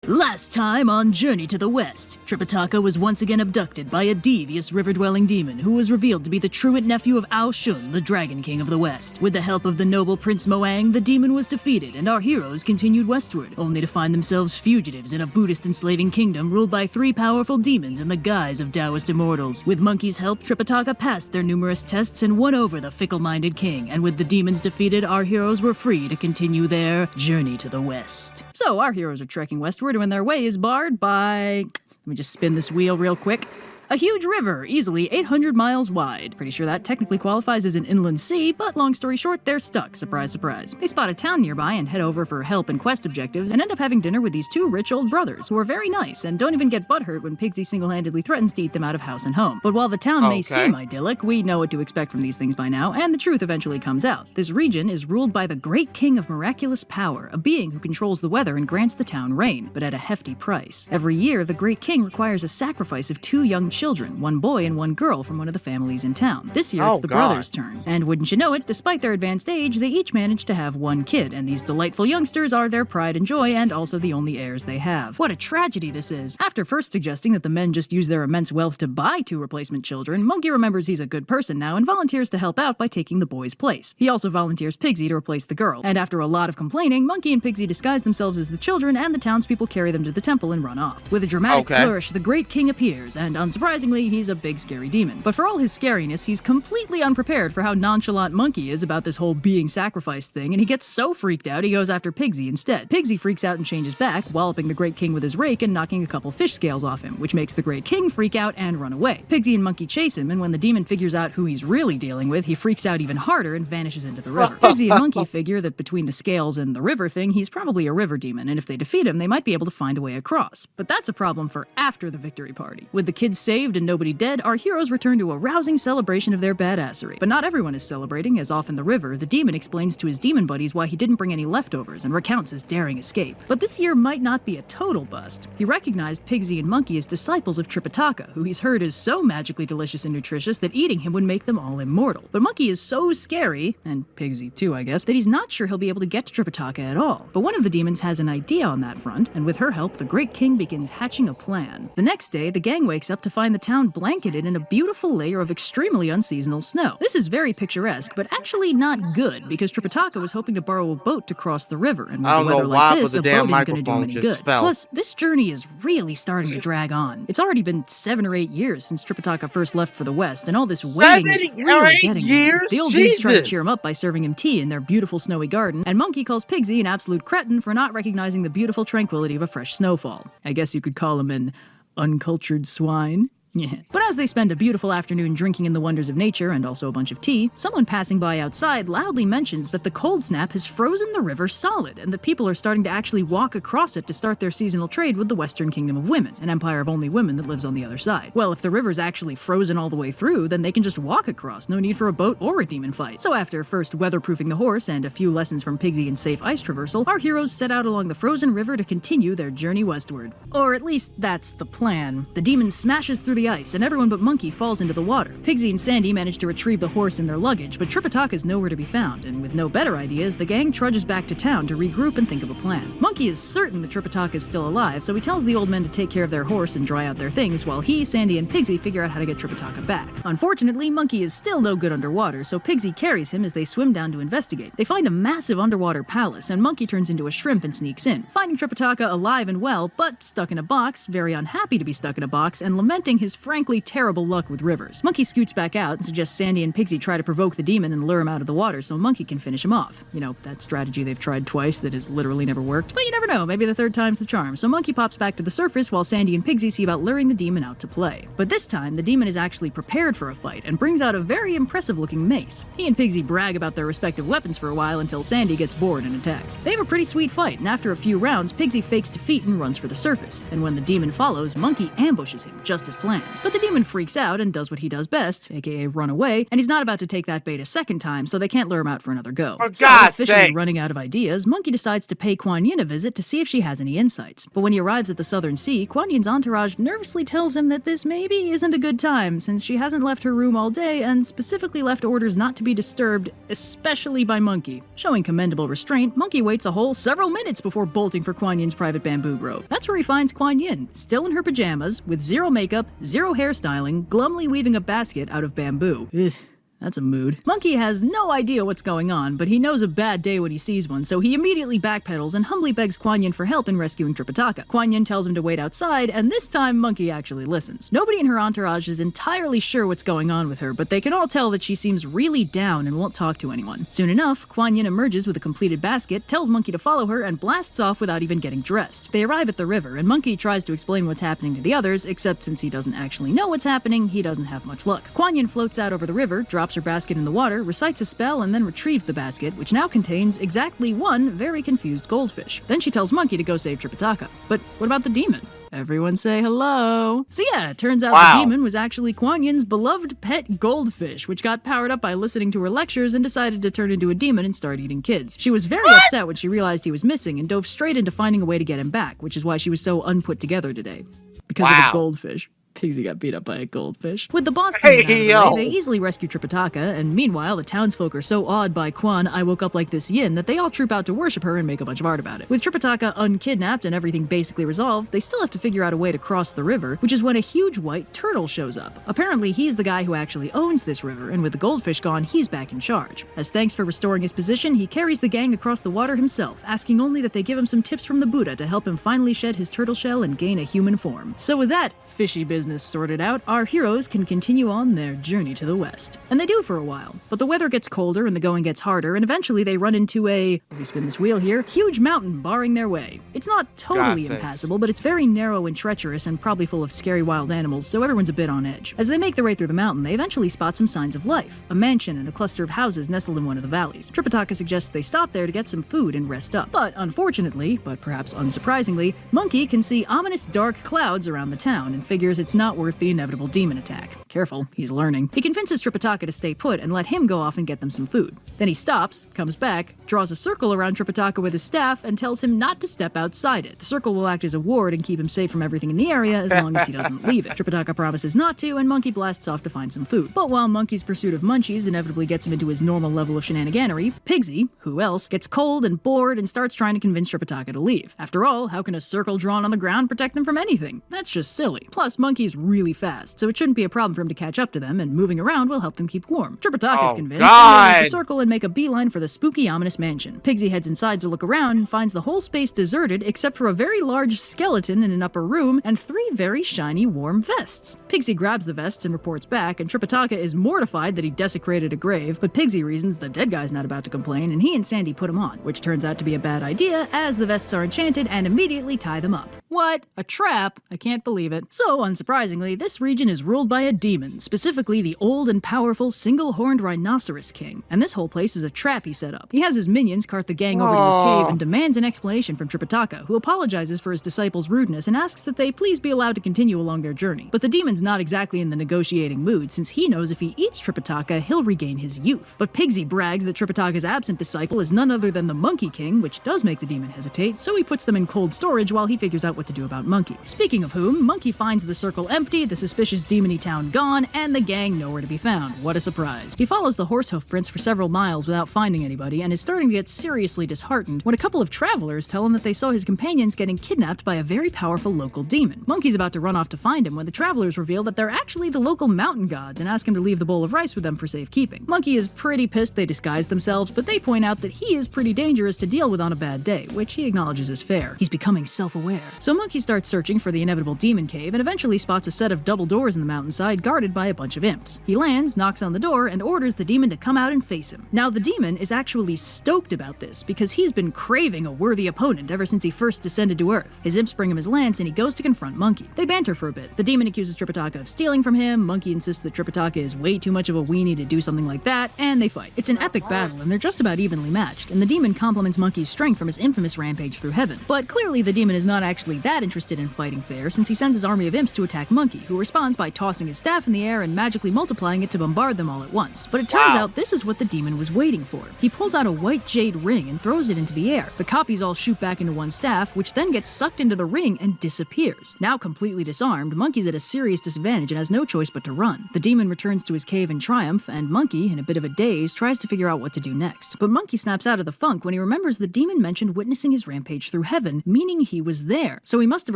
Last time on Journey to the West, Tripitaka was once again abducted by a devious river-dwelling demon who was revealed to be the truant nephew of Ao Shun, the Dragon King of the West. With the help of the noble Prince Moang, the demon was defeated and our heroes continued westward, only to find themselves fugitives in a Buddhist enslaving kingdom ruled by 3 powerful demons in the guise of Taoist immortals. With Monkey's help, Tripitaka passed their numerous tests and won over the fickle-minded king, and with the demons defeated, our heroes were free to continue their journey to the West. So our heroes are trekking westward when their way is barred by... Let me just spin this wheel real quick. A huge river, easily 800 miles wide. Pretty sure that technically qualifies as an inland sea, but long story short, they're stuck. Surprise, surprise. They spot a town nearby and head over for help and quest objectives, and end up having dinner with these 2 rich old brothers, who are very nice, and don't even get butthurt when Pigsy single-handedly threatens to eat them out of house and home. But while the town may seem idyllic, we know what to expect from these things by now, and the truth eventually comes out. This region is ruled by the Great King of Miraculous Power, a being who controls the weather and grants the town rain, but at a hefty price. Every year, the Great King requires a sacrifice of 2 young children, 1 boy and 1 girl from one of the families in town. This year, it's the brothers' turn. And wouldn't you know it, despite their advanced age, they each manage to have 1 kid, and these delightful youngsters are their pride and joy, and also the only heirs they have. What a tragedy this is! After first suggesting that the men just use their immense wealth to buy 2 replacement children, Monkey remembers he's a good person now and volunteers to help out by taking the boy's place. He also volunteers Pigsy to replace the girl, and after a lot of complaining, Monkey and Pigsy disguise themselves as the children, and the townspeople carry them to the temple and run off. With a dramatic flourish, the Great King appears, and unsurprisingly, he's a big scary demon. But for all his scariness, he's completely unprepared for how nonchalant Monkey is about this whole being sacrificed thing, and he gets so freaked out he goes after Pigsy instead. Pigsy freaks out and changes back, walloping the Great King with his rake and knocking a couple fish scales off him, which makes the Great King freak out and run away. Pigsy and Monkey chase him, and when the demon figures out who he's really dealing with, he freaks out even harder and vanishes into the river. Pigsy and Monkey figure that between the scales and the river thing, he's probably a river demon, and if they defeat him, they might be able to find a way across. But that's a problem for after the victory party. With the kids saved and nobody dead, our heroes return to a rousing celebration of their badassery. But not everyone is celebrating, as off in the river, the demon explains to his demon buddies why he didn't bring any leftovers and recounts his daring escape. But this year might not be a total bust. He recognized Pigsy and Monkey as disciples of Tripitaka, who he's heard is so magically delicious and nutritious that eating him would make them all immortal. But Monkey is so scary, and Pigsy too, I guess, that he's not sure he'll be able to get to Tripitaka at all. But one of the demons has an idea on that front, and with her help, the Great King begins hatching a plan. The next day, the gang wakes up to find find the town blanketed in a beautiful layer of extremely unseasonal snow. This is very picturesque, but actually not good, because Tripitaka was hoping to borrow a boat to cross the river, and with I don't weather know like why, this, but a the damn boat ain't gonna do him microphone any just good. fell. Plus, this journey is really starting to drag on. It's already been 7 or 8 years since Tripitaka first left for the west, and all this waiting is 7 or really 8 getting him. years? The old dudes try to Jesus. cheer him up by serving him tea in their beautiful snowy garden, and Monkey calls Pigsy an absolute cretin for not recognizing the beautiful tranquility of a fresh snowfall. I guess you could call him an uncultured swine. Yeah. But as they spend a beautiful afternoon drinking in the wonders of nature and also a bunch of tea, someone passing by outside loudly mentions that the cold snap has frozen the river solid, and that people are starting to actually walk across it to start their seasonal trade with the Western Kingdom of Women, an empire of only women that lives on the other side. Well, if the river's actually frozen all the way through, then they can just walk across, no need for a boat or a demon fight. So after first weatherproofing the horse and a few lessons from Pigsy in safe ice traversal, our heroes set out along the frozen river to continue their journey westward. Or at least that's the plan. The demon smashes through the ice, and everyone but Monkey falls into the water. Pigsy and Sandy manage to retrieve the horse and their luggage, but Tripitaka's nowhere to be found, and with no better ideas, the gang trudges back to town to regroup and think of a plan. Monkey is certain that Tripitaka is still alive, so he tells the old men to take care of their horse and dry out their things, while he, Sandy, and Pigsy figure out how to get Tripitaka back. Unfortunately, Monkey is still no good underwater, so Pigsy carries him as they swim down to investigate. They find a massive underwater palace, and Monkey turns into a shrimp and sneaks in, finding Tripitaka alive and well, but stuck in a box, very unhappy to be stuck in a box, and lamenting his frankly terrible luck with rivers. Monkey scoots back out and suggests Sandy and Pigsy try to provoke the demon and lure him out of the water so Monkey can finish him off. You know, that strategy they've tried twice that has literally never worked. But you never know, maybe the third time's the charm. So Monkey pops back to the surface while Sandy and Pigsy see about luring the demon out to play. But this time, the demon is actually prepared for a fight and brings out a very impressive looking mace. He and Pigsy brag about their respective weapons for a while until Sandy gets bored and attacks. They have a pretty sweet fight, and after a few rounds, Pigsy fakes defeat and runs for the surface. And when the demon follows, Monkey ambushes him, just as planned. But the demon freaks out and does what he does best, aka run away, and he's not about to take that bait a second time, so they can't lure him out for another go. For So, God's officially sakes. running out of ideas, Monkey decides to pay Kuan Yin a visit to see if she has any insights. But when he arrives at the Southern Sea, Kuan Yin's entourage nervously tells him that this maybe isn't a good time, since she hasn't left her room all day and specifically left orders not to be disturbed, especially by Monkey. Showing commendable restraint, Monkey waits a whole several minutes before bolting for Kuan Yin's private bamboo grove. That's where he finds Kuan Yin, still in her pajamas, with zero makeup, zero hairstyling, glumly weaving a basket out of bamboo. Ugh. That's a mood. Monkey has no idea what's going on, but he knows a bad day when he sees one, so he immediately backpedals and humbly begs Kuan Yin for help in rescuing Tripitaka. Kuan Yin tells him to wait outside, and this time Monkey actually listens. Nobody in her entourage is entirely sure what's going on with her, but they can all tell that she seems really down and won't talk to anyone. Soon enough, Kuan Yin emerges with a completed basket, tells Monkey to follow her, and blasts off without even getting dressed. They arrive at the river, and Monkey tries to explain what's happening to the others, except since he doesn't actually know what's happening, he doesn't have much luck. Kuan Yin floats out over the river, drops her basket in the water, recites a spell, and then retrieves the basket, which now contains exactly one very confused goldfish. Then she tells Monkey to go save Tripitaka. But what about the demon? Everyone say hello. So yeah, it turns out Wow. the demon was actually Kuan Yin's beloved pet goldfish, which got powered up by listening to her lectures and decided to turn into a demon and start eating kids. She was very upset when she realized he was missing and dove straight into finding a way to get him back, which is why she was so unput together today. Because of Wow. the goldfish. Pigsy got beat up by a goldfish. With the boss demon out of the yo. way, they easily rescue Tripitaka, and meanwhile, the townsfolk are so awed by Quan, I woke up like this yin, that they all troop out to worship her and make a bunch of art about it. With Tripitaka unkidnapped and everything basically resolved, they still have to figure out a way to cross the river, which is when a huge white turtle shows up. Apparently, he's the guy who actually owns this river, and with the goldfish gone, he's back in charge. As thanks for restoring his position, he carries the gang across the water himself, asking only that they give him some tips from the Buddha to help him finally shed his turtle shell and gain a human form. So with that fishy business sorted out, our heroes can continue on their journey to the west. And they do for a while, but the weather gets colder and the going gets harder, and eventually they run into let me spin this wheel here, huge mountain barring their way. It's not totally God's sakes. impassable, but it's very narrow and treacherous and probably full of scary wild animals, so everyone's a bit on edge. As they make their way through the mountain, they eventually spot some signs of life. A mansion and a cluster of houses nestled in one of the valleys. Tripitaka suggests they stop there to get some food and rest up. But unfortunately, but perhaps unsurprisingly, Monkey can see ominous dark clouds around the town and figures it's not worth the inevitable demon attack. Careful, he's learning. He convinces Tripitaka to stay put and let him go off and get them some food. Then he stops, comes back, draws a circle around Tripitaka with his staff, and tells him not to step outside it. The circle will act as a ward and keep him safe from everything in the area as long as he doesn't leave it. Tripitaka promises not to, and Monkey blasts off to find some food. But while Monkey's pursuit of munchies inevitably gets him into his normal level of shenaniganery, Pigsy, who else, gets cold and bored and starts trying to convince Tripitaka to leave. After all, how can a circle drawn on the ground protect them from anything? That's just silly. Plus, Monkey's is really fast, so it shouldn't be a problem for him to catch up to them, and moving around will help them keep warm. Tripitaka is Oh, convinced, God. and they leave the circle and make a beeline for the spooky, ominous mansion. Pigsy heads inside to look around and finds the whole space deserted except for a very large skeleton in an upper room and 3 very shiny, warm vests. Pigsy grabs the vests and reports back, and Tripitaka is mortified that he desecrated a grave, but Pigsy reasons the dead guy's not about to complain, and he and Sandy put him on, which turns out to be a bad idea, as the vests are enchanted and immediately tie them up. What? A trap? I can't believe it. So, unsurprisingly, this region is ruled by a demon, specifically the old and powerful single-horned rhinoceros king, and this whole place is a trap he set up. He has his minions cart the gang over to his cave and demands an explanation from Tripitaka, who apologizes for his disciples' rudeness and asks that they please be allowed to continue along their journey. But the demon's not exactly in the negotiating mood, since he knows if he eats Tripitaka, he'll regain his youth. But Pigsy brags that Tripitaka's absent disciple is none other than the Monkey King, which does make the demon hesitate, so he puts them in cold storage while he figures out what to do about Monkey. Speaking of whom, Monkey finds the circle empty, the suspicious demony town gone, and the gang nowhere to be found. What a surprise. He follows the horse hoof prints for several miles without finding anybody, and is starting to get seriously disheartened when a couple of travelers tell him that they saw his companions getting kidnapped by a very powerful local demon. Monkey's about to run off to find him when the travelers reveal that they're actually the local mountain gods and ask him to leave the bowl of rice with them for safekeeping. Monkey is pretty pissed they disguised themselves, but they point out that he is pretty dangerous to deal with on a bad day, which he acknowledges is fair. He's becoming self-aware. So Monkey starts searching for the inevitable demon cave and eventually spots a set of double doors in the mountainside guarded by a bunch of imps. He lands, knocks on the door, and orders the demon to come out and face him. Now the demon is actually stoked about this because he's been craving a worthy opponent ever since he first descended to Earth. His imps bring him his lance and he goes to confront Monkey. They banter for a bit. The demon accuses Tripitaka of stealing from him, Monkey insists that Tripitaka is way too much of a weenie to do something like that, and they fight. It's an epic battle and they're just about evenly matched, and the demon compliments Monkey's strength from his infamous rampage through heaven. But clearly the demon is not actually that interested in fighting fair, since he sends his army of imps to attack Monkey, who responds by tossing his staff in the air and magically multiplying it to bombard them all at once. But it turns out this is what the demon was waiting for. He pulls out a white jade ring and throws it into the air. The copies all shoot back into one staff, which then gets sucked into the ring and disappears. Now completely disarmed, Monkey's at a serious disadvantage and has no choice but to run. The demon returns to his cave in triumph, and Monkey, in a bit of a daze, tries to figure out what to do next. But Monkey snaps out of the funk when he remembers the demon mentioned witnessing his rampage through heaven, meaning he was there. So he must have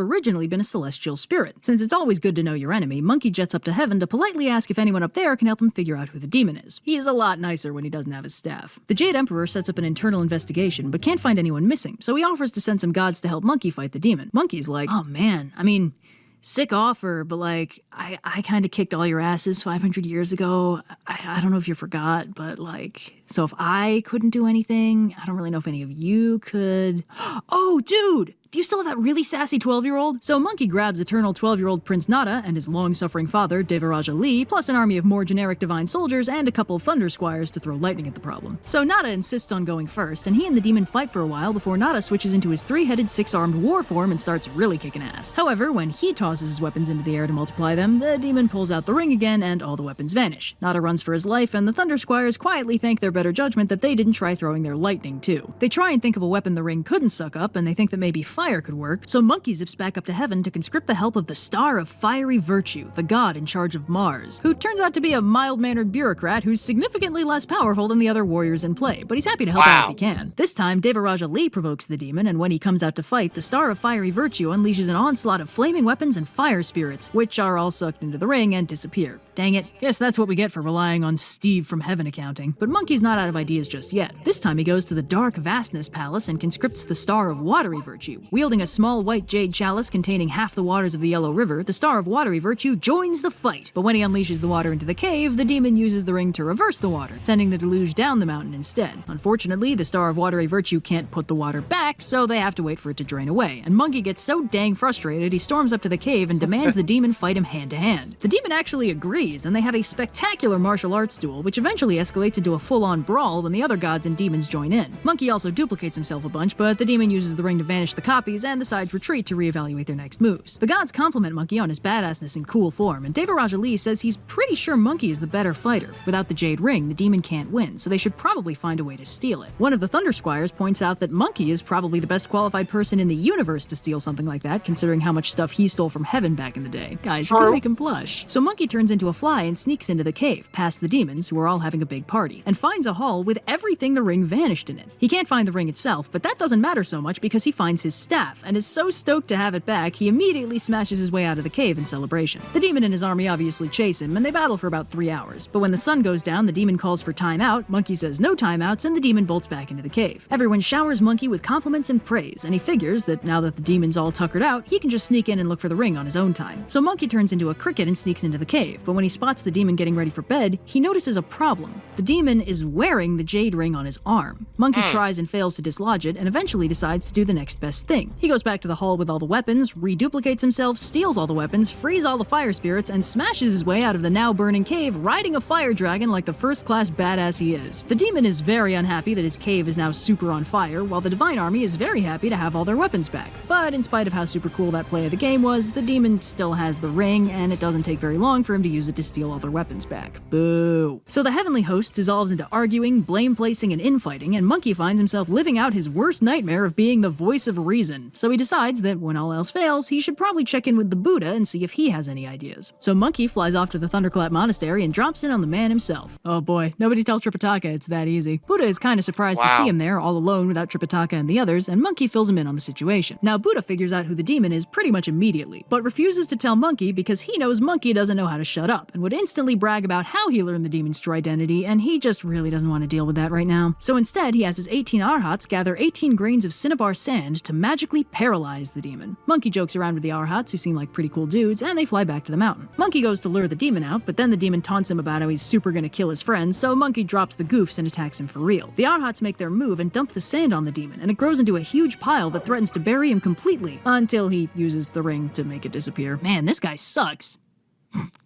originally been a celestial spirit. Since it's always good to know your enemy, Monkey jets up to heaven to politely ask if anyone up there can help him figure out who the demon is. He is a lot nicer when he doesn't have his staff. The Jade Emperor sets up an internal investigation, but can't find anyone missing, so he offers to send some gods to help Monkey fight the demon. Monkey's like, oh man, I mean, sick offer, but like, I kind of kicked all your asses 500 years ago. I don't know if you forgot, but like, so if I couldn't do anything, I don't really know if any of you could. Oh, dude! Do you still have that really sassy 12-year-old? So Monkey grabs eternal 12-year-old Prince Nada and his long-suffering father, Devaraja Lee, plus an army of more generic divine soldiers and a couple of thunder squires to throw lightning at the problem. So Nada insists on going first, and he and the demon fight for a while before Nada switches into his 3-headed, 6-armed war form and starts really kicking ass. However, when he tosses his weapons into the air to multiply them, the demon pulls out the ring again and all the weapons vanish. Nada runs for his life, and the thunder squires quietly thank their better judgment that they didn't try throwing their lightning too. They try and think of a weapon the ring couldn't suck up, and they think that maybe fire could work, so Monkey zips back up to heaven to conscript the help of the Star of Fiery Virtue, the god in charge of Mars, who turns out to be a mild-mannered bureaucrat who's significantly less powerful than the other warriors in play, but he's happy to help out if he can. This time, Devaraja Lee provokes the demon, and when he comes out to fight, the Star of Fiery Virtue unleashes an onslaught of flaming weapons and fire spirits, which are all sucked into the ring and disappear. Dang it. Guess that's what we get for relying on Steve from Heaven accounting. But Monkey's not out of ideas just yet. This time he goes to the Dark Vastness Palace and conscripts the Star of Watery Virtue. Wielding a small white jade chalice containing half the waters of the Yellow River, the Star of Watery Virtue joins the fight. But when he unleashes the water into the cave, the demon uses the ring to reverse the water, sending the deluge down the mountain instead. Unfortunately, the Star of Watery Virtue can't put the water back, so they have to wait for it to drain away. And Monkey gets so dang frustrated, he storms up to the cave and demands the demon fight him hand to hand. The demon actually agrees, and they have a spectacular martial arts duel, which eventually escalates into a full-on brawl when the other gods and demons join in. Monkey also duplicates himself a bunch, but the demon uses the ring to vanish the copies, and the sides retreat to reevaluate their next moves. The gods compliment Monkey on his badassness and cool form, and Devaraja Lee says he's pretty sure Monkey is the better fighter. Without the Jade Ring, the demon can't win, so they should probably find a way to steal it. One of the Thunder Squires points out that Monkey is probably the best qualified person in the universe to steal something like that, considering how much stuff he stole from Heaven back in the day. Guys, you can make him blush. So Monkey turns into a fly and sneaks into the cave, past the demons, who are all having a big party, and finds a hall with everything the ring vanished in it. He can't find the ring itself, but that doesn't matter so much because he finds his staff, and is so stoked to have it back, he immediately smashes his way out of the cave in celebration. The demon and his army obviously chase him, and they battle for about 3 hours. But when the sun goes down, the demon calls for time out, Monkey says no timeouts, and the demon bolts back into the cave. Everyone showers Monkey with compliments and praise, and he figures that now that the demon's all tuckered out, he can just sneak in and look for the ring on his own time. So Monkey turns into a cricket and sneaks into the cave, but when he spots the demon getting ready for bed, he notices a problem. The demon is wearing the jade ring on his arm. Monkey tries and fails to dislodge it, and eventually decides to do the next best thing. He goes back to the hall with all the weapons, reduplicates himself, steals all the weapons, frees all the fire spirits, and smashes his way out of the now burning cave, riding a fire dragon like the first-class badass he is. The demon is very unhappy that his cave is now super on fire, while the divine army is very happy to have all their weapons back. But in spite of how super cool that play of the game was, the demon still has the ring, and it doesn't take very long for him to use it to steal all their weapons back. Boo. So the heavenly host dissolves into arguing, blame-placing, and infighting, and Monkey finds himself living out his worst nightmare of being the voice of reason. So he decides that when all else fails, he should probably check in with the Buddha and see if he has any ideas. So Monkey flies off to the Thunderclap Monastery and drops in on the man himself. Oh boy, nobody tell Tripitaka it's that easy. Buddha is kinda surprised to see him there, all alone without Tripitaka and the others, and Monkey fills him in on the situation. Now Buddha figures out who the demon is pretty much immediately, but refuses to tell Monkey because he knows Monkey doesn't know how to shut up, and would instantly brag about how he learned the demon's true identity, and he just really doesn't want to deal with that right now. So instead, he has his 18 Arhats gather 18 grains of cinnabar sand to magically paralyze the demon. Monkey jokes around with the Arhats, who seem like pretty cool dudes, and they fly back to the mountain. Monkey goes to lure the demon out, but then the demon taunts him about how he's super gonna kill his friends, so Monkey drops the goofs and attacks him for real. The Arhats make their move and dump the sand on the demon, and it grows into a huge pile that threatens to bury him completely, until he uses the ring to make it disappear. Man, this guy sucks.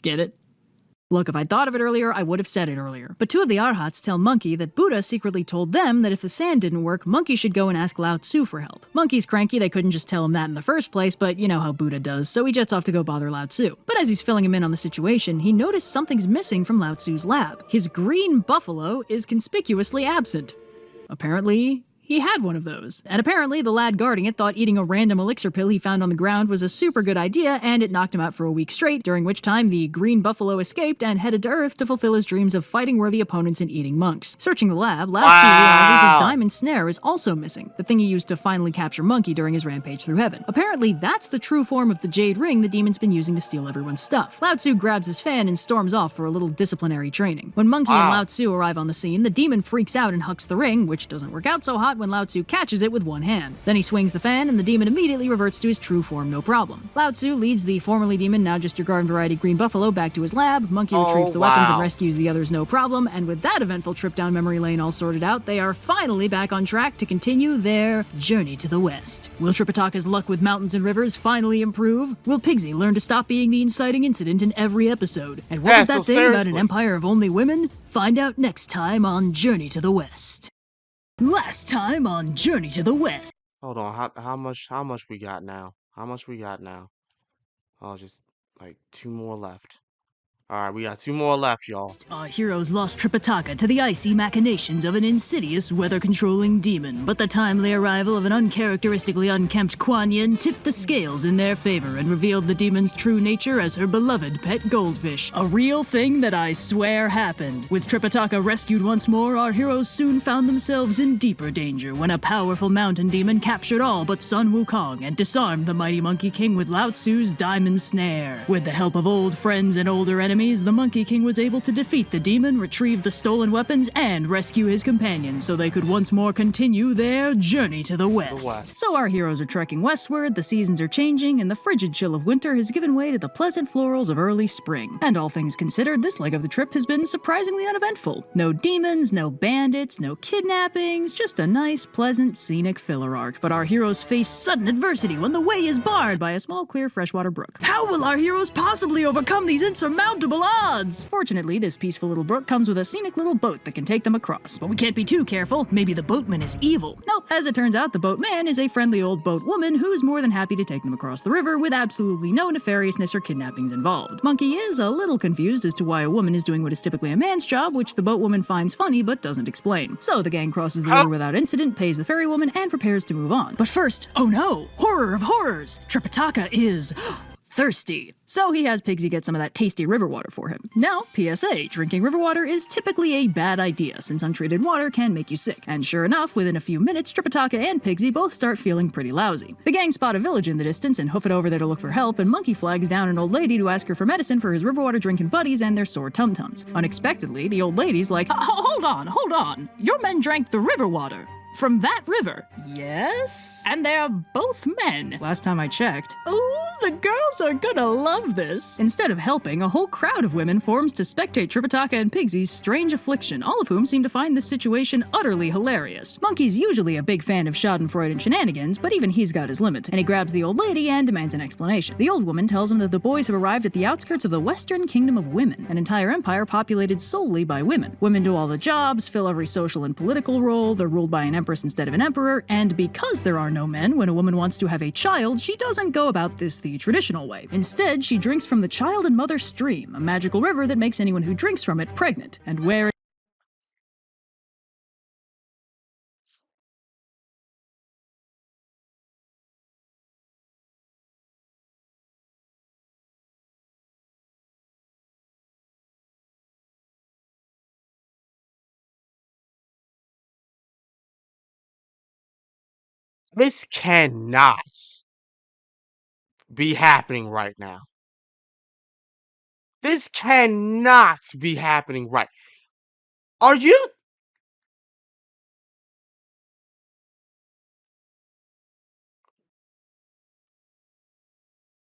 Get it? Look, if I'd thought of it earlier, I would have said it earlier. But two of the Arhats tell Monkey that Buddha secretly told them that if the sand didn't work, Monkey should go and ask Lao Tzu for help. Monkey's cranky they couldn't just tell him that in the first place, but you know how Buddha does, so he jets off to go bother Lao Tzu. But as he's filling him in on the situation, he noticed something's missing from Lao Tzu's lab. His green buffalo is conspicuously absent. Apparently, he had one of those. And apparently, the lad guarding it thought eating a random elixir pill he found on the ground was a super good idea, and it knocked him out for a week straight, during which time the green buffalo escaped and headed to Earth to fulfill his dreams of fighting worthy opponents and eating monks. Searching the lab, Lao Tzu realizes his diamond snare is also missing, the thing he used to finally capture Monkey during his rampage through heaven. Apparently, that's the true form of the jade ring the demon's been using to steal everyone's stuff. Lao Tzu grabs his fan and storms off for a little disciplinary training. When Monkey and Lao Tzu arrive on the scene, the demon freaks out and hucks the ring, which doesn't work out so hot when Lao Tzu catches it with one hand. Then he swings the fan, and the demon immediately reverts to his true form, no problem. Lao Tzu leads the formerly demon, now just your garden variety green buffalo, back to his lab. Monkey retrieves the weapons and rescues the others, no problem. And with that eventful trip down memory lane all sorted out, they are finally back on track to continue their journey to the west. Will Tripitaka's luck with mountains and rivers finally improve? Will Pigsy learn to stop being the inciting incident in every episode? And what is that thing about an empire of only women? Find out next time on Journey to the West. Last time on Journey to the West. Hold on, how much we got now? How much we got now? Oh, just like 2 more left. Alright, we got 2 more left, y'all. Our heroes lost Tripitaka to the icy machinations of an insidious weather-controlling demon, but the timely arrival of an uncharacteristically unkempt Kuan Yin tipped the scales in their favor and revealed the demon's true nature as her beloved pet goldfish. A real thing that I swear happened. With Tripitaka rescued once more, our heroes soon found themselves in deeper danger when a powerful mountain demon captured all but Sun Wukong and disarmed the mighty Monkey King with Lao Tzu's diamond snare. With the help of old friends and older enemies, the Monkey King was able to defeat the demon, retrieve the stolen weapons, and rescue his companions so they could once more continue their journey to the west. So our heroes are trekking westward, the seasons are changing, and the frigid chill of winter has given way to the pleasant florals of early spring. And all things considered, this leg of the trip has been surprisingly uneventful. No demons, no bandits, no kidnappings, just a nice, pleasant, scenic filler arc. But our heroes face sudden adversity when the way is barred by a small, clear freshwater brook. How will our heroes possibly overcome these insurmountable odds? Fortunately, this peaceful little brook comes with a scenic little boat that can take them across. But we can't be too careful. Maybe the boatman is evil. Nope, as it turns out, the boatman is a friendly old boat woman who's more than happy to take them across the river with absolutely no nefariousness or kidnappings involved. Monkey is a little confused as to why a woman is doing what is typically a man's job, which the boat woman finds funny but doesn't explain. So the gang crosses the river without incident, pays the ferry woman, and prepares to move on. But first, oh no! Horror of horrors! Tripitaka is thirsty. So he has Pigsy get some of that tasty river water for him. Now, PSA, drinking river water is typically a bad idea since untreated water can make you sick. And sure enough, within a few minutes, Tripitaka and Pigsy both start feeling pretty lousy. The gang spot a village in the distance and hoof it over there to look for help, and Monkey flags down an old lady to ask her for medicine for his river water drinking buddies and their sore tum-tums. Unexpectedly, the old lady's like, hold on. Your men drank the river water. From that river? Yes? And they're both men. Last time I checked. Ooh, the girls are gonna love this. Instead of helping, a whole crowd of women forms to spectate Tripitaka and Pigsy's strange affliction, all of whom seem to find this situation utterly hilarious. Monkey's usually a big fan of schadenfreude and shenanigans, but even he's got his limits, and he grabs the old lady and demands an explanation. The old woman tells him that the boys have arrived at the outskirts of the Western Kingdom of Women, an entire empire populated solely by women. Women do all the jobs, fill every social and political role, they're ruled by an empress instead of an emperor, and because there are no men, when a woman wants to have a child, she doesn't go about this the traditional way. Instead, she drinks from the Child and Mother Stream, a magical river that makes anyone who drinks from it pregnant, and where This cannot be happening right now. This cannot be happening right. Are you?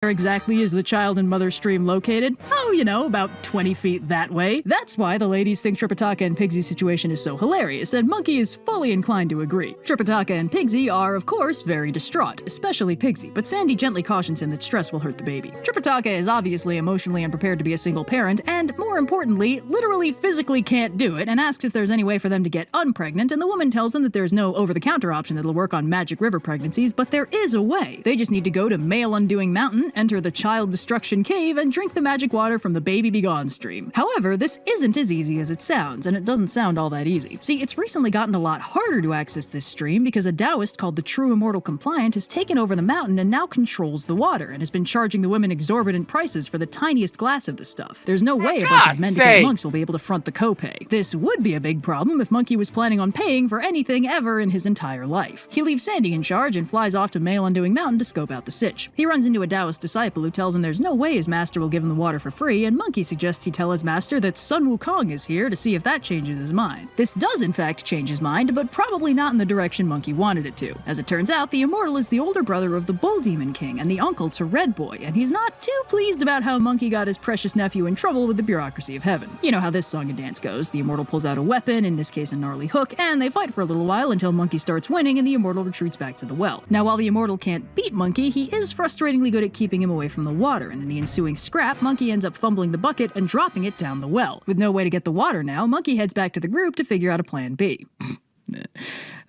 Where exactly is the Child and Mother Stream located? Oh, about 20 feet that way. That's why the ladies think Tripitaka and Pigsy's situation is so hilarious, and Monkey is fully inclined to agree. Tripitaka and Pigsy are, of course, very distraught, especially Pigsy, but Sandy gently cautions him that stress will hurt the baby. Tripitaka is obviously emotionally unprepared to be a single parent, and more importantly, literally physically can't do it, and asks if there's any way for them to get unpregnant, and the woman tells him that there's no over-the-counter option that'll work on magic river pregnancies, but there is a way. They just need to go to Male Undoing Mountain, enter the Child Destruction Cave, and drink the magic water from the Baby Begone stream. However, this isn't as easy as it sounds, and it doesn't sound all that easy. See, it's recently gotten a lot harder to access this stream because a Taoist called the True Immortal Compliant has taken over the mountain and now controls the water, and has been charging the women exorbitant prices for the tiniest glass of the stuff. There's no way a bunch of mendicant monks will be able to front the copay. This would be a big problem if Monkey was planning on paying for anything ever in his entire life. He leaves Sandy in charge and flies off to Male Undoing Mountain to scope out the sitch. He runs into a Taoist disciple who tells him there's no way his master will give him the water for free, and Monkey suggests he tell his master that Sun Wukong is here to see if that changes his mind. This does in fact change his mind, but probably not in the direction Monkey wanted it to. As it turns out, the Immortal is the older brother of the Bull Demon King and the uncle to Red Boy, and he's not too pleased about how Monkey got his precious nephew in trouble with the bureaucracy of heaven. You know how this song and dance goes. The Immortal pulls out a weapon, in this case a gnarly hook, and they fight for a little while until Monkey starts winning and the Immortal retreats back to the well. Now, while the Immortal can't beat Monkey, he is frustratingly good at keeping him away from the water, and in the ensuing scrap, Monkey ends up fumbling the bucket and dropping it down the well. With no way to get the water now, Monkey heads back to the group to figure out a plan B.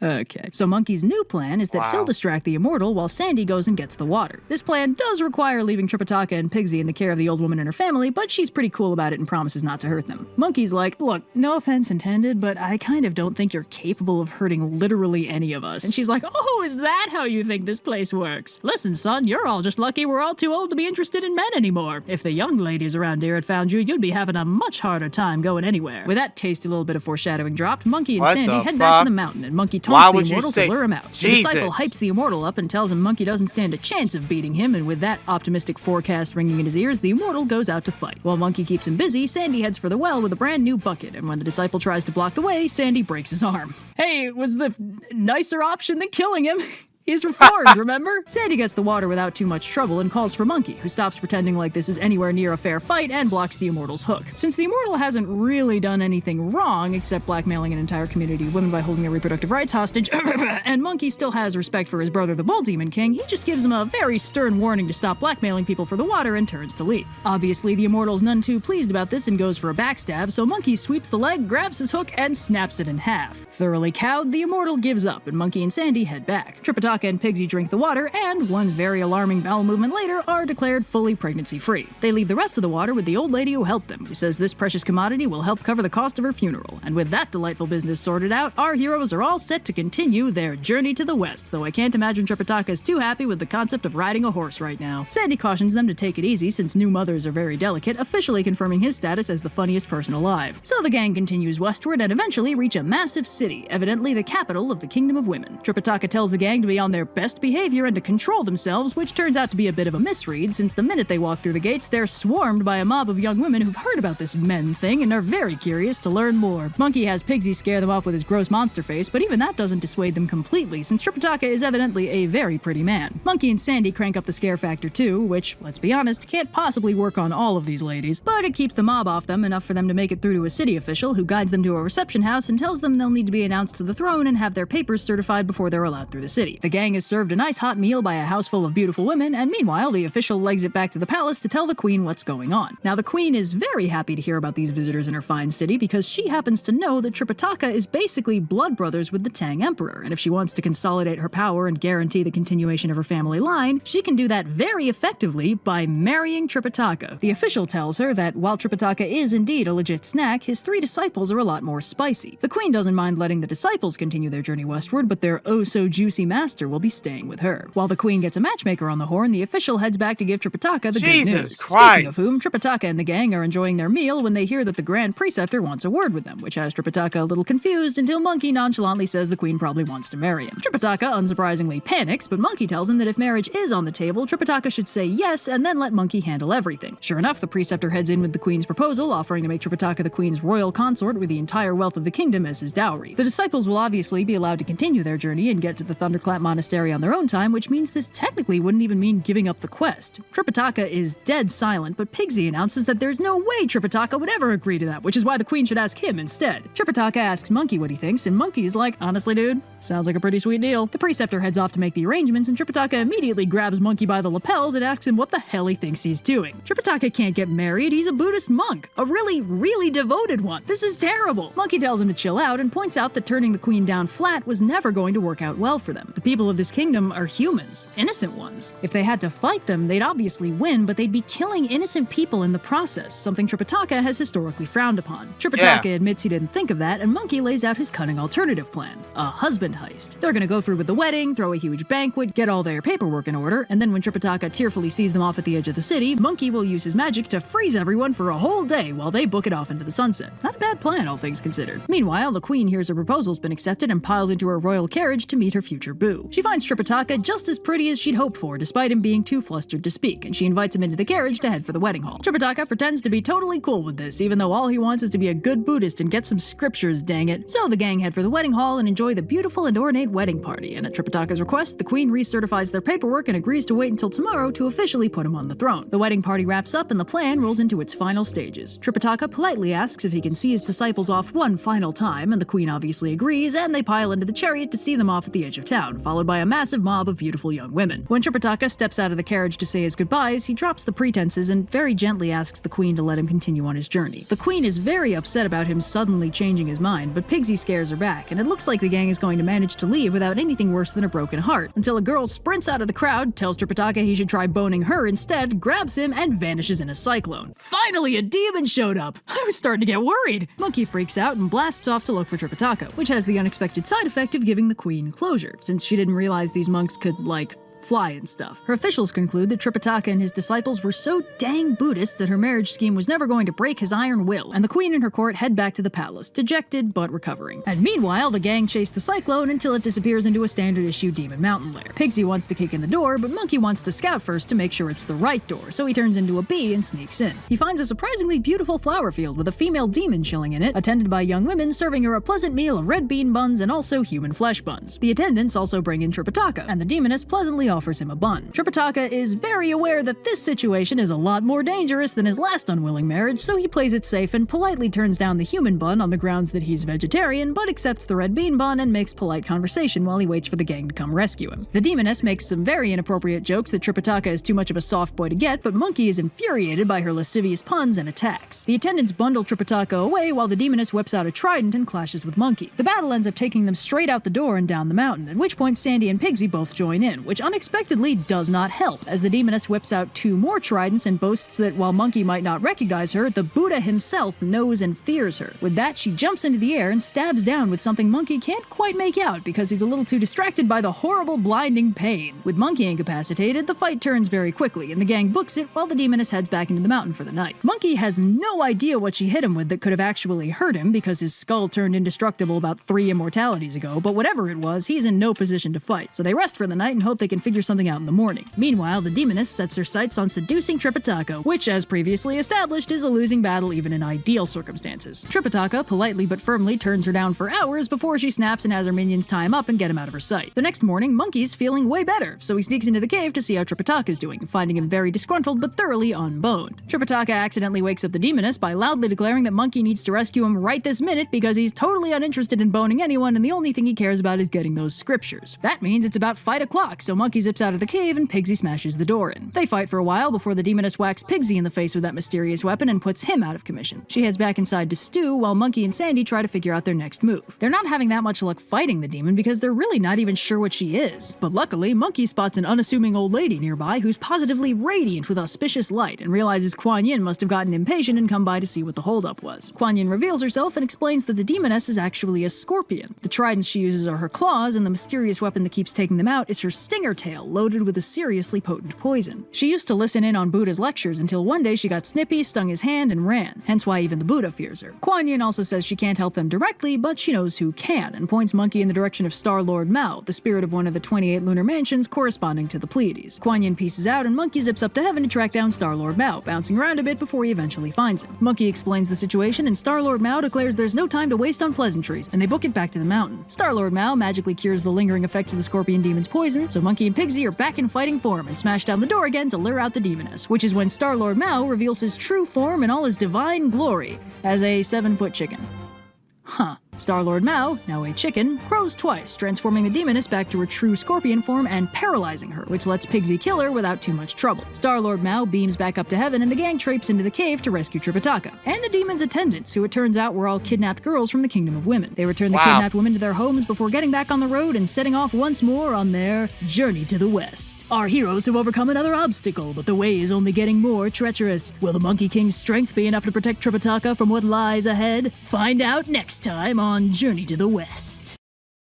Okay, so Monkey's new plan is that he'll distract the Immortal while Sandy goes and gets the water. This plan does require leaving Tripitaka and Pigsy in the care of the old woman and her family, but she's pretty cool about it and promises not to hurt them. Monkey's like, look, no offense intended, but I kind of don't think you're capable of hurting literally any of us. And she's like, oh, is that how you think this place works? Listen, son, you're all just lucky we're all too old to be interested in men anymore. If the young ladies around here had found you, you'd be having a much harder time going anywhere. With that tasty little bit of foreshadowing dropped, Monkey and Sandy head back to the mountain, and Monkey taunts the Immortal to lure him out. The disciple hypes the Immortal up and tells him Monkey doesn't stand a chance of beating him, and with that optimistic forecast ringing in his ears, the Immortal goes out to fight. While Monkey keeps him busy, Sandy heads for the well with a brand new bucket, and when the disciple tries to block the way, Sandy breaks his arm. Hey, it was the nicer option than killing him. He's reformed, remember? Sandy gets the water without too much trouble and calls for Monkey, who stops pretending like this is anywhere near a fair fight and blocks the Immortal's hook. Since the Immortal hasn't really done anything wrong except blackmailing an entire community of women by holding their reproductive rights hostage, and Monkey still has respect for his brother the Bull Demon King, he just gives him a very stern warning to stop blackmailing people for the water and turns to leave. Obviously, the Immortal's none too pleased about this and goes for a backstab, so Monkey sweeps the leg, grabs his hook, and snaps it in half. Thoroughly cowed, the immortal gives up, and Monkey and Sandy head back. Tripitaka and Pigsy drink the water, and one very alarming bowel movement later, are declared fully pregnancy-free. They leave the rest of the water with the old lady who helped them, who says this precious commodity will help cover the cost of her funeral. And with that delightful business sorted out, our heroes are all set to continue their journey to the west, though I can't imagine Tripitaka is too happy with the concept of riding a horse right now. Sandy cautions them to take it easy since new mothers are very delicate, officially confirming his status as the funniest person alive. So the gang continues westward and eventually reach a massive city, evidently the capital of the Kingdom of Women. Tripitaka tells the gang to be on their best behavior and to control themselves, which turns out to be a bit of a misread since the minute they walk through the gates, they're swarmed by a mob of young women who've heard about this men thing and are very curious to learn more. Monkey has Pigsy scare them off with his gross monster face, but even that doesn't dissuade them completely since Tripitaka is evidently a very pretty man. Monkey and Sandy crank up the scare factor too, which, let's be honest, can't possibly work on all of these ladies, but it keeps the mob off them enough for them to make it through to a city official who guides them to a reception house and tells them they'll need to be announced to the throne and have their papers certified before they're allowed through the city. The gang is served a nice hot meal by a house full of beautiful women, and meanwhile the official legs it back to the palace to tell the queen what's going on. Now the queen is very happy to hear about these visitors in her fine city because she happens to know that Tripitaka is basically blood brothers with the Tang Emperor, and if she wants to consolidate her power and guarantee the continuation of her family line, she can do that very effectively by marrying Tripitaka. The official tells her that while Tripitaka is indeed a legit snack, his 3 disciples are a lot more spicy. The queen doesn't mind letting the disciples continue their journey westward, but their oh-so-juicy master will be staying with her. While the queen gets a matchmaker on the horn, the official heads back to give Tripitaka the good news. Christ. Speaking of whom, Tripitaka and the gang are enjoying their meal when they hear that the Grand Preceptor wants a word with them, which has Tripitaka a little confused until Monkey nonchalantly says the queen probably wants to marry him. Tripitaka unsurprisingly panics, but Monkey tells him that if marriage is on the table, Tripitaka should say yes and then let Monkey handle everything. Sure enough, the Preceptor heads in with the queen's proposal, offering to make Tripitaka the queen's royal consort with the entire wealth of the kingdom as his dowry. The disciples will obviously be allowed to continue their journey and get to the Thunderclap Monastery on their own time, which means this technically wouldn't even mean giving up the quest. Tripitaka is dead silent, but Pigsy announces that there's no way Tripitaka would ever agree to that, which is why the queen should ask him instead. Tripitaka asks Monkey what he thinks, and Monkey's like, honestly dude, sounds like a pretty sweet deal. The Preceptor heads off to make the arrangements, and Tripitaka immediately grabs Monkey by the lapels and asks him what the hell he thinks he's doing. Tripitaka can't get married, he's a Buddhist monk. A really devoted one. This is terrible. Monkey tells him to chill out and points out that turning the queen down flat was never going to work out well for them. The people of this kingdom are humans, innocent ones. If they had to fight them, they'd obviously win, but they'd be killing innocent people in the process, something Tripitaka has historically frowned upon. Tripitaka admits he didn't think of that, and Monkey lays out his cunning alternative plan, a husband heist. They're gonna go through with the wedding, throw a huge banquet, get all their paperwork in order, and then when Tripitaka tearfully sees them off at the edge of the city, Monkey will use his magic to freeze everyone for a whole day while they book it off into the sunset. Not a bad plan, all things considered. Meanwhile, the queen hears her proposal's been accepted and piles into her royal carriage to meet her future boo. She finds Tripitaka just as pretty as she'd hoped for, despite him being too flustered to speak, and she invites him into the carriage to head for the wedding hall. Tripitaka pretends to be totally cool with this, even though all he wants is to be a good Buddhist and get some scriptures, dang it. So the gang head for the wedding hall and enjoy the beautiful and ornate wedding party, and at Tripitaka's request, the queen recertifies their paperwork and agrees to wait until tomorrow to officially put him on the throne. The wedding party wraps up and the plan rolls into its final stages. Tripitaka politely asks if he can see his disciples off one final time, and the queen obviously agrees, and they pile into the chariot to see them off at the edge of town, followed by a massive mob of beautiful young women. When Tripitaka steps out of the carriage to say his goodbyes, he drops the pretenses and very gently asks the queen to let him continue on his journey. The queen is very upset about him suddenly changing his mind, but Pigsy scares her back, and it looks like the gang is going to manage to leave without anything worse than a broken heart, until a girl sprints out of the crowd, tells Tripitaka he should try boning her instead, grabs him, and vanishes in a cyclone. Finally, a demon showed up! I was starting to get worried! Monkey freaks out and blasts off to look for Tripitaka, which has the unexpected side effect of giving the queen closure, since she didn't realize these monks could, like, fly and stuff. Her officials conclude that Tripitaka and his disciples were so dang Buddhist that her marriage scheme was never going to break his iron will, and the queen and her court head back to the palace, dejected but recovering. And meanwhile, the gang chase the cyclone until it disappears into a standard issue demon mountain lair. Pigsy wants to kick in the door, but Monkey wants to scout first to make sure it's the right door, so he turns into a bee and sneaks in. He finds a surprisingly beautiful flower field with a female demon chilling in it, attended by young women serving her a pleasant meal of red bean buns and also human flesh buns. The attendants also bring in Tripitaka, and the demoness pleasantly offers offers him a bun. Tripitaka is very aware that this situation is a lot more dangerous than his last unwilling marriage, so he plays it safe and politely turns down the human bun on the grounds that he's vegetarian, but accepts the red bean bun and makes polite conversation while he waits for the gang to come rescue him. The demoness makes some very inappropriate jokes that Tripitaka is too much of a soft boy to get, but Monkey is infuriated by her lascivious puns and attacks. The attendants bundle Tripitaka away while the demoness whips out a trident and clashes with Monkey. The battle ends up taking them straight out the door and down the mountain, at which point Sandy and Pigsy both join in, which unexpectedly does not help, as the demoness whips out 2 more tridents and boasts that while Monkey might not recognize her, the Buddha himself knows and fears her. With that, she jumps into the air and stabs down with something Monkey can't quite make out because he's a little too distracted by the horrible blinding pain. With Monkey incapacitated, the fight turns very quickly, and the gang books it while the demoness heads back into the mountain for the night. Monkey has no idea what she hit him with that could have actually hurt him because his skull turned indestructible about 3 immortalities ago, but whatever it was, he's in no position to fight, so they rest for the night and hope they can figure something out in the morning. Meanwhile, the demoness sets her sights on seducing Tripitaka, which, as previously established, is a losing battle even in ideal circumstances. Tripitaka politely but firmly turns her down for hours before she snaps and has her minions tie him up and get him out of her sight. The next morning, Monkey's feeling way better, so he sneaks into the cave to see how Tripitaka's doing, finding him very disgruntled but thoroughly unboned. Tripitaka accidentally wakes up the demoness by loudly declaring that Monkey needs to rescue him right this minute because he's totally uninterested in boning anyone and the only thing he cares about is getting those scriptures. That means it's about fight o'clock, so Monkey zips out of the cave and Pigsy smashes the door in. They fight for a while before the demoness whacks Pigsy in the face with that mysterious weapon and puts him out of commission. She heads back inside to stew while Monkey and Sandy try to figure out their next move. They're not having that much luck fighting the demon because they're really not even sure what she is. But luckily, Monkey spots an unassuming old lady nearby who's positively radiant with auspicious light and realizes Kuan Yin must have gotten impatient and come by to see what the holdup was. Kuan Yin reveals herself and explains that the demoness is actually a scorpion. The tridents she uses are her claws, and the mysterious weapon that keeps taking them out is her stinger tail, loaded with a seriously potent poison. She used to listen in on Buddha's lectures until one day she got snippy, stung his hand, and ran, hence why even the Buddha fears her. Kuan Yin also says she can't help them directly, but she knows who can, and points Monkey in the direction of Star-Lord Mao, the spirit of one of the 28 lunar mansions corresponding to the Pleiades. Kuan Yin pieces out, and Monkey zips up to heaven to track down Star-Lord Mao, bouncing around a bit before he eventually finds him. Monkey explains the situation, and Star-Lord Mao declares there's no time to waste on pleasantries, and they book it back to the mountain. Star-Lord Mao magically cures the lingering effects of the scorpion demon's poison, so Monkey and Pigsy are back in fighting form and smash down the door again to lure out the demoness, which is when Star-Lord Mao reveals his true form in all his divine glory as a 7-foot chicken. Huh. Star-Lord Mao, now a chicken, crows twice, transforming the demoness back to her true scorpion form and paralyzing her, which lets Pigsy kill her without too much trouble. Star-Lord Mao beams back up to heaven and the gang traipse into the cave to rescue Tripitaka, and the demon's attendants, who it turns out were all kidnapped girls from the Kingdom of Women. They return the kidnapped women to their homes before getting back on the road and setting off once more on their journey to the west. Our heroes have overcome another obstacle, but the way is only getting more treacherous. Will the Monkey King's strength be enough to protect Tripitaka from what lies ahead? Find out next time on Journey to the West.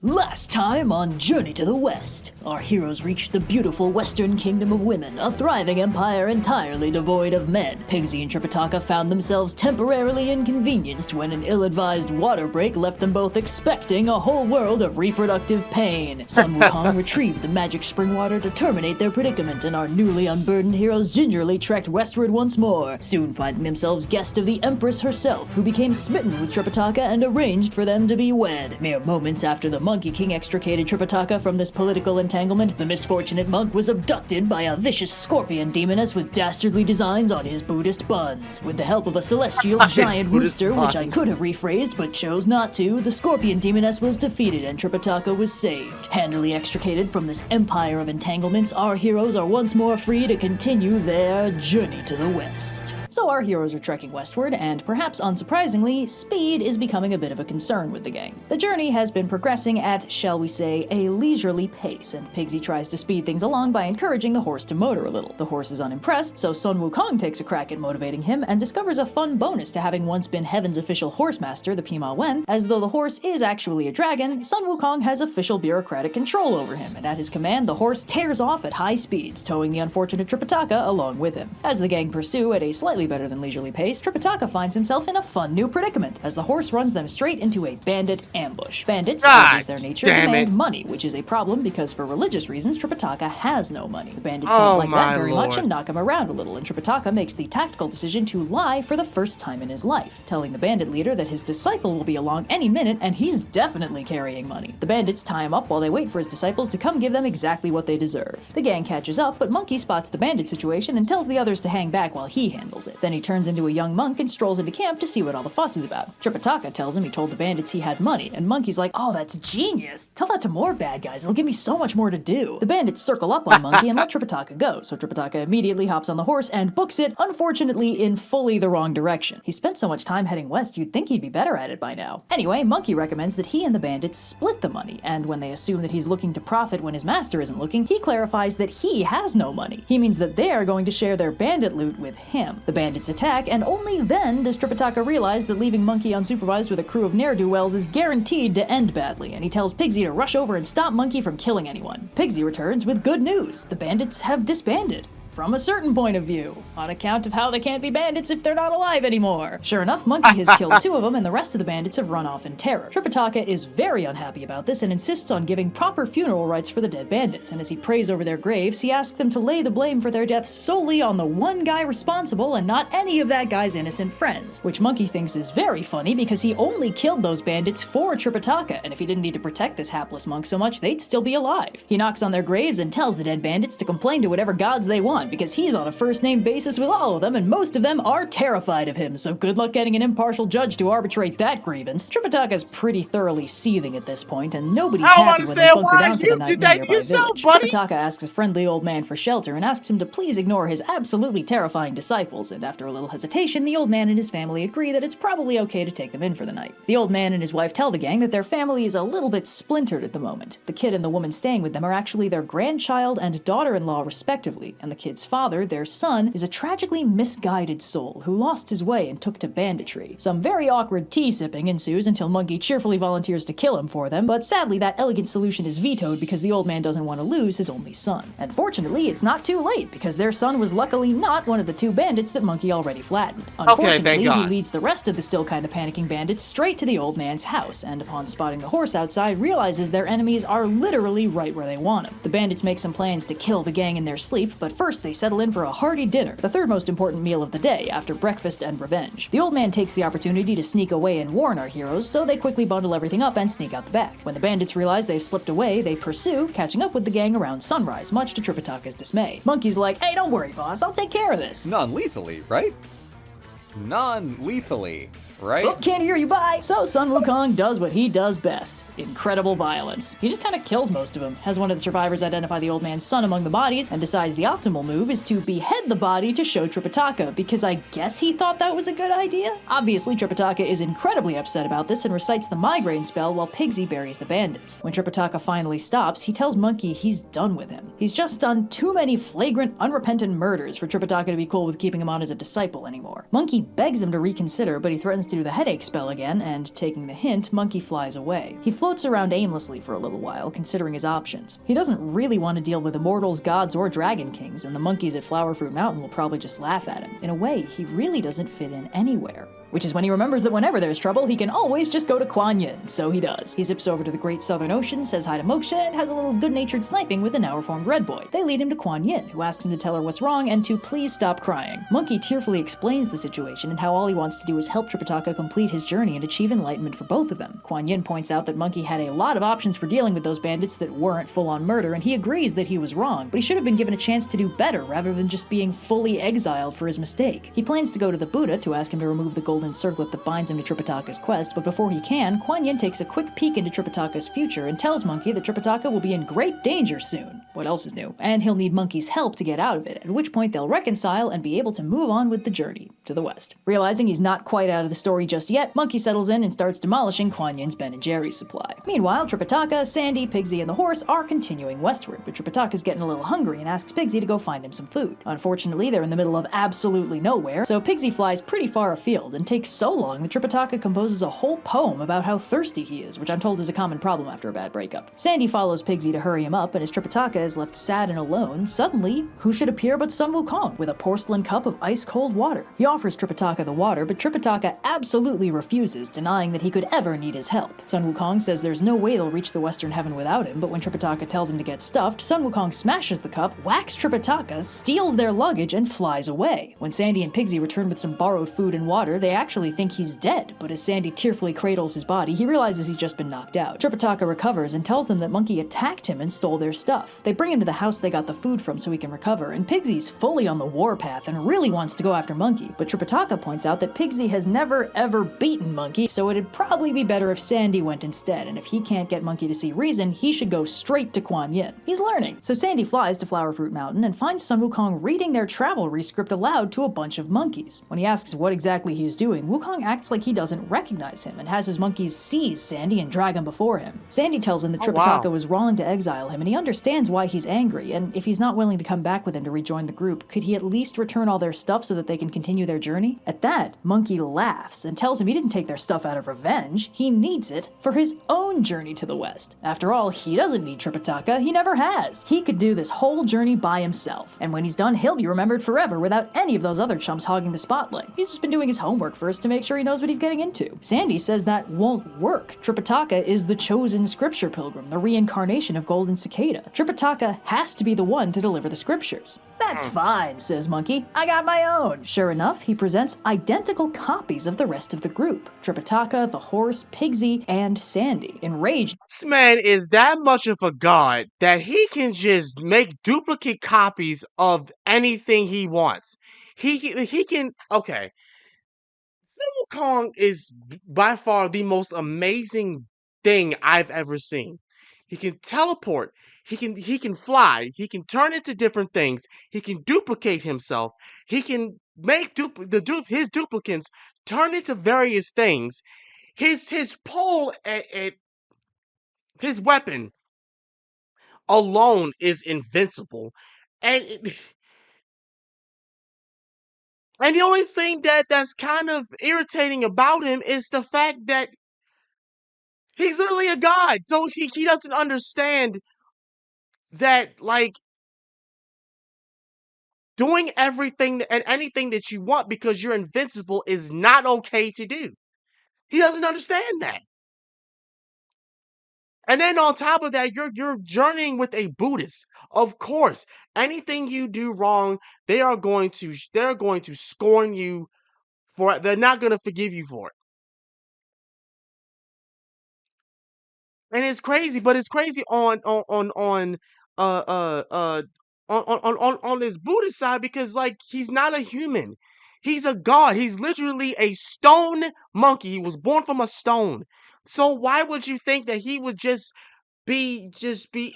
Last time on Journey to the West, our heroes reached the beautiful Western Kingdom of Women, a thriving empire entirely devoid of men. Pigsy and Tripitaka found themselves temporarily inconvenienced when an ill-advised water break left them both expecting a whole world of reproductive pain. Sun Wukong retrieved the magic spring water to terminate their predicament, and our newly unburdened heroes gingerly trekked westward once more, soon finding themselves guest of the Empress herself, who became smitten with Tripitaka and arranged for them to be wed. Mere moments after the Monkey King extricated Tripitaka from this political entanglement, the misfortunate monk was abducted by a vicious scorpion demoness with dastardly designs on his Buddhist buns. With the help of a celestial giant rooster, which I could have rephrased but chose not to, the scorpion demoness was defeated and Tripitaka was saved. Handily extricated from this empire of entanglements, our heroes are once more free to continue their journey to the west. So our heroes are trekking westward, and perhaps unsurprisingly, speed is becoming a bit of a concern with the gang. The journey has been progressing at, shall we say, a leisurely pace, and Pigsy tries to speed things along by encouraging the horse to motor a little. The horse is unimpressed, so Sun Wukong takes a crack at motivating him and discovers a fun bonus to having once been Heaven's official horse master, the Pima Wen. As though the horse is actually a dragon, Sun Wukong has official bureaucratic control over him, and at his command, the horse tears off at high speeds, towing the unfortunate Tripitaka along with him. As the gang pursue at a slightly better than leisurely pace, Tripitaka finds himself in a fun new predicament, as the horse runs them straight into a bandit ambush. Bandits, as is their nature, Damn demand it. money, which is a problem because for religious reasons, Tripitaka has no money. The bandits Oh don't like my that very much lord. and knock him around a little, and Tripitaka makes the tactical decision to lie for the first time in his life, telling the bandit leader that his disciple will be along any minute and he's definitely carrying money. The bandits tie him up while they wait for his disciples to come give them exactly what they deserve. The gang catches up, but Monkey spots the bandit situation and tells the others to hang back while he handles it. Then he turns into a young monk and strolls into camp to see what all the fuss is about. Tripitaka tells him he told the bandits he had money, and Monkey's like, "Oh, that's genius! Tell that to more bad guys, it'll give me so much more to do." The bandits circle up on Monkey and let Tripitaka go, so Tripitaka immediately hops on the horse and books it, unfortunately in fully the wrong direction. He spent so much time heading west, you'd think he'd be better at it by now. Anyway, Monkey recommends that he and the bandits split the money, and when they assume that he's looking to profit when his master isn't looking, he clarifies that he has no money. He means that they are going to share their bandit loot with him. The bandits attack, and only then does Tripitaka realize that leaving Monkey unsupervised with a crew of ne'er-do-wells is guaranteed to end badly, and he tells Pigsy to rush over and stop Monkey from killing anyone. Pigsy returns with good news. The bandits have disbanded. From a certain point of view, on account of how they can't be bandits if they're not alive anymore. Sure enough, Monkey has killed 2 of them, and the rest of the bandits have run off in terror. Tripitaka is very unhappy about this and insists on giving proper funeral rites for the dead bandits, and as he prays over their graves, he asks them to lay the blame for their deaths solely on the one guy responsible and not any of that guy's innocent friends, which Monkey thinks is very funny because he only killed those bandits for Tripitaka, and if he didn't need to protect this hapless monk so much, they'd still be alive. He knocks on their graves and tells the dead bandits to complain to whatever gods they want, because he's on a first-name basis with all of them, and most of them are terrified of him, so good luck getting an impartial judge to arbitrate that grievance. Tripitaka's pretty thoroughly seething at this point, and nobody's I don't happy when they understand bunker why down for you the night did in a that to nearby yourself, village. buddy. Tripitaka asks a friendly old man for shelter and asks him to please ignore his absolutely terrifying disciples, and after a little hesitation, the old man and his family agree that it's probably okay to take them in for the night. The old man and his wife tell the gang that their family is a little bit splintered at the moment. The kid and the woman staying with them are actually their grandchild and daughter-in-law respectively, and the kid's father, their son, is a tragically misguided soul who lost his way and took to banditry. Some very awkward tea-sipping ensues until Monkey cheerfully volunteers to kill him for them, but sadly that elegant solution is vetoed because the old man doesn't want to lose his only son. And fortunately, it's not too late because their son was luckily not one of the 2 bandits that Monkey already flattened. Unfortunately, thank God. he leads the rest of the still kind of panicking bandits straight to the old man's house, and upon spotting the horse outside, realizes their enemies are literally right where they want him. The bandits make some plans to kill the gang in their sleep, but first they settle in for a hearty dinner, the 3rd most important meal of the day after breakfast and revenge. The old man takes the opportunity to sneak away and warn our heroes, so they quickly bundle everything up and sneak out the back. When the bandits realize they've slipped away, they pursue, catching up with the gang around sunrise, much to Tripitaka's dismay. Monkey's like, "Hey, don't worry, boss, I'll take care of this." Non-lethally, right? Non-lethally, right? Oh, can't hear you, bye! So Sun Wukong does what he does best. Incredible violence. He just kind of kills most of them, has one of the survivors identify the old man's son among the bodies, and decides the optimal move is to behead the body to show Tripitaka, because I guess he thought that was a good idea? Obviously, Tripitaka is incredibly upset about this and recites the migraine spell while Pigsy buries the bandits. When Tripitaka finally stops, he tells Monkey he's done with him. He's just done too many flagrant, unrepentant murders for Tripitaka to be cool with keeping him on as a disciple anymore. Monkey begs him to reconsider, but he threatens to do the headache spell again, and taking the hint, Monkey flies away. He floats around aimlessly for a little while, considering his options. He doesn't really want to deal with immortals, gods, or dragon kings, and the monkeys at Flower Fruit Mountain will probably just laugh at him. In a way, he really doesn't fit in anywhere. Which is when he remembers that whenever there's trouble, he can always just go to Kuan Yin, so he does. He zips over to the Great Southern Ocean, says hi to Moksha, and has a little good-natured sniping with the now-reformed Red Boy. They lead him to Kuan Yin, who asks him to tell her what's wrong and to please stop crying. Monkey tearfully explains the situation and how all he wants to do is help Tripitaka complete his journey and achieve enlightenment for both of them. Kuan Yin points out that Monkey had a lot of options for dealing with those bandits that weren't full-on murder, and he agrees that he was wrong, but he should have been given a chance to do better rather than just being fully exiled for his mistake. He plans to go to the Buddha to ask him to remove the golden circlet that binds him to Tripitaka's quest, but before he can, Kuan Yin takes a quick peek into Tripitaka's future and tells Monkey that Tripitaka will be in great danger soon. What else is new? And he'll need Monkey's help to get out of it, at which point they'll reconcile and be able to move on with the journey to the west. Realizing he's not quite out of the story just yet, Monkey settles in and starts demolishing Kuan Yin's Ben & Jerry's supply. Meanwhile, Tripitaka, Sandy, Pigsy, and the horse are continuing westward, but Tripitaka's getting a little hungry and asks Pigsy to go find him some food. Unfortunately, they're in the middle of absolutely nowhere, so Pigsy flies pretty far afield and takes so long that Tripitaka composes a whole poem about how thirsty he is, which I'm told is a common problem after a bad breakup. Sandy follows Pigsy to hurry him up, and as Tripitaka is left sad and alone, suddenly, who should appear but Sun Wukong with a porcelain cup of ice-cold water. He offers offers Tripitaka the water, but Tripitaka absolutely refuses, denying that he could ever need his help. Sun Wukong says there's no way they'll reach the Western Heaven without him, but when Tripitaka tells him to get stuffed, Sun Wukong smashes the cup, whacks Tripitaka, steals their luggage, and flies away. When Sandy and Pigsy return with some borrowed food and water, they actually think he's dead, but as Sandy tearfully cradles his body, he realizes he's just been knocked out. Tripitaka recovers and tells them that Monkey attacked him and stole their stuff. They bring him to the house they got the food from so he can recover, and Pigsy's fully on the warpath and really wants to go after Monkey, but Tripitaka points out that Pigsy has never ever beaten Monkey, so it'd probably be better if Sandy went instead, and if he can't get Monkey to see reason, he should go straight to Kuan Yin. He's learning. So Sandy flies to Flower Fruit Mountain and finds Sun Wukong reading their travel script aloud to a bunch of monkeys. When he asks what exactly he's doing, Wukong acts like he doesn't recognize him and has his monkeys seize Sandy and drag him before him. Sandy tells him that Tripitaka was wrong to exile him, and he understands why he's angry, and if he's not willing to come back with him to rejoin the group, could he at least return all their stuff so that they can continue their journey? At that, Monkey laughs and tells him he didn't take their stuff out of revenge, he needs it for his own journey to the West. After all, he doesn't need Tripitaka, he never has. He could do this whole journey by himself, and when he's done, he'll be remembered forever without any of those other chumps hogging the spotlight. He's just been doing his homework first to make sure he knows what he's getting into. Sandy says that won't work. Tripitaka is the chosen scripture pilgrim, the reincarnation of Golden Cicada. Tripitaka has to be the one to deliver the scriptures. That's fine, says Monkey. I got my own. Sure enough, he presents identical copies of the rest of the group. Tripitaka, the horse, Pigsy, and Sandy. Enraged, This man is that much of a god that he can just make duplicate copies of anything he wants. He can, okay. Sun Wukong is by far the most amazing thing I've ever seen. He can teleport. He can fly. He can turn into different things. He can duplicate himself. He can make his duplicants turn into various things. His pole his weapon alone is invincible, and and the only thing that's kind of irritating about him is the fact that he's literally a god, so he doesn't understand that, like, doing everything and anything that you want because you're invincible is not okay to do. He doesn't understand that. And then on top of that, you're journeying with a Buddhist. Of course, anything you do wrong, they're going to scorn you for it. They're not going to forgive you for it. And it's crazy, but it's crazy uh uh uh on this Buddhist side because, like, he's not a human. He's a god. He's literally a stone monkey. He was born from a stone. So why would you think that he would just be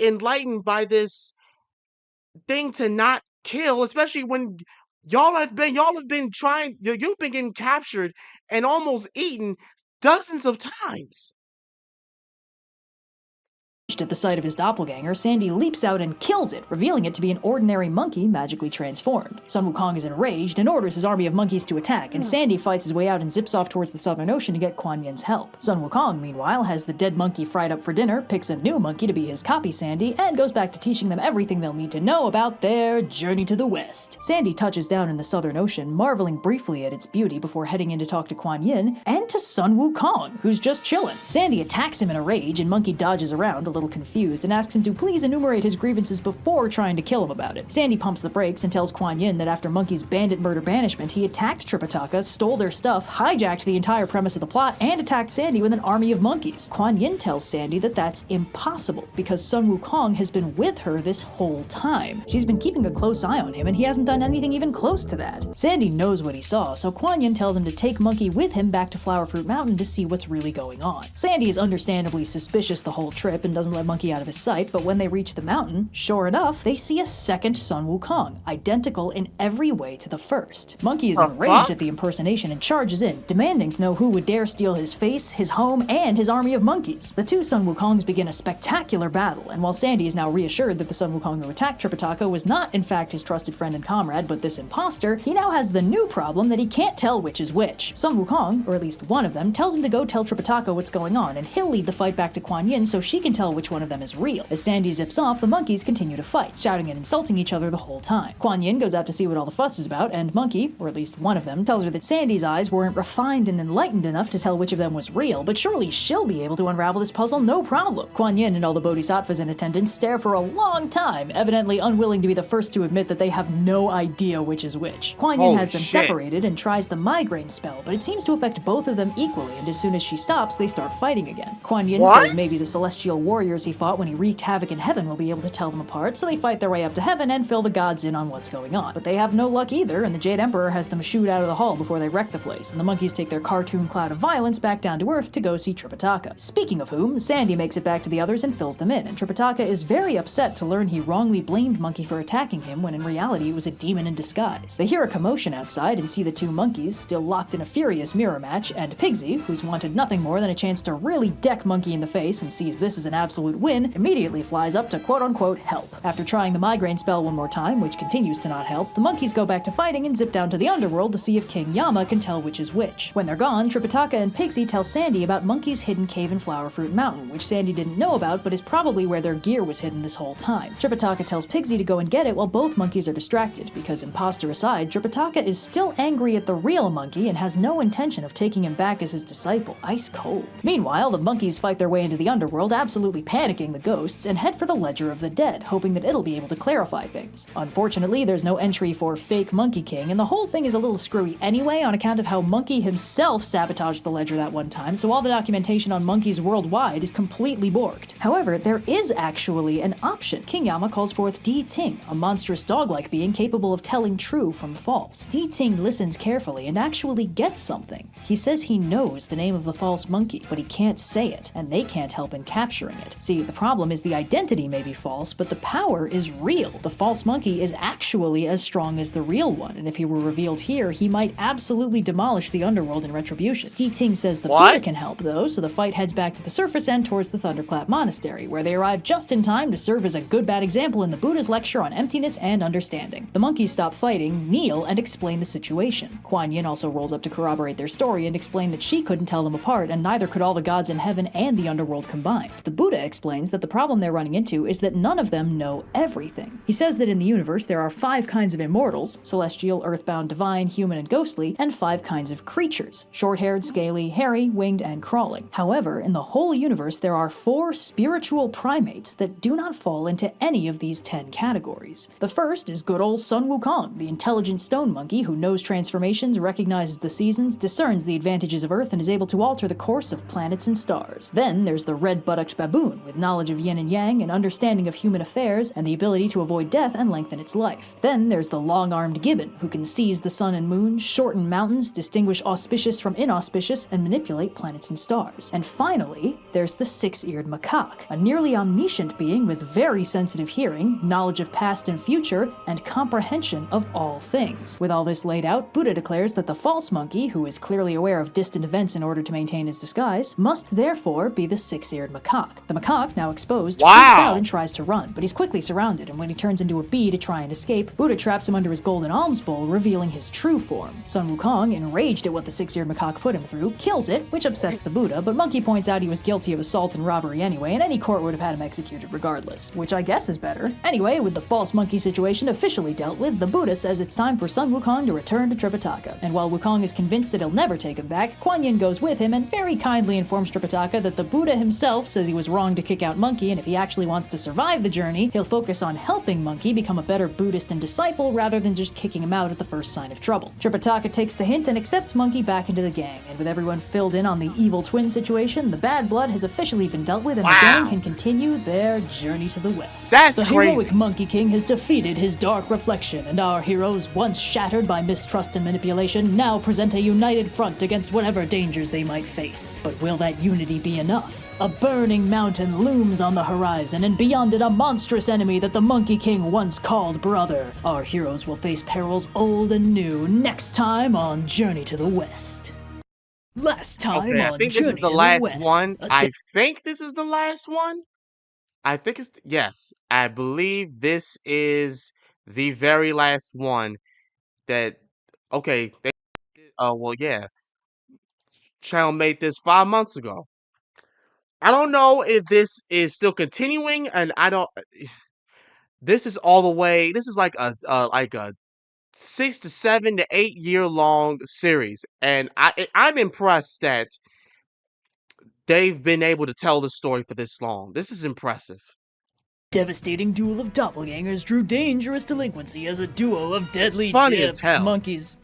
enlightened by this thing to not kill, especially when y'all have been trying, you've been getting captured and almost eaten dozens of times. at the sight of his doppelganger, Sandy leaps out and kills it, revealing it to be an ordinary monkey magically transformed. Sun Wukong is enraged and orders his army of monkeys to attack, and Sandy fights his way out and zips off towards the Southern Ocean to get Kuan Yin's help. Sun Wukong, meanwhile, has the dead monkey fried up for dinner, picks a new monkey to be his copy Sandy, and goes back to teaching them everything they'll need to know about their journey to the West. Sandy touches down in the Southern Ocean, marveling briefly at its beauty before heading in to talk to Kuan Yin and to Sun Wukong, who's just chilling. Sandy attacks him in a rage, and Monkey dodges around, a little confused, and asks him to please enumerate his grievances before trying to kill him about it. Sandy pumps the brakes and tells Kuan Yin that after Monkey's bandit murder banishment, he attacked Tripitaka, stole their stuff, hijacked the entire premise of the plot, and attacked Sandy with an army of monkeys. Kuan Yin tells Sandy that that's impossible, because Sun Wukong has been with her this whole time. She's been keeping a close eye on him, and he hasn't done anything even close to that. Sandy knows what he saw, so Kuan Yin tells him to take Monkey with him back to Flower Fruit Mountain to see what's really going on. Sandy is understandably suspicious the whole trip and doesn't let Monkey out of his sight, but when they reach the mountain, sure enough, they see a second Sun Wukong, identical in every way to the first. Monkey is enraged at the impersonation and charges in, demanding to know who would dare steal his face, his home, and his army of monkeys. The two Sun Wukongs begin a spectacular battle, and while Sandy is now reassured that the Sun Wukong who attacked Tripitaka was not in fact his trusted friend and comrade, but this imposter, he now has the new problem that he can't tell which is which. Sun Wukong, or at least one of them, tells him to go tell Tripitaka what's going on, and he'll lead the fight back to Kuan Yin so she can tell which which one of them is real. As Sandy zips off, the monkeys continue to fight, shouting and insulting each other the whole time. Kuan Yin goes out to see what all the fuss is about, and Monkey, or at least one of them, tells her that Sandy's eyes weren't refined and enlightened enough to tell which of them was real, but surely she'll be able to unravel this puzzle no problem. Kuan Yin and all the bodhisattvas in attendance stare for a long time, evidently unwilling to be the first to admit that they have no idea which is which. Kuan Yin Holy has them shit. separated and tries the migraine spell, but it seems to affect both of them equally, and as soon as she stops, they start fighting again. Kuan Yin What? says maybe the celestial warriors he fought when he wreaked havoc in heaven will be able to tell them apart, so they fight their way up to heaven and fill the gods in on what's going on. But they have no luck either, and the Jade Emperor has them shoot out of the hall before they wreck the place, and the monkeys take their cartoon cloud of violence back down to Earth to go see Tripitaka. Speaking of whom, Sandy makes it back to the others and fills them in, and Tripitaka is very upset to learn he wrongly blamed Monkey for attacking him when in reality it was a demon in disguise. They hear a commotion outside and see the two monkeys still locked in a furious mirror match, and Pigsy, who's wanted nothing more than a chance to really deck Monkey in the face and sees this as an absolute win, immediately flies up to quote-unquote help. After trying the migraine spell one more time, which continues to not help, the monkeys go back to fighting and zip down to the underworld to see if King Yama can tell which is which. When they're gone, Tripitaka and Pigsy tell Sandy about Monkey's hidden cave in Flower Fruit Mountain, which Sandy didn't know about but is probably where their gear was hidden this whole time. Tripitaka tells Pigsy to go and get it while both monkeys are distracted, because imposter aside, Tripitaka is still angry at the real monkey and has no intention of taking him back as his disciple. Ice cold. Meanwhile, the monkeys fight their way into the underworld, absolutely panicking the ghosts, and head for the Ledger of the Dead, hoping that it'll be able to clarify things. Unfortunately, there's no entry for fake Monkey King, and the whole thing is a little screwy anyway on account of how Monkey himself sabotaged the ledger that one time, so all the documentation on monkeys worldwide is completely borked. However, there is actually an option. King Yama calls forth Di Ting, a monstrous dog-like being capable of telling true from false. Di Ting listens carefully and actually gets something. He says he knows the name of the false monkey, but he can't say it, and they can't help in capturing it. See, the problem is the identity may be false, but the power is real. The false monkey is actually as strong as the real one, and if he were revealed here, he might absolutely demolish the underworld in retribution. Di Ting says the Buddha can help, though, so the fight heads back to the surface and towards the Thunderclap Monastery, where they arrive just in time to serve as a good bad example in the Buddha's lecture on emptiness and understanding. The monkeys stop fighting, kneel, and explain the situation. Kuan Yin also rolls up to corroborate their story and explain that she couldn't tell them apart, and neither could all the gods in heaven and the underworld combined. The Buddha explains that the problem they're running into is that none of them know everything. He says that in the universe there are 5 kinds of immortals: celestial, earthbound, divine, human, and ghostly, and 5 kinds of creatures: short-haired, scaly, hairy, winged, and crawling. However, in the whole universe there are 4 spiritual primates that do not fall into any of these 10 categories. The first is good old Sun Wukong, the intelligent stone monkey who knows transformations, recognizes the seasons, discerns the advantages of Earth, and is able to alter the course of planets and stars. Then there's the red-buttocked baboon, with knowledge of yin and yang, an understanding of human affairs, and the ability to avoid death and lengthen its life. Then there's the long-armed gibbon, who can seize the sun and moon, shorten mountains, distinguish auspicious from inauspicious, and manipulate planets and stars. And finally, there's the 6-eared macaque, a nearly omniscient being with very sensitive hearing, knowledge of past and future, and comprehension of all things. With all this laid out, Buddha declares that the false monkey, who is clearly aware of distant events in order to maintain his disguise, must therefore be the 6-eared macaque. The macaque, now exposed, freaks out and tries to run, but he's quickly surrounded, and when he turns into a bee to try and escape, Buddha traps him under his golden alms bowl, revealing his true form. Sun Wukong, enraged at what the 6-eared macaque put him through, kills it, which upsets the Buddha, but Monkey points out he was guilty of assault and robbery anyway, and any court would have had him executed regardless, which I guess is better. Anyway, with the false monkey situation officially dealt with, the Buddha says it's time for Sun Wukong to return to Tripitaka, and while Wukong is convinced that he'll never take him back, Kuan Yin goes with him and very kindly informs Tripitaka that the Buddha himself says he was wrong to kick out Monkey, and if he actually wants to survive the journey, he'll focus on helping Monkey become a better Buddhist and disciple rather than just kicking him out at the first sign of trouble. Tripitaka takes the hint and accepts Monkey back into the gang, and with everyone filled in on the evil twin situation, the bad blood has officially been dealt with, and the gang can continue their journey to the west. That's the crazy. Heroic Monkey King has defeated his dark reflection, and our heroes, once shattered by mistrust and manipulation, now present a united front against whatever dangers they might face. But will that unity be enough? A burning mountain looms on the horizon, and beyond it a monstrous enemy that the Monkey King once called brother. Our heroes will face perils old and new next time on Journey to the West. Last time Okay, on I think this Journey is the to last West. one. I think this is the last one. I think it's yes. I believe this is the very last one that okay, they well yeah. Channel made this 5 months ago. I don't know if this is still continuing, and I don't. This is all the way. This is like a 6 to 7 to 8 year long series, and I'm impressed that they've been able to tell the story for this long. This is impressive. Devastating duel of doppelgangers drew dangerous delinquency as a duo of deadly funny as hell. monkeys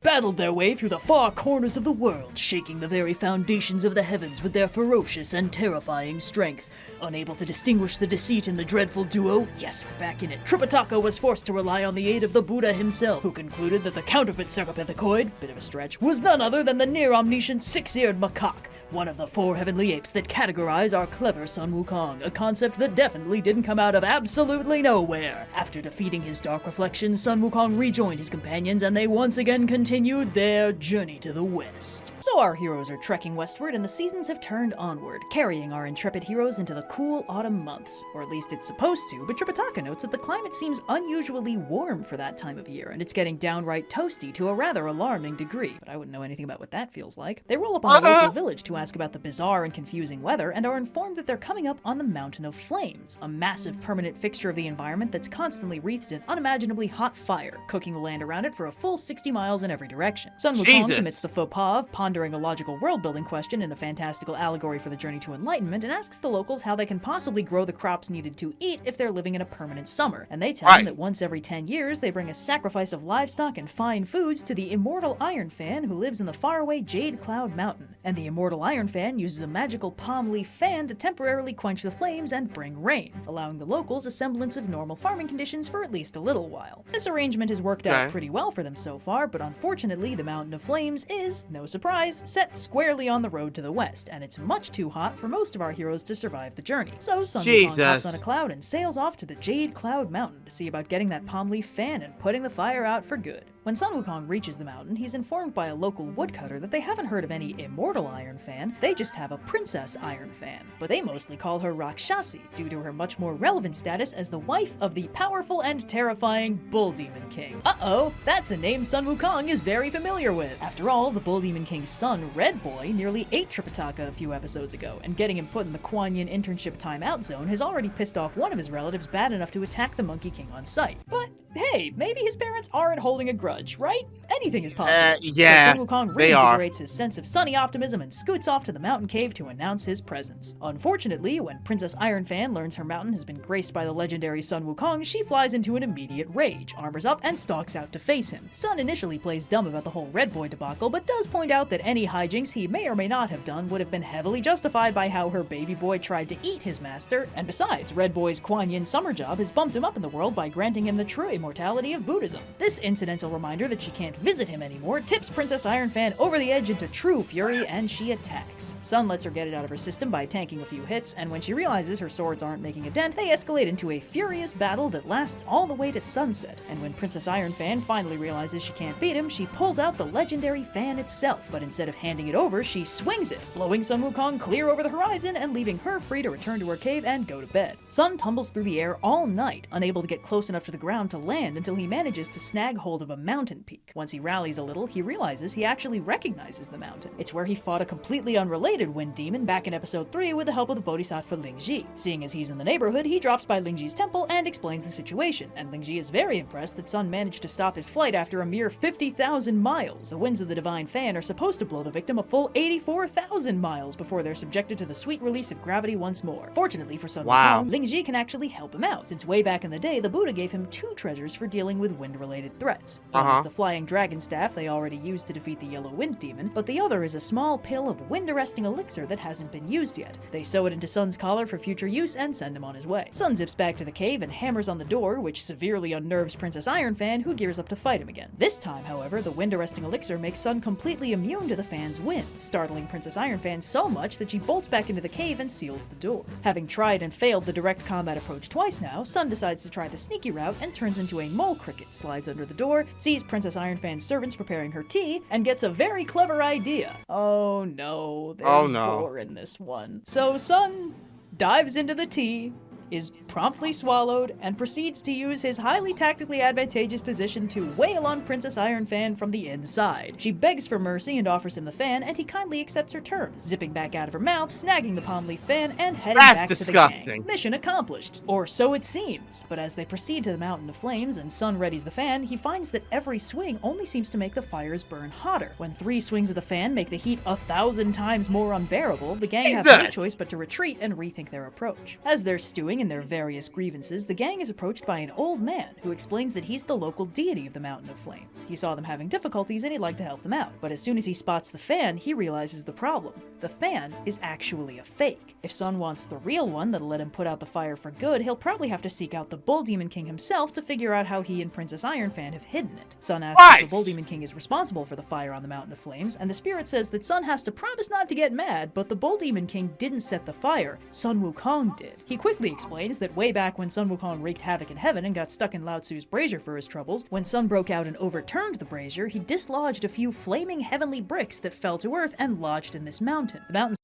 battled their way through the far corners of the world, shaking the very foundations of the heavens with their ferocious and terrifying strength. Unable to distinguish the deceit in the dreadful duo, yes, we're back in it, Tripitaka was forced to rely on the aid of the Buddha himself, who concluded that the counterfeit Sarcopithacoid, bit of a stretch, was none other than the near-omniscient six-eared macaque, one of the 4 heavenly apes that categorize our clever Sun Wukong, a concept that definitely didn't come out of absolutely nowhere. After defeating his dark reflection, Sun Wukong rejoined his companions and they once again continued their journey to the west. So our heroes are trekking westward and the seasons have turned onward, carrying our intrepid heroes into the cool autumn months. Or at least it's supposed to, but Tripitaka notes that the climate seems unusually warm for that time of year, and it's getting downright toasty to a rather alarming degree. But I wouldn't know anything about what that feels like. They roll up on a local village to ask about the bizarre and confusing weather, and are informed that they're coming up on the Mountain of Flames, a massive permanent fixture of the environment that's constantly wreathed in unimaginably hot fire, cooking the land around it for a full 60 miles in every direction. Sun Wukong commits the faux pas of pondering a logical world-building question in a fantastical allegory for the journey to enlightenment, and asks the locals how they can possibly grow the crops needed to eat if they're living in a permanent summer. And they tell him that once every 10 years, they bring a sacrifice of livestock and fine foods to the immortal Iron Fan who lives in the faraway Jade Cloud Mountain. And the immortal Iron Fan uses a magical palm leaf fan to temporarily quench the flames and bring rain, allowing the locals a semblance of normal farming conditions for at least a little while. This arrangement has worked out pretty well for them so far, but unfortunately the Mountain of Flames is, no surprise, set squarely on the road to the west, and it's much too hot for most of our heroes to survive the journey. So Sun Wukong hops on a cloud and sails off to the Jade Cloud Mountain to see about getting that palm leaf fan and putting the fire out for good. When Sun Wukong reaches the mountain, he's informed by a local woodcutter that they haven't heard of any immortal Iron Fan, they just have a Princess Iron Fan. But they mostly call her Rakshasi, due to her much more relevant status as the wife of the powerful and terrifying Bull Demon King. Uh-oh, that's a name Sun Wukong is very familiar with. After all, the Bull Demon King's son, Red Boy, nearly ate Tripitaka a few episodes ago, and getting him put in the Kuan Yin internship timeout zone has already pissed off one of his relatives bad enough to attack the Monkey King on sight. But hey, maybe his parents aren't holding a grudge, right? Anything is possible. Yeah, so Sun Wukong reinvigorates his sense of sunny optimism and scoots off to the mountain cave to announce his presence. Unfortunately, when Princess Iron Fan learns her mountain has been graced by the legendary Sun Wukong, she flies into an immediate rage, armors up, and stalks out to face him. Sun initially plays dumb about the whole Red Boy debacle, but does point out that any hijinks he may or may not have done would have been heavily justified by how her baby boy tried to eat his master, and besides, Red Boy's Kuan Yin summer job has bumped him up in the world by granting him the true immortality of Buddhism. This incidental reminder that she can't visit him anymore tips Princess Iron Fan over the edge into true fury, and she attacks. Sun lets her get it out of her system by tanking a few hits, and when she realizes her swords aren't making a dent, they escalate into a furious battle that lasts all the way to sunset. And when Princess Iron Fan finally realizes she can't beat him, she pulls out the legendary fan itself, but instead of handing it over, she swings it, blowing Sun Wukong clear over the horizon and leaving her free to return to her cave and go to bed. Sun tumbles through the air all night, unable to get close enough to the ground to land until he manages to snag hold of a mountain peak. Once he rallies a little, he realizes he actually recognizes the mountain. It's where he fought a completely unrelated wind demon back in episode 3 with the help of the Bodhisattva Lingji. Seeing as he's in the neighborhood, he drops by Lingji's temple and explains the situation, and Lingji is very impressed that Sun managed to stop his flight after a mere 50,000 miles. The winds of the Divine Fan are supposed to blow the victim a full 84,000 miles before they're subjected to the sweet release of gravity once more. Fortunately for Sun Wukong, Lingji can actually help him out, since way back in the day, the Buddha gave him 2 treasures for dealing with wind-related threats. One is the flying dragon staff they already used to defeat the yellow wind demon, but the other is a small pill of wind-arresting elixir that hasn't been used yet. They sew it into Sun's collar for future use and send him on his way. Sun zips back to the cave and hammers on the door, which severely unnerves Princess Iron Fan, who gears up to fight him again. This time, however, the wind-arresting elixir makes Sun completely immune to the fan's wind, startling Princess Iron Fan so much that she bolts back into the cave and seals the doors. Having tried and failed the direct combat approach twice now, Sun decides to try the sneaky route and turns into a mole cricket, slides under the door, sees Princess Iron Fan's servants preparing her tea, and gets a very clever idea. Oh no, there's vor in this one. So Sun dives into the tea, is promptly swallowed and proceeds to use his highly tactically advantageous position to wail on Princess Ironfan from the inside. She begs for mercy and offers him the fan, and he kindly accepts her terms, zipping back out of her mouth, snagging the palm leaf fan, and heading back disgusting. to the gang. Mission accomplished. Or so it seems. But as they proceed to the Mountain of Flames and Sun readies the fan, he finds that every swing only seems to make the fires burn hotter. When 3 swings of the fan make the heat 1,000 times more unbearable, the gang have no choice but to retreat and rethink their approach. As they're stewing in their various grievances, the gang is approached by an old man who explains that he's the local deity of the Mountain of Flames. He saw them having difficulties and he'd like to help them out. But as soon as he spots the fan, he realizes the problem. The fan is actually a fake. If Sun wants the real one that'll let him put out the fire for good, he'll probably have to seek out the Bull Demon King himself to figure out how he and Princess Ironfan have hidden it. Sun asks if the Bull Demon King is responsible for the fire on the Mountain of Flames, and the spirit says that Sun has to promise not to get mad, but the Bull Demon King didn't set the fire, Sun Wukong did. He quickly explains that way back when Sun Wukong wreaked havoc in heaven and got stuck in Lao Tzu's brazier for his troubles, when Sun broke out and overturned the brazier, he dislodged a few flaming heavenly bricks that fell to earth and lodged in this mountain. The mountain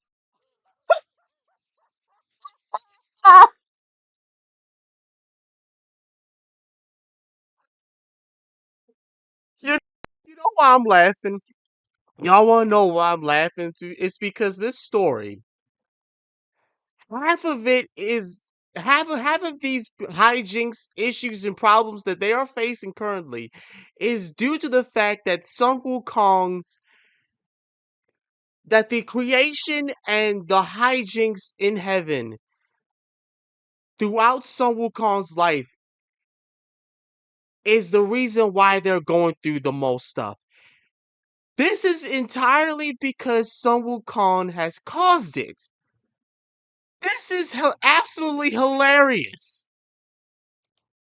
You know why I'm laughing? Y'all want to know why I'm laughing too? It's because this story, half of it is half of these hijinks, issues, and problems that they are facing currently is due to the fact that Sun Wukong's that the creation and the hijinks in heaven throughout Sun Wukong's life is the reason why they're going through the most stuff. This is entirely because Sun Wukong has caused it. This is absolutely hilarious.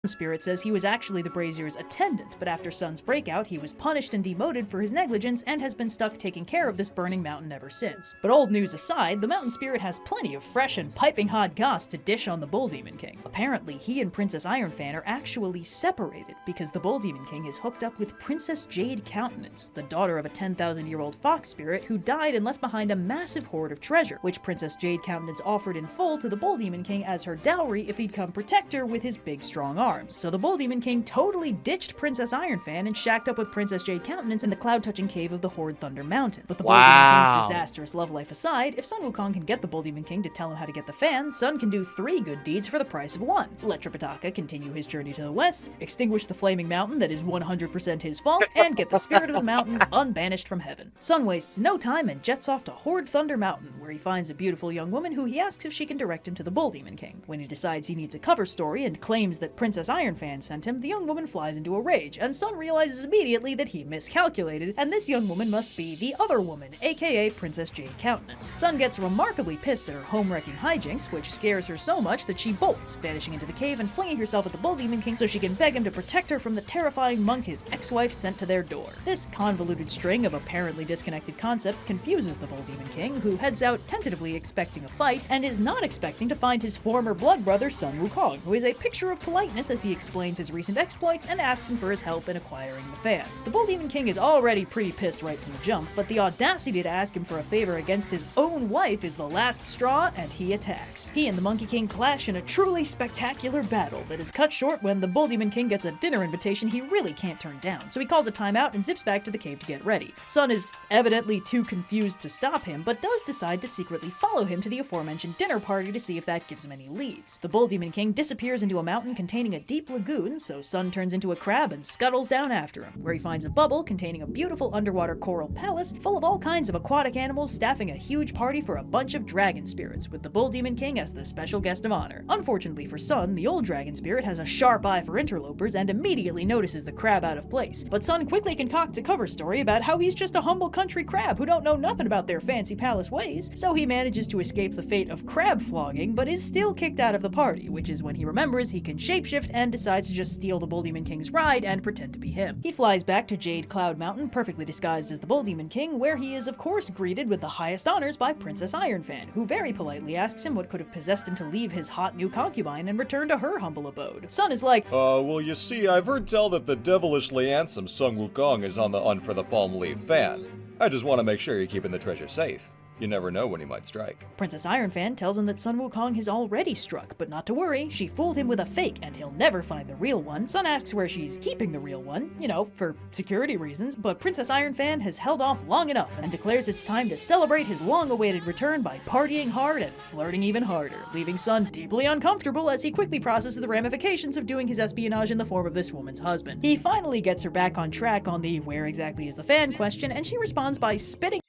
spirit says he was actually the brazier's attendant, but after Sun's breakout, he was punished and demoted for his negligence and has been stuck taking care of this burning mountain ever since. But old news aside, the mountain spirit has plenty of fresh and piping hot goss to dish on the Bull Demon King. Apparently, he and Princess Ironfan are actually separated because the Bull Demon King is hooked up with Princess Jade Countenance, the daughter of a 10,000-year-old fox spirit who died and left behind a massive hoard of treasure, which Princess Jade Countenance offered in full to the Bull Demon King as her dowry if he'd come protect her with his big strong arms. So the Bull Demon King totally ditched Princess Ironfan and shacked up with Princess Jade Countenance in the cloud-touching cave of the Horde Thunder Mountain. But the Bull Demon King's disastrous love life aside, if Sun Wukong can get the Bull Demon King to tell him how to get the fan, Sun can do 3 good deeds for the price of 1. Let Tripitaka continue his journey to the west, extinguish the flaming mountain that is 100% his fault, and get the spirit of the mountain unbanished from heaven. Sun wastes no time and jets off to Horde Thunder Mountain, where he finds a beautiful young woman who he asks if she can direct him to the Bull Demon King. When he decides he needs a cover story and claims that Princess Ironfan sent him, the young woman flies into a rage, and Sun realizes immediately that he miscalculated, and this young woman must be the other woman, aka Princess Jade Countenance. Sun gets remarkably pissed at her home-wrecking hijinks, which scares her so much that she bolts, vanishing into the cave and flinging herself at the Bull Demon King so she can beg him to protect her from the terrifying monk his ex-wife sent to their door. This convoluted string of apparently disconnected concepts confuses the Bull Demon King, who heads out tentatively expecting a fight, and is not expecting to find his former blood brother Sun Wukong, who is a picture of politeness as he explains his recent exploits and asks him for his help in acquiring the fan. The Bull Demon King is already pretty pissed right from the jump, but the audacity to ask him for a favor against his own wife is the last straw, and he attacks. He and the Monkey King clash in a truly spectacular battle that is cut short when the Bull Demon King gets a dinner invitation he really can't turn down, so he calls a timeout and zips back to the cave to get ready. Sun is evidently too confused to stop him, but does decide to secretly follow him to the aforementioned dinner party to see if that gives him any leads. The Bull Demon King disappears into a mountain containing a deep lagoon, so Sun turns into a crab and scuttles down after him, where he finds a bubble containing a beautiful underwater coral palace full of all kinds of aquatic animals staffing a huge party for a bunch of dragon spirits, with the Bull Demon King as the special guest of honor. Unfortunately for Sun, the old dragon spirit has a sharp eye for interlopers and immediately notices the crab out of place, but Sun quickly concocts a cover story about how he's just a humble country crab who don't know nothing about their fancy palace ways, so he manages to escape the fate of crab flogging, but is still kicked out of the party, which is when he remembers he can shapeshift and decides to just steal the Bull Demon King's ride and pretend to be him. He flies back to Jade Cloud Mountain, perfectly disguised as the Bull Demon King, where he is of course greeted with the highest honors by Princess Ironfan, who very politely asks him what could have possessed him to leave his hot new concubine and return to her humble abode. Sun is like, well, you see, I've heard tell that the devilishly handsome Sun Wukong is on the hunt for the palm leaf fan. I just want to make sure you're keeping the treasure safe. You never know when he might strike. Princess Ironfan tells him that Sun Wukong has already struck, but not to worry, she fooled him with a fake and he'll never find the real one. Sun asks where she's keeping the real one, for security reasons, but Princess Ironfan has held off long enough and declares it's time to celebrate his long-awaited return by partying hard and flirting even harder, leaving Sun deeply uncomfortable as he quickly processes the ramifications of doing his espionage in the form of this woman's husband. He finally gets her back on track on the where exactly is the fan question, and she responds by spitting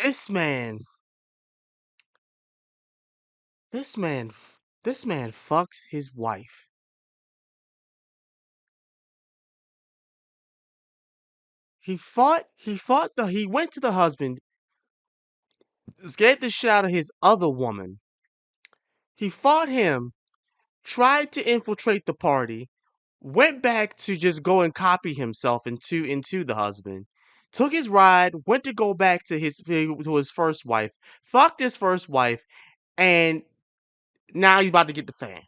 This man. This man fucked his wife. He went to the husband, scared the shit out of his other woman. He fought him, tried to infiltrate the party, went back to just go and copy himself into the husband, took his ride, went to go back to his first wife, fucked his first wife, and now he's about to get the fan.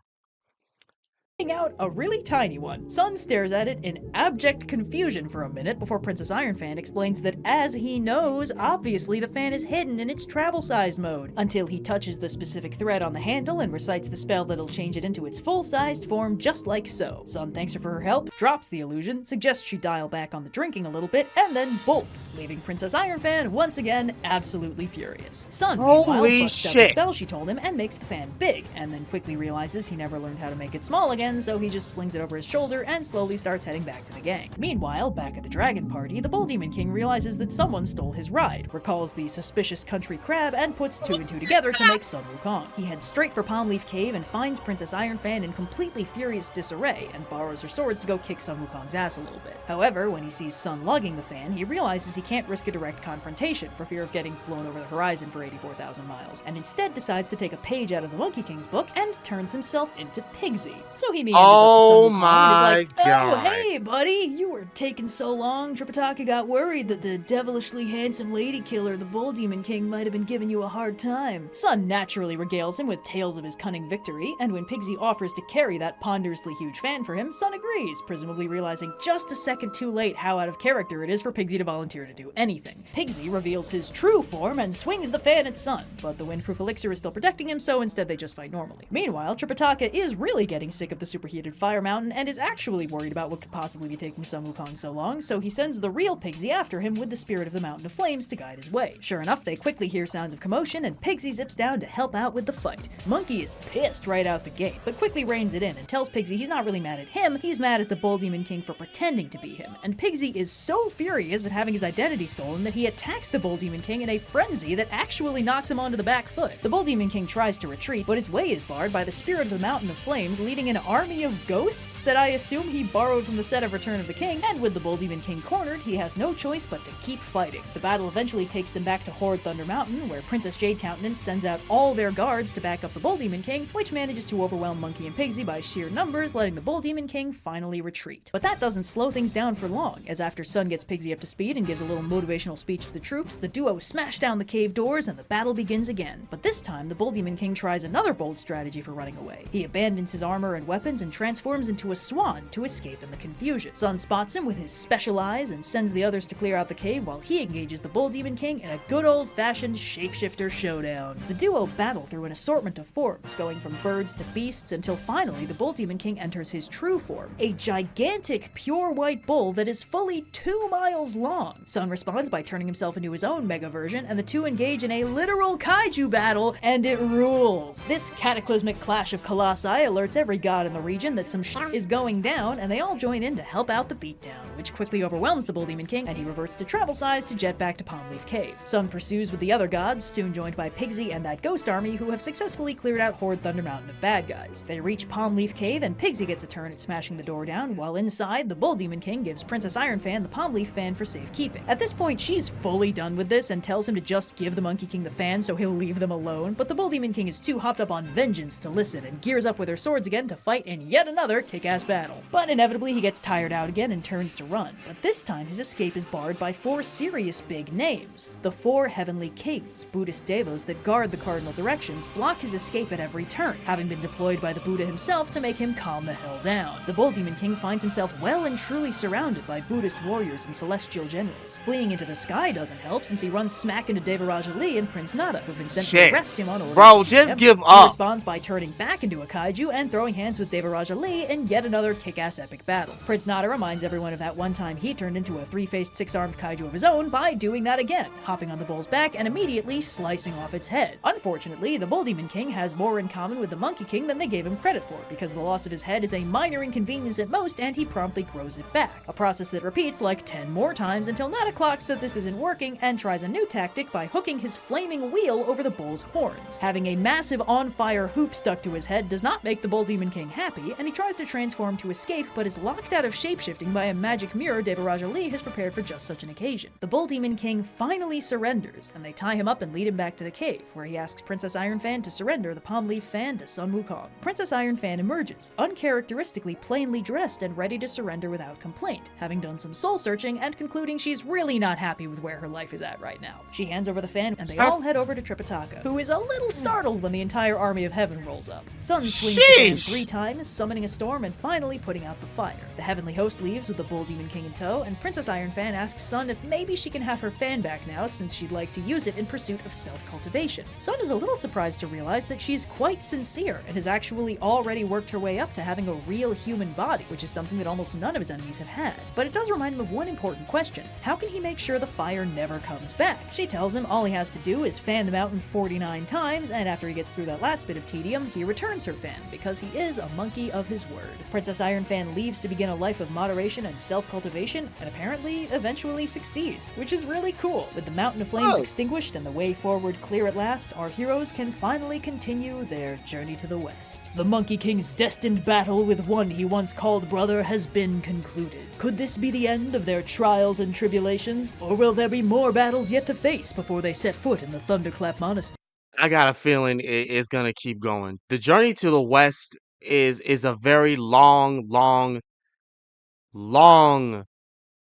out a really tiny one. Sun stares at it in abject confusion for a minute before Princess Ironfan explains that as he knows, obviously the fan is hidden in its travel-sized mode, until he touches the specific thread on the handle and recites the spell that'll change it into its full-sized form just like so. Sun thanks her for her help, drops the illusion, suggests she dial back on the drinking a little bit, and then bolts, leaving Princess Ironfan once again absolutely furious. Sun, meanwhile, busts out the spell she told him and makes the fan big, and then quickly realizes he never learned how to make it small again, so he just slings it over his shoulder and slowly starts heading back to the gang. Meanwhile, back at the Dragon Party, the Bull Demon King realizes that someone stole his ride, recalls the suspicious country crab, and puts two and two together to make Sun Wukong. He heads straight for Palmleaf Cave and finds Princess Ironfan in completely furious disarray, and borrows her swords to go kick Sun Wukong's ass a little bit. However, when he sees Sun lugging the fan, he realizes he can't risk a direct confrontation for fear of getting blown over the horizon for 84,000 miles, and instead decides to take a page out of the Monkey King's book and turns himself into Pigsy. So he meanders up to Sun Wukong and is like, "Oh, hey, buddy, you were taking so long. Tripitaka got worried that the devilishly handsome lady killer, the Bull Demon King, might have been giving you a hard time." Sun naturally regales him with tales of his cunning victory, and when Pigsy offers to carry that ponderously huge fan for him, Sun agrees, presumably realizing just a second too late how out of character it is for Pigsy to volunteer to do anything. Pigsy reveals his true form and swings the fan at Sun, but the windproof elixir is still protecting him, so instead they just fight normally. Meanwhile, Tripitaka is really getting sick of the superheated fire mountain and is actually worried about what could possibly be taking Sun Wukong so long, so he sends the real Pigsy after him with the spirit of the Mountain of Flames to guide his way. Sure enough, they quickly hear sounds of commotion, and Pigsy zips down to help out with the fight. Monkey is pissed right out the gate, but quickly reins it in and tells Pigsy he's not really mad at him, he's mad at the Bull Demon King for pretending to be him, and Pigsy is so furious at having his identity stolen that he attacks the Bull Demon King in a frenzy that actually knocks him onto the back foot. The Bull Demon King tries to retreat, but his way is barred by the spirit of the Mountain of Flames, leading an army of ghosts that I assume he borrowed from the set of Return of the King, and with the Bull Demon King cornered, he has no choice but to keep fighting. The battle eventually takes them back to Horde Thunder Mountain, where Princess Jade Countenance sends out all their guards to back up the Bull Demon King, which manages to overwhelm Monkey and Pigsy by sheer numbers, letting the Bull Demon King finally retreat. But that doesn't slow things down for long, as after Sun gets Pigsy up to speed and gives a little motivational speech to the troops, the duo smash down the cave doors and the battle begins again. But this time, the Bull Demon King tries another bold strategy for running away. He abandons his armor and weapons and transforms into a swan to escape in the confusion. Sun spots him with his special eyes and sends the others to clear out the cave while he engages the Bull Demon King in a good old-fashioned shapeshifter showdown. The duo battle through an assortment of forms, going from birds to beasts, until finally the Bull Demon King enters his true form, a gigantic pure white bull that is fully 2 miles long. Sun responds by turning himself into his own mega version, and the two engage in a literal kaiju battle, and it rules. This cataclysmic clash of colossi alerts every god in the region that some shit is going down, and they all join in to help out the beatdown, which quickly overwhelms the Bull Demon King, and he reverts to travel size to jet back to Palmleaf Cave. Sun pursues with the other gods, soon joined by Pigsy and that ghost army who have successfully cleared out Horde Thunder Mountain of bad guys. They reach Palmleaf Cave, and Pigsy gets a turn at smashing the door down, while inside, the Bull Demon King gives Princess Ironfan the Palmleaf fan for safekeeping. At this point, she's fully done with this and tells him to just give the Monkey King the fan so he'll leave them alone, but the Bull Demon King is too hopped up on vengeance to listen and gears up with her swords again to fight fight in yet another kick-ass battle. But inevitably he gets tired out again and turns to run, but this time his escape is barred by 4 serious big names. The 4 heavenly kings, Buddhist devas that guard the cardinal directions, block his escape at every turn, having been deployed by the Buddha himself to make him calm the hell down. The Bull Demon King finds himself well and truly surrounded by Buddhist warriors and celestial generals. Fleeing into the sky doesn't help since he runs smack into Devaraja Lee and Prince Nada, who've been sent to arrest him on orders. Bro, just give He up. responds by turning back into a kaiju and throwing hands with Devaraja Lee in yet another kick-ass epic battle. Prince Nada reminds everyone of that one time he turned into a 3-faced, 6-armed kaiju of his own by doing that again, hopping on the bull's back and immediately slicing off its head. Unfortunately, the Bull Demon King has more in common with the Monkey King than they gave him credit for, because the loss of his head is a minor inconvenience at most and he promptly grows it back, a process that repeats like 10 more times until Nada clocks that this isn't working and tries a new tactic by hooking his flaming wheel over the bull's horns. Having a massive on-fire hoop stuck to his head does not make the Bull Demon King happy, and he tries to transform to escape but is locked out of shapeshifting by a magic mirror Devaraja Lee has prepared for just such an occasion. The Bull Demon King finally surrenders, and they tie him up and lead him back to the cave, where he asks Princess Iron Fan to surrender the Palm Leaf Fan to Sun Wukong. Princess Iron Fan emerges, uncharacteristically plainly dressed and ready to surrender without complaint, having done some soul-searching and concluding she's really not happy with where her life is at right now. She hands over the fan, and they all head over to Tripitaka, who is a little startled when the entire army of heaven rolls up. Sun swings the fan 3 times, summoning a storm and finally putting out the fire. The heavenly host leaves with the Bull Demon King in tow, and Princess Iron Fan asks Sun if maybe she can have her fan back now since she'd like to use it in pursuit of self-cultivation. Sun is a little surprised to realize that she's quite sincere and has actually already worked her way up to having a real human body, which is something that almost none of his enemies have had. But it does remind him of one important question: how can he make sure the fire never comes back? She tells him all he has to do is fan the mountain 49 times, and after he gets through that last bit of tedium, he returns her fan, because he is a monkey of his word. Princess Iron Fan leaves to begin a life of moderation and self-cultivation, and apparently eventually succeeds, which is really cool. With the mountain of flames extinguished and the way forward clear at last, our heroes can finally continue their journey to the west. The Monkey King's destined battle with one he once called brother has been concluded. Could this be the end of their trials and tribulations, or will there be more battles yet to face before they set foot in the Thunderclap Monastery? I got a feeling it's gonna keep going. The journey to the west is a very long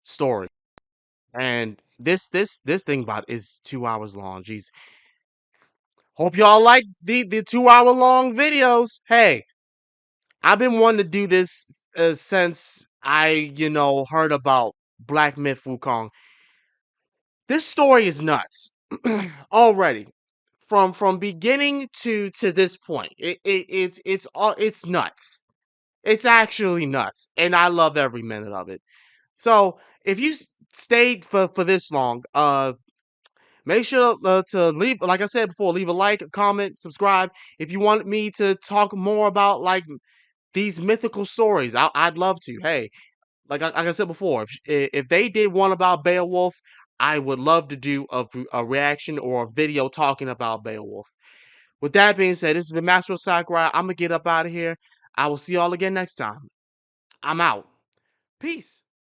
story, and this thing about is 2 hours long. Jeez, hope y'all like the 2 hour long videos. Hey, I've been wanting to do this since I heard about Black Myth Wukong. This story is nuts already. From beginning to this point, it's nuts. It's actually nuts, and I love every minute of it. So if you stayed for this long, make sure to leave, like I said before, leave a like, comment, subscribe. If you want me to talk more about like these mythical stories, I'd love to. Hey, like I said before, if they did one about Beowulf, I would love to do a reaction or a video talking about Beowulf. With that being said, this has been Master of Sakurai. I'm gonna get up out of here. I will see y'all again next time. I'm out. Peace.